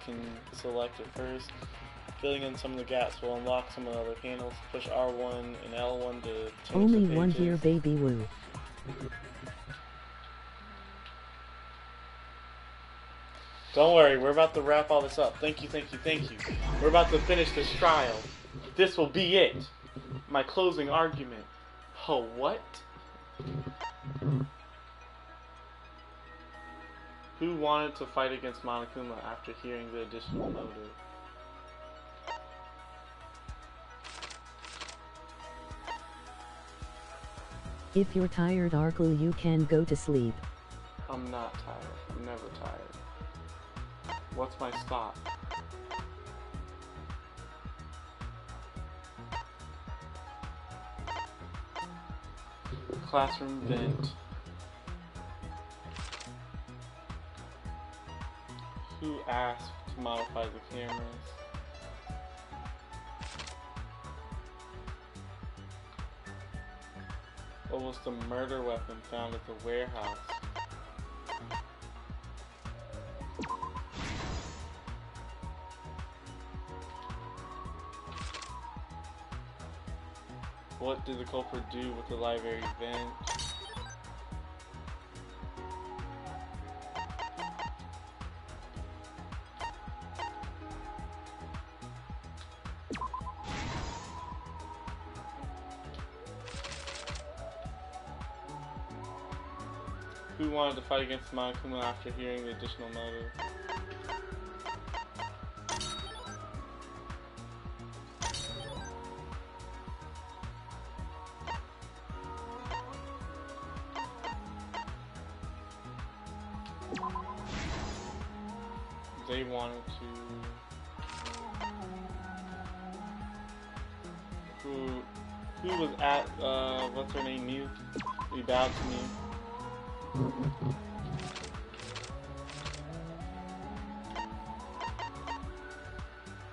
can select it first. Filling in some of the gaps will unlock some of the other panels. Push R1 and L1 to change
Only
the
one
pages.
here, baby woo.
Don't worry, we're about to wrap all this up. Thank you. We're about to finish this trial. This will be it. My closing argument. Oh, what? Who wanted to fight against Monokuma after hearing the additional motive?
If you're tired, Arklu, you can go to sleep.
I'm not tired. I'm never tired. What's my stop? Classroom vent. Who asked to modify the cameras? What was the murder weapon found at the warehouse? What did the culprit do with the library vent? Who wanted to fight against Monokuma after hearing the additional motive? They wanted to. Who was at what's her name? Mew? He bowed to me.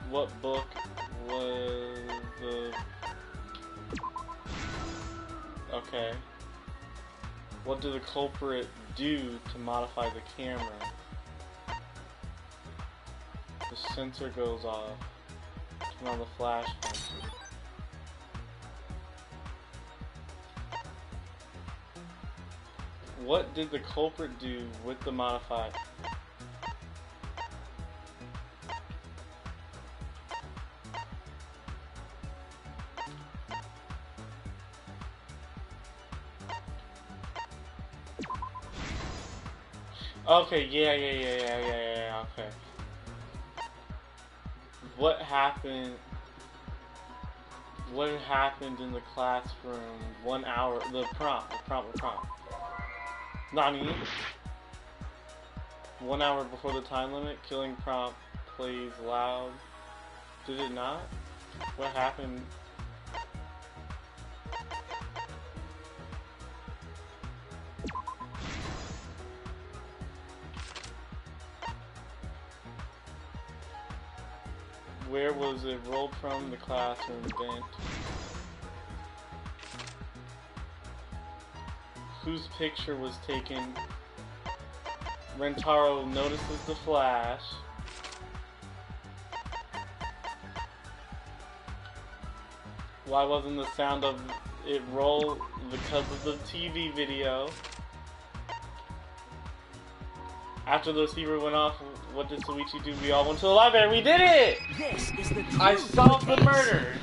What book was the... Okay. What did the culprit do to modify the camera? The sensor goes off. Turn on the flash function. What did the culprit do with the modified? Okay, yeah, okay. What happened in the classroom 1 hour, the prompt. Nani? 1 hour before the time limit, killing prompt plays loud. Did it not? What happened? Where was it rolled from? The classroom vent. Whose picture was taken? Rentaro notices the flash. Why wasn't the sound of it roll? Because of the TV video. After the receiver went off, what did Suichi do? We all went to the library. We did it!
This is the truth.
I solved the murder.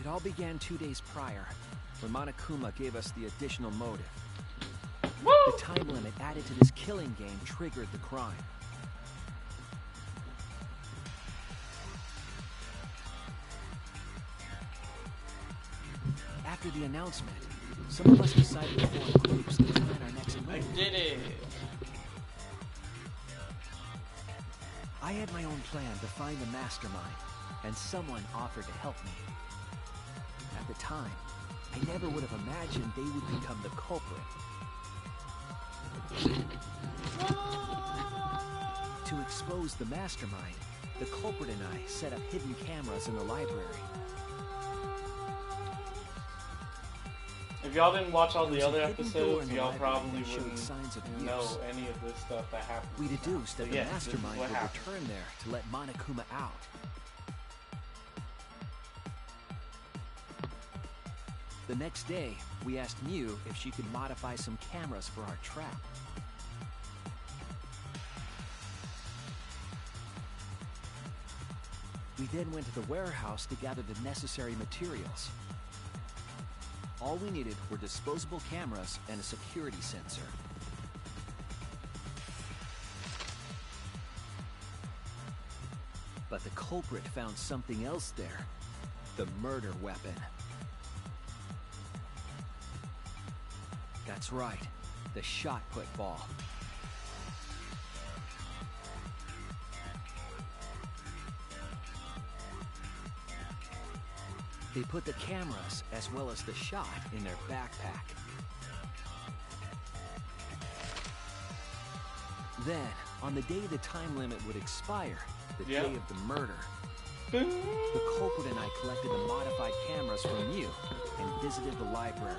It all began 2 days prior, when Monokuma gave us the additional motive.
Woo!
The time limit added to this killing game triggered the crime. After the announcement, some of us decided to form groups to plan our next move.
I did it!
I had my own plan to find the mastermind, and someone offered to help me. At the time, I never would have imagined they would become the culprit. To expose the mastermind, the culprit and I set up hidden cameras in the library.
If y'all didn't watch all the other episodes, y'all probably wouldn't know any of this stuff that happened.
We deduced that the
yes,
mastermind would return there to let Monokuma out. The next day, we asked Mew if she could modify some cameras for our trap. We then went to the warehouse to gather the necessary materials. All we needed were disposable cameras and a security sensor. But the culprit found something else there. The murder weapon. That's right, the shot put ball. They put the cameras as well as the shot in their backpack. Then, on the day the time limit would expire, the day of the murder, the culprit and I collected the modified cameras from you and visited the library.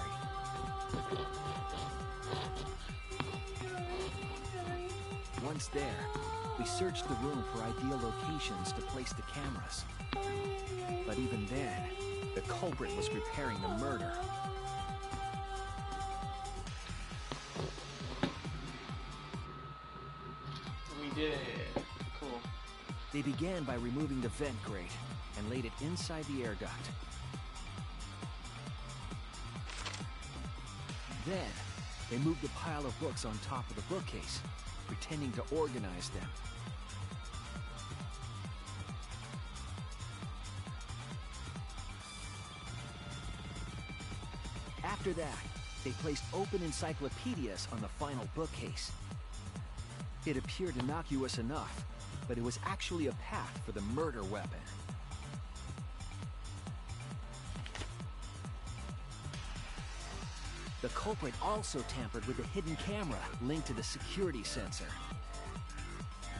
Once there, we searched the room for ideal locations to place the cameras. But even then, the culprit was preparing the murder.
We did it. Cool.
They began by removing the vent grate and laid it inside the air duct. Then, they moved a pile of books on top of the bookcase, pretending to organize them. After that, they placed open encyclopedias on the final bookcase. It appeared innocuous enough, but it was actually a path for the murder weapon. The culprit also tampered with the hidden camera linked to the security sensor.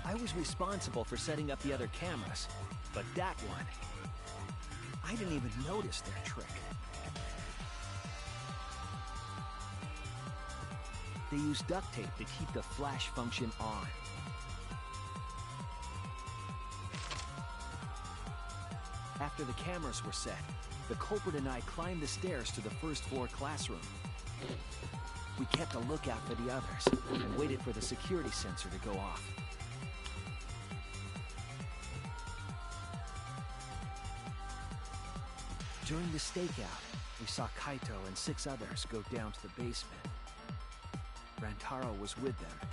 I was responsible for setting up the other cameras, but that one, I didn't even notice their trick. They used duct tape to keep the flash function on. After the cameras were set, the culprit and I climbed the stairs to the first floor classroom. We kept a lookout for the others and waited for the security sensor to go off. During the stakeout, we saw Kaito and 6 others go down to the basement. Rantaro was with them,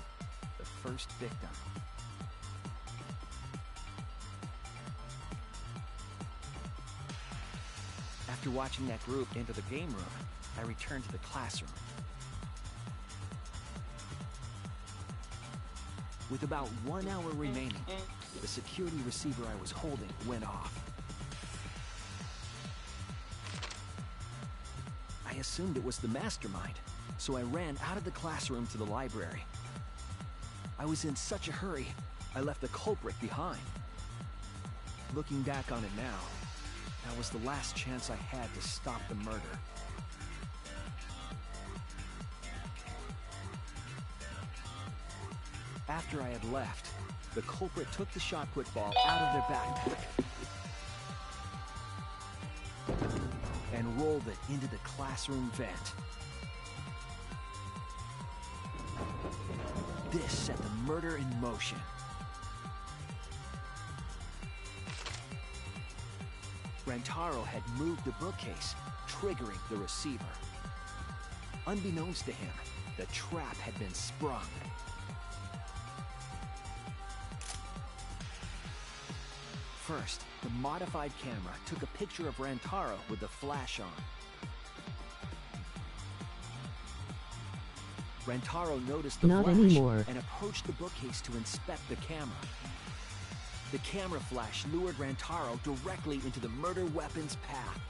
the first victim. After watching that group enter the game room, I returned to the classroom. With about 1 hour remaining, the security receiver I was holding went off. I assumed it was the mastermind, so I ran out of the classroom to the library. I was in such a hurry, I left the culprit behind. Looking back on it now, that was the last chance I had to stop the murder. After I had left, the culprit took the shot put ball out of their backpack and rolled it into the classroom vent. This set the murder in motion. Rantaro had moved the bookcase, triggering the receiver. Unbeknownst to him, the trap had been sprung. First, the modified camera took a picture of Rantaro with the flash on. Rantaro noticed the
Not
flash
anymore.
and approached the bookcase to inspect the camera. The camera flash lured Rantaro directly into the murder weapon's path.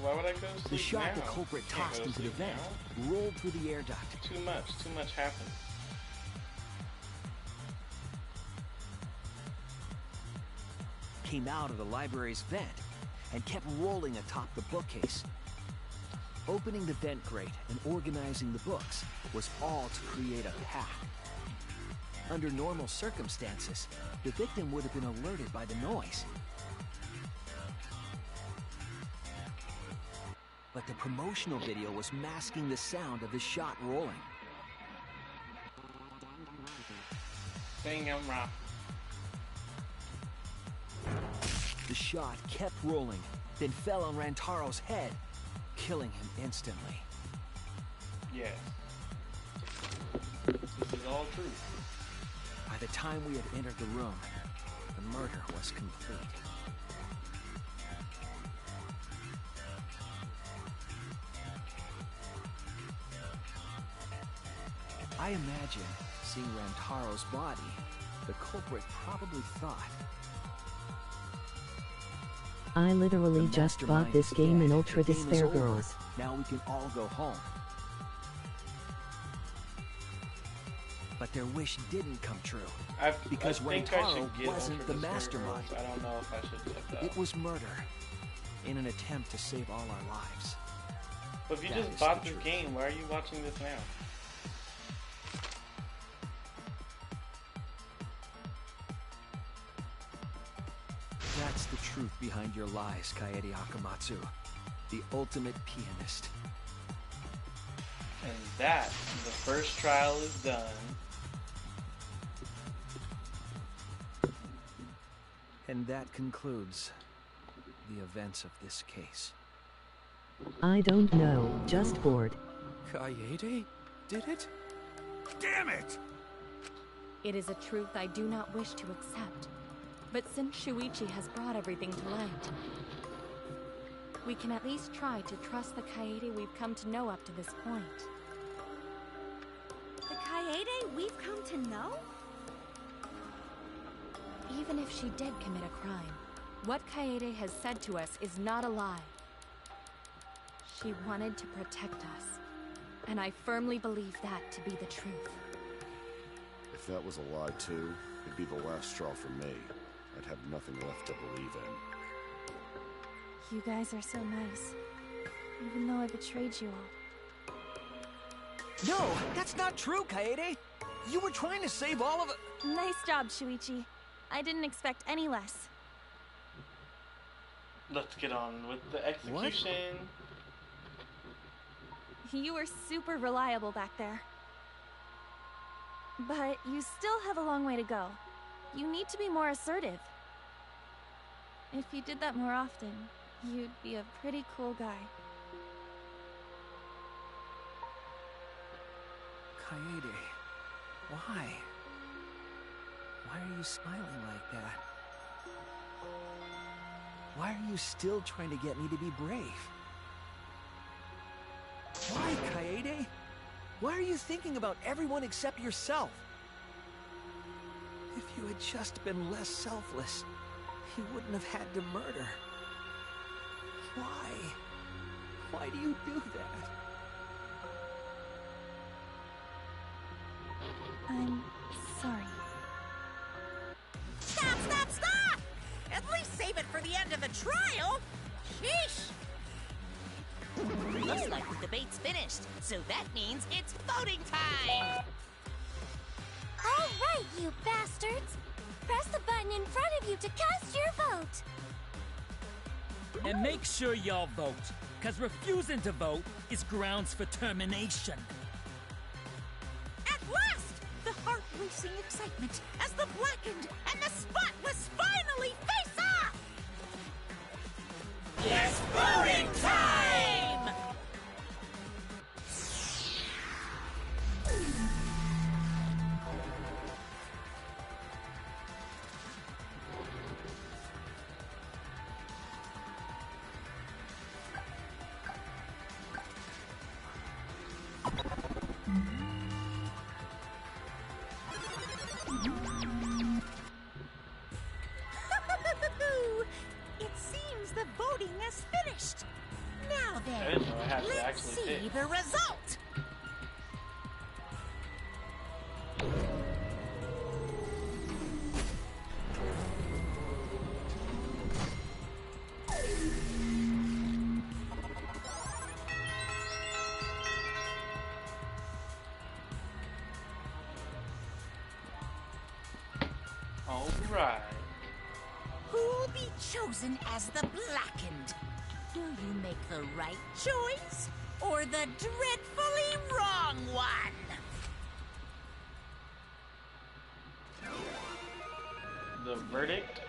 Why would I go to sleep
The shot
now?
the culprit
Can't
tossed
go to
into the
sleep
vent
now.
rolled through the air duct.
Too much happened.
Came out of the library's vent and kept rolling atop the bookcase. Opening the vent grate and organizing the books was all to create a path. Under normal circumstances, the victim would have been alerted by the noise. But the promotional video was masking the sound of the shot rolling.
Danganronpa.
The shot kept rolling, then fell on Rantaro's head, killing him instantly.
Yes. This is all true.
By the time we had entered the room, the murder was complete. I imagine, seeing Rantaro's body, the culprit probably thought,
I literally
The
just bought
mastermind
this
is
game in
dead.
Ultra
The game is
Despair
over.
Girls.
Now we can all go home. But their wish didn't come true. Because
I think I should
Rentaro
get
wasn't
Ultra
the
Despair
mastermind.
Girls. I don't know if I should get that.
It was murder. In an attempt to save all our lives.
But if you
That
just
is
bought
the
this
truth.
game, why are you watching this now?
That's the truth behind your lies, Kaede Akamatsu. The ultimate pianist.
And that, the first trial is done.
And that concludes the events of this case.
I don't know, just bored.
Kaede did it?
Damn it!
It is a truth I do not wish to accept. But since Shuichi has brought everything to light, we can at least try to trust the Kaede we've come to know up to this point.
The Kaede we've come to know?
Even if she did commit a crime, what Kaede has said to us is not a lie. She wanted to protect us, and I firmly believe that to be the truth.
If that was a lie too, it'd be the last straw for me. I'd have nothing left to believe in.
You guys are so nice, even though I betrayed you all.
No, that's not true, Kaede! You were trying to save all of it.
Nice job, Shuichi. I didn't expect any less.
Let's get on with the execution.
You were super reliable back there. But you still have a long way to go. You need to be more assertive. If you did that more often, you'd be a pretty cool guy.
Kaede, why? Why are you smiling like that? Why are you still trying to get me to be brave? Why, Kaede? Why are you thinking about everyone except yourself? If you had just been less selfless, you wouldn't have had to murder. Why? Why do you do that?
I'm sorry.
Stop, stop, stop! At least save it for the end of the trial! Sheesh!
Looks like the debate's finished, so that means it's voting time!
All right, you bastards! Press the button in front of you to cast your vote!
And make sure y'all vote, cause refusing to vote is grounds for termination.
At last! The heart-racing excitement as the blackened and the spotless finally face off!
It's voting time!
It seems the voting has finished. Now
I
then,
didn't know I had to
let's
actually
see
pick.
the result.
Alright.
Who'll be chosen as the blackened? Do you make the right choice or the dreadfully wrong one?
The verdict?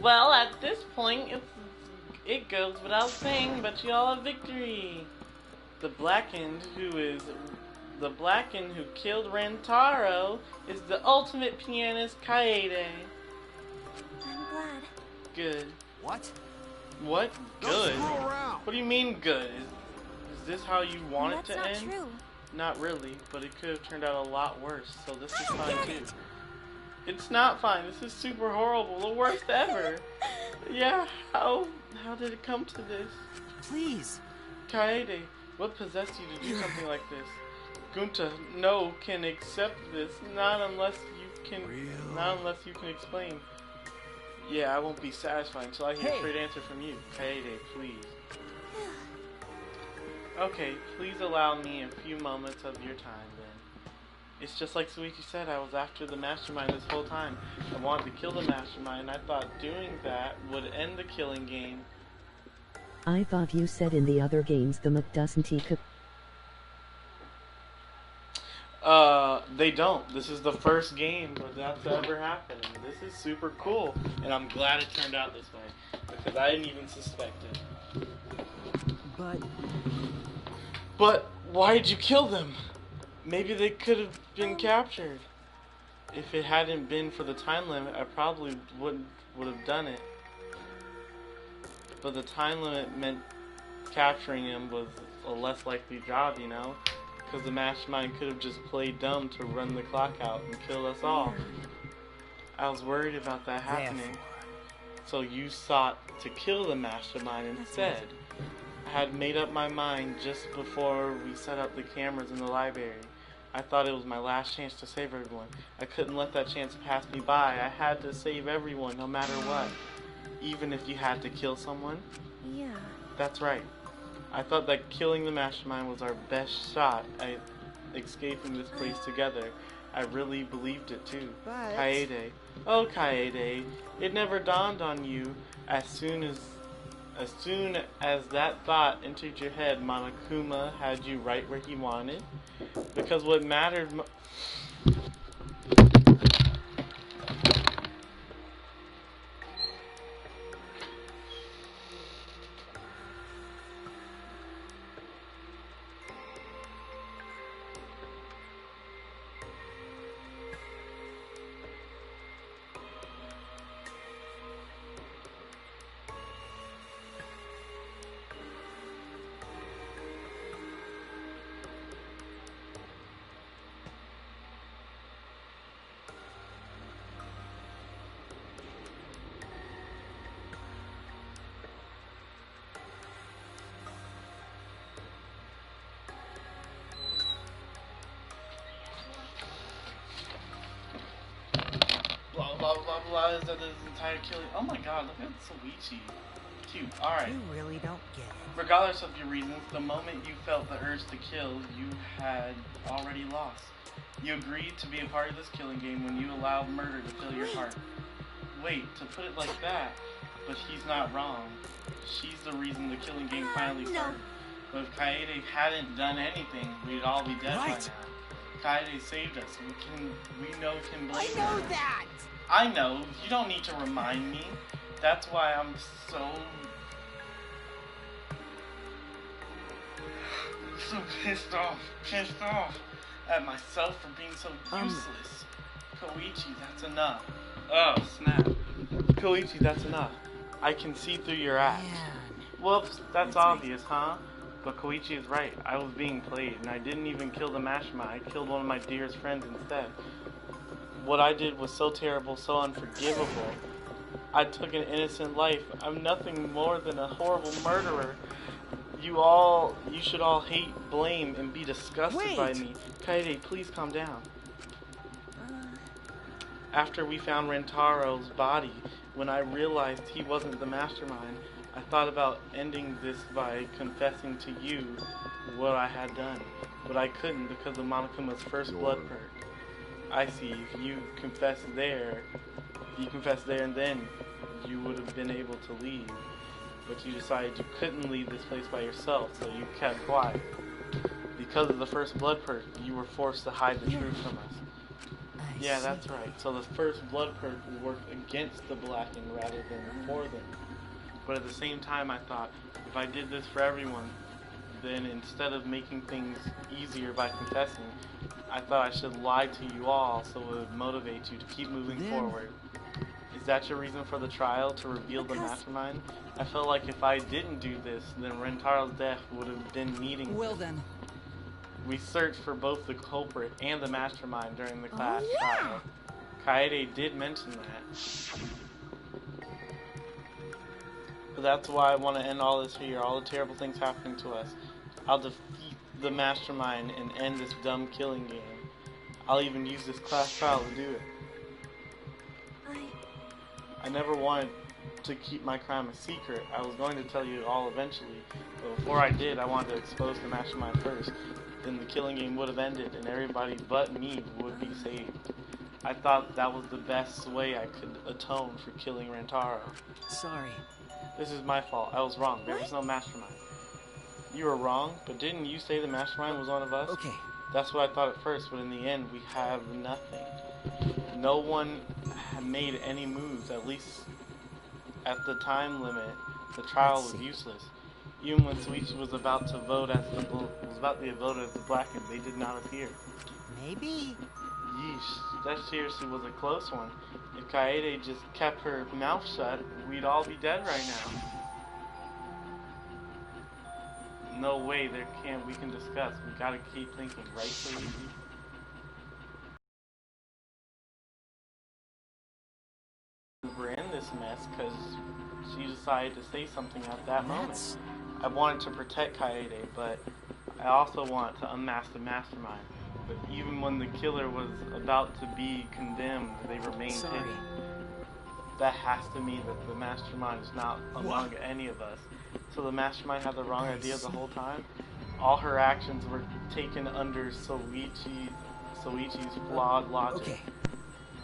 Well, at this point, it goes without saying, but y'all have victory. The Blackened who killed Rentaro is the ultimate pianist Kaede.
I'm glad.
Good.
What?
What?
Don't
Good?
screw around.
What do you mean good? Is this how you want it to
That's
end?
not true.
Not really, but it could have turned out a lot worse, so this is fine too. It's not fine. This is super horrible. The worst ever. Yeah, how did it come to this?
Please.
Kaede, what possessed you to do something like this? Gunta, no, can accept this. Not unless you can explain. Yeah, I won't be satisfied until I hear a straight answer from you. Kaede, please. Okay, please allow me a few moments of your time then. It's just like Suichi said, I was after the mastermind this whole time. I wanted to kill the mastermind, and I thought doing that would end the killing game.
I thought you said in the other games the Muck doesn't equip.
They don't. This is the first game where that's ever happened. And this is super cool, and I'm glad it turned out this way, because I didn't even suspect it. But why did you kill them? Maybe they could have been captured. If it hadn't been for the time limit, I probably would have done it. But the time limit meant capturing him was a less likely job, you know? Because the mastermind could have just played dumb to run the clock out and kill us all. I was worried about that happening. So you sought to kill the mastermind instead. I had made up my mind just before we set up the cameras in the library. I thought it was my last chance to save everyone. I couldn't let that chance pass me by. I had to save everyone, no matter what. Even if you had to kill someone?
Yeah.
That's right. I thought that killing the mastermind was our best shot at escaping this place together. I really believed it too.
But...
Kaede. Oh, Kaede. It never dawned on you as soon as that thought entered your head, Monokuma had you right where he wanted. Because what mattered is that this entire killing. Oh my god, look at Suichi. Cute. Alright.
You really don't get it.
Regardless of your reasons, the moment you felt the urge to kill, you had already lost. You agreed to be a part of this killing game when you allowed murder to fill your heart. Wait, to put it like that, but he's not wrong. She's the reason the killing game finally started. But if Kaede hadn't done anything, we'd all be dead by now. Kaede saved us. We know can blame her.
I know that!
I know, you don't need to remind me. That's why I'm so pissed off at myself for being so useless. Koichi, that's enough. Oh, snap. Koichi, that's enough. I can see through your act. Whoops, that's obvious, huh? But Koichi is right. I was being played, and I didn't even kill the mastermind. I killed one of my dearest friends instead. What I did was so terrible, so unforgivable. I took an innocent life. I'm nothing more than a horrible murderer. You should all hate, blame, and be disgusted by me. Kaede, please calm down. After we found Rentaro's body, when I realized he wasn't the mastermind, I thought about ending this by confessing to you what I had done. But I couldn't because of Monokuma's first blood perk. I see, if you confessed there and then, you would have been able to leave. But you decided you couldn't leave this place by yourself, so you kept quiet. Because of the first blood perk, you were forced to hide the truth from us. Yeah, that's right. So the first blood perk worked against the blacking rather than for them. But at the same time, I thought, if I did this for everyone, then instead of making things easier by confessing, I thought I should lie to you all so it would motivate you to keep moving forward. Is that your reason for the trial, to reveal the mastermind? I felt like if I didn't do this, then Rentaro's death would have been meaningless.
Well then.
We searched for both the culprit and the mastermind during the class trial. Kaede did mention that. But that's why I want to end all this here, all the terrible things happening to us. I'll defeat the mastermind and end this dumb killing game. I'll even use this class trial to do it. I never wanted to keep my crime a secret. I was going to tell you all eventually, but before I did, I wanted to expose the mastermind first. Then the killing game would have ended and everybody but me would be saved. I thought that was the best way I could atone for killing Rentaro.
Sorry.
This is my fault. I was wrong. There was no mastermind. You were wrong, but didn't you say the mastermind was one of us?
Okay.
That's what I thought at first, but in the end, we have nothing. No one made any moves, at least at the time limit. The trial was useless. Even when Suichi was about to vote as the blackened, they did not appear.
Maybe.
Yeesh, that seriously was a close one. If Kaede just kept her mouth shut, we'd all be dead right now. No way we can discuss. We gotta keep thinking, right, Suichi? We're in this mess because she decided to say something at that moment. I wanted to protect Kaede, but I also want to unmask the mastermind. But even when the killer was about to be condemned, they remained hidden. That has to mean that the mastermind is not among any of us. So the mastermind had the wrong idea the whole time. All her actions were taken under Soichi's flawed logic.
Okay.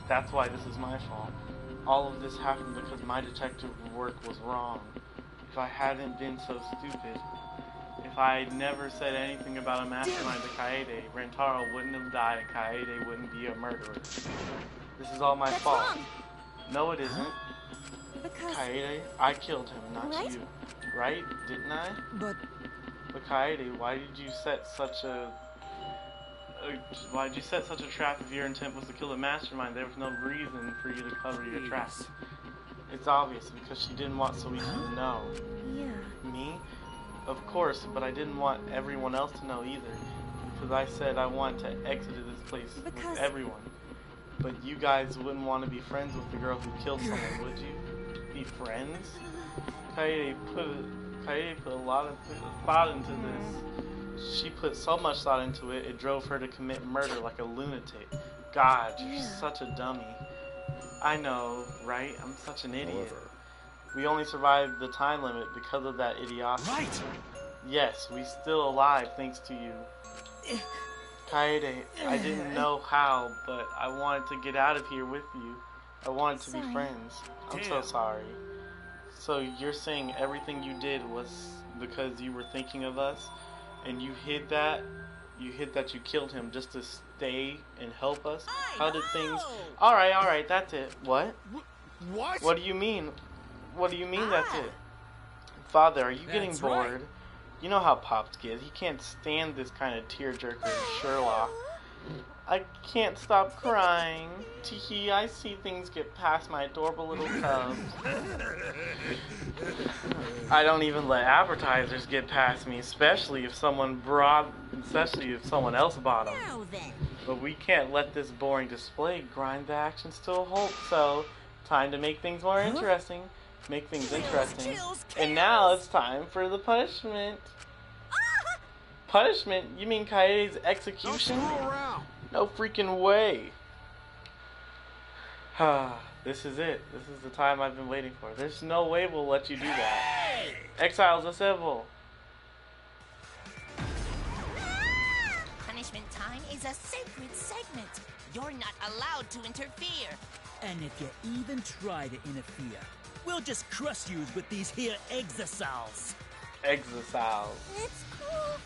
That's why this is my fault. All of this happened because my detective work was wrong. If I hadn't been so stupid, if I had never said anything about a mastermind to Kaede, Rentaro wouldn't have died and Kaede wouldn't be a murderer. This is all my fault.
Wrong.
No, it isn't.
Because...
Kaede, I killed him, not you. Right? Didn't I?
But
Kaede, why did you set such a trap if your intent was to kill the mastermind? There was no reason for you to cover your tracks. It's obvious, because she didn't want Suichi to know.
Yeah.
Me? Of course, but I didn't want everyone else to know either. Because I said I wanted to exit this place with everyone. But you guys wouldn't want to be friends with the girl who killed someone, would you? Be friends? Kaede put a lot of thought into this. She put so much thought into it, it drove her to commit murder like a lunatic. God, you're such a dummy. I know, right? I'm such an idiot. We only survived the time limit because of that idiocy. Right! Yes, we still alive thanks to you. Kaede, I didn't know how, but I wanted to get out of here with you. I wanted to be friends. I'm so sorry. So you're saying everything you did was because you were thinking of us? And you hid that? You hid that you killed him just to stay and help us? How did things... Alright, that's it. What?
What?
What do you mean? What do you mean that's it? Father, are you getting bored? Right. You know how Pops gets. He can't stand this kind of tearjerker Sherlock. I can't stop crying. Teehee, I see things get past my adorable little cubs. I don't even let advertisers get past me, especially if someone else bought them. But we can't let this boring display grind the actions to a halt, so time to make things more interesting. Make things interesting. And now it's time for the punishment. Punishment? You mean Kaede's execution? No freaking way. This is it. This is the time I've been waiting for. There's no way we'll let you do that. Exiles are civil.
Punishment time is a sacred segment. You're not allowed to interfere.
And if you even try to interfere, we'll just crush you with these here exerciles.
Exerciles.
It's cool,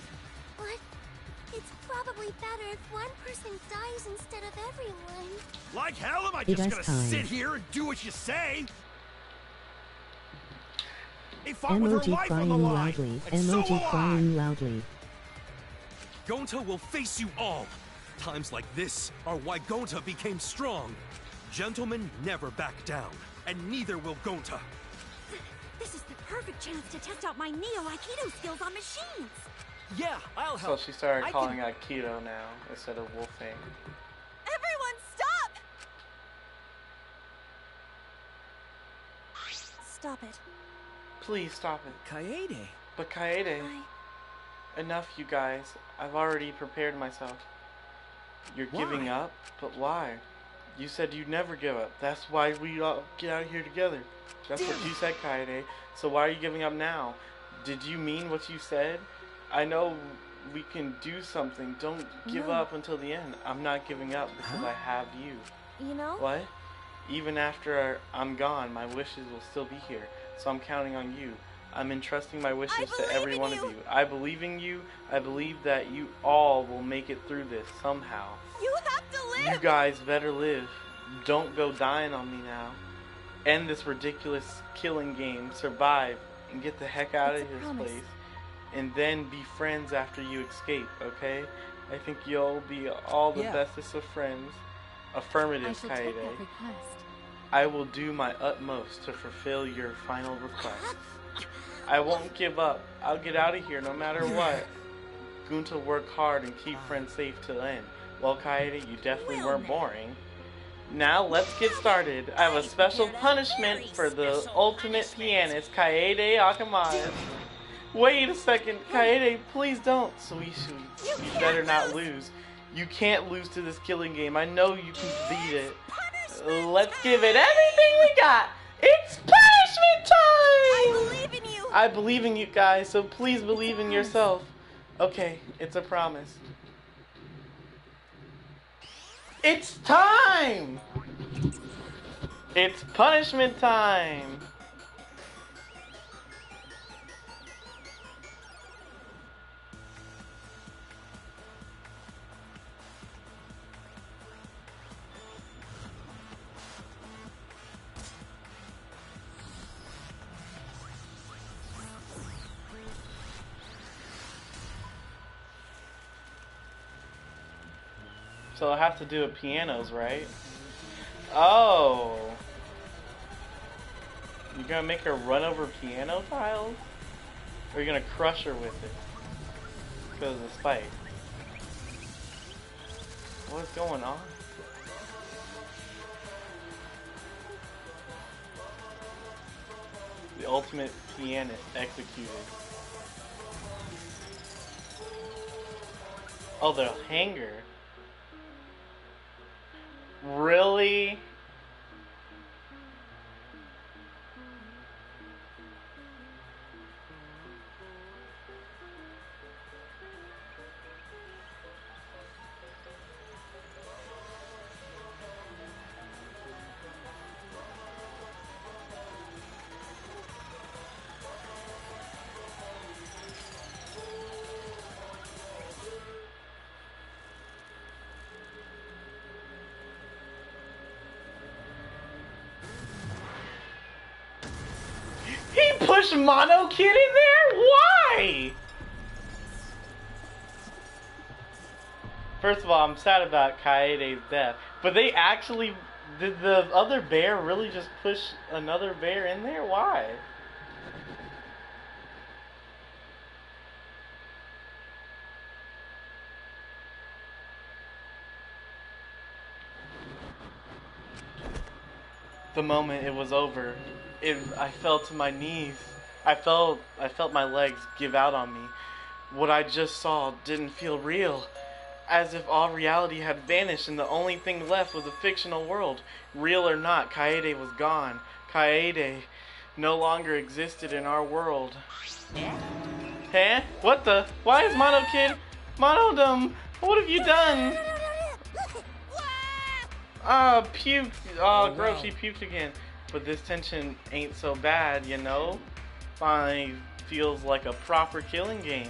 but It's probably better if one person dies instead of everyone.
Like hell am I
It
just
is
gonna
time.
sit here and do what you say? He fought with her
Emoji
life on the
crying
line.
loudly.
And so will
Emoji
I.
crying loudly.
Gonta will face you all. Times like this are why Gonta became strong. Gentlemen never back down, and neither will Gonta.
This is the perfect chance to test out my Neo-Aikido skills on machines.
Yeah, I'll
So
help.
she started
I
calling
can-
Aikido now instead of wolfing.
Everyone, stop! Stop it.
Please stop it.
Kaede.
But Kaede, enough, you guys. I've already prepared myself. You're giving up? But why? You said you'd never give up. That's why we all get out of here together. That's what you said, Kaede. So why are you giving up now? Did you mean what you said? I know we can do something. Don't give
No.
up until the end. I'm not giving up because I have you.
You know?
What? Even after I'm gone, my wishes will still be here. So I'm counting on you. I'm entrusting my wishes to every one of you. I believe in you. I believe that you all will make it through this somehow.
You have to live!
You guys better live. Don't go dying on me now. End this ridiculous killing game. Survive and get the heck out of this place. And then be friends after you escape, okay? I think you'll be all the bestest of friends. Affirmative,
I shall take
Kaede.
that request.
I will do my utmost to fulfill your final request. I won't give up. I'll get out of here no matter what. Gunta work hard and keep friends safe till end. Well, Kaede, you definitely weren't boring. Now let's get started. I have a special punishment for the ultimate pianist, Kaede Akamai. Wait a second, Kaede, please don't. Suisui, you better not lose. You can't lose to this killing game. I know you can beat it. Let's give it everything we got. It's punishment time!
I believe in you!
I believe in you guys, so please believe in yourself. Okay, it's a promise. It's time! It's punishment time! So I have to do it pianos, right? Oh. You're gonna make her run over piano tiles? Or you're gonna crush her with it? Because of the spike. What's going on? The ultimate pianist executed. Oh, the hanger. Really? He pushed Mono Kid in there? Why? First of all, I'm sad about Kaede's death. But they actually... Did the other bear really just push another bear in there? Why? The moment it was over, I fell to my knees. I felt my legs give out on me. What I just saw didn't feel real. As if all reality had vanished and the only thing left was a fictional world. Real or not, Kaede was gone. Kaede no longer existed in our world. Huh? What the? Why is Mono Kid? Monodum, what have you done? Puked. Oh, gross, she puked again. But this tension ain't so bad, you know? Finally feels like a proper killing game.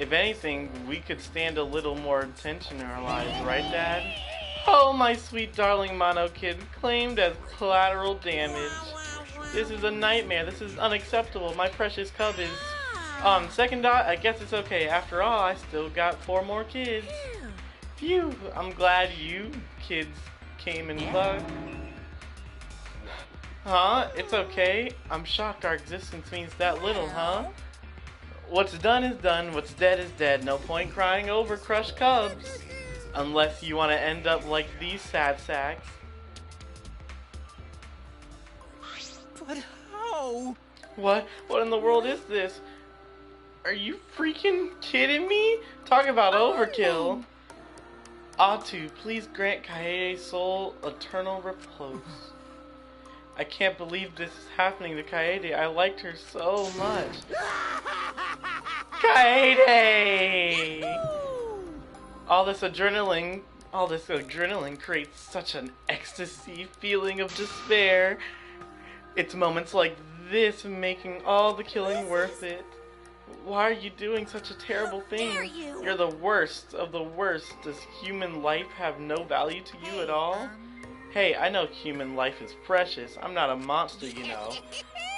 If anything, we could stand a little more attention in our lives, right, Dad? Oh, my sweet darling Mono Kid, claimed as collateral damage. This is a nightmare. This is unacceptable. My precious cub is... second thought, I guess it's okay. After all, I still got 4 more kids. Phew, I'm glad you kids came in luck. Huh? It's okay. I'm shocked our existence means that little, huh? What's done is done. What's dead is dead. No point crying over crushed cubs. Unless you want to end up like these sad sacks.
But how?
What? What in the world is this? Are you freaking kidding me? Talk about overkill. Atu, please grant Kaede's soul eternal repose. I can't believe this is happening to Kaede. I liked her so much. Kaede! All this adrenaline creates such an ecstasy feeling of despair. It's moments like this making all the killing worth it. Why are you doing such a terrible thing? You're the worst of the worst. Does human life have no value to you at all? Hey, I know human life is precious. I'm not a monster, you know.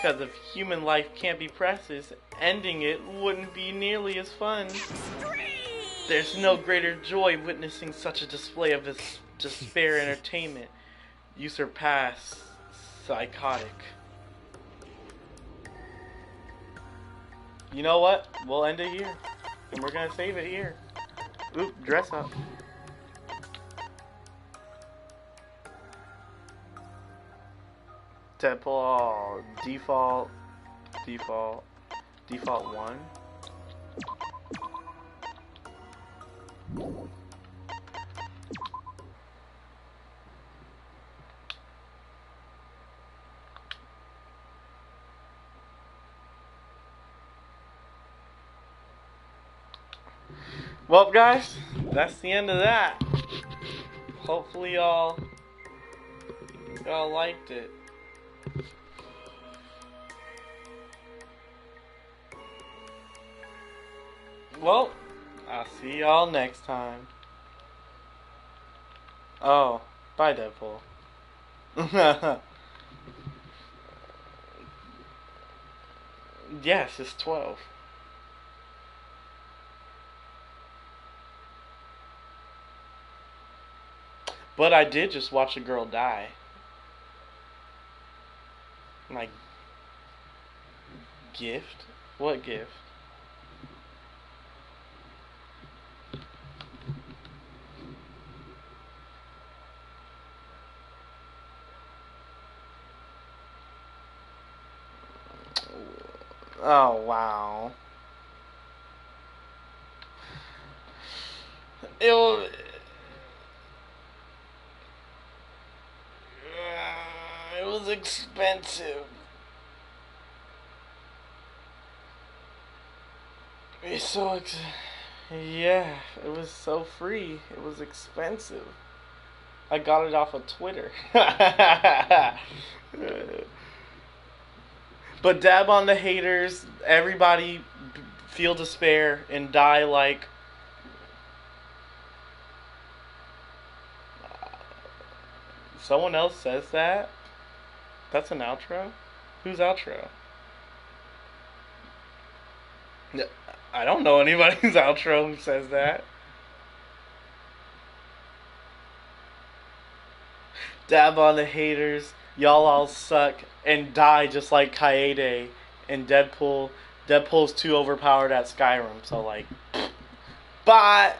Because if human life can't be precious, ending it wouldn't be nearly as fun. There's no greater joy witnessing such a display of this despair entertainment. You surpass psychotic. You know what? We'll end it here. And we're gonna save it here. Oop, dress up. Deadpool, default 1. Well, guys, that's the end of that. Hopefully y'all liked it. Well, I'll see y'all next time. Oh, bye, Deadpool. Yes, it's 12. But I did just watch a girl die. My gift? What gift? Oh, wow. It was expensive. It's so yeah, it was so free. It was expensive. I got it off of Twitter. But dab on the haters. Everybody feel despair and die like... Someone else says that? That's an outro? Whose outro? I don't know anybody's outro who says that. Dab on the haters. Y'all all suck and die just like Kaede and Deadpool. Deadpool's too overpowered at Skyrim, so like, bye!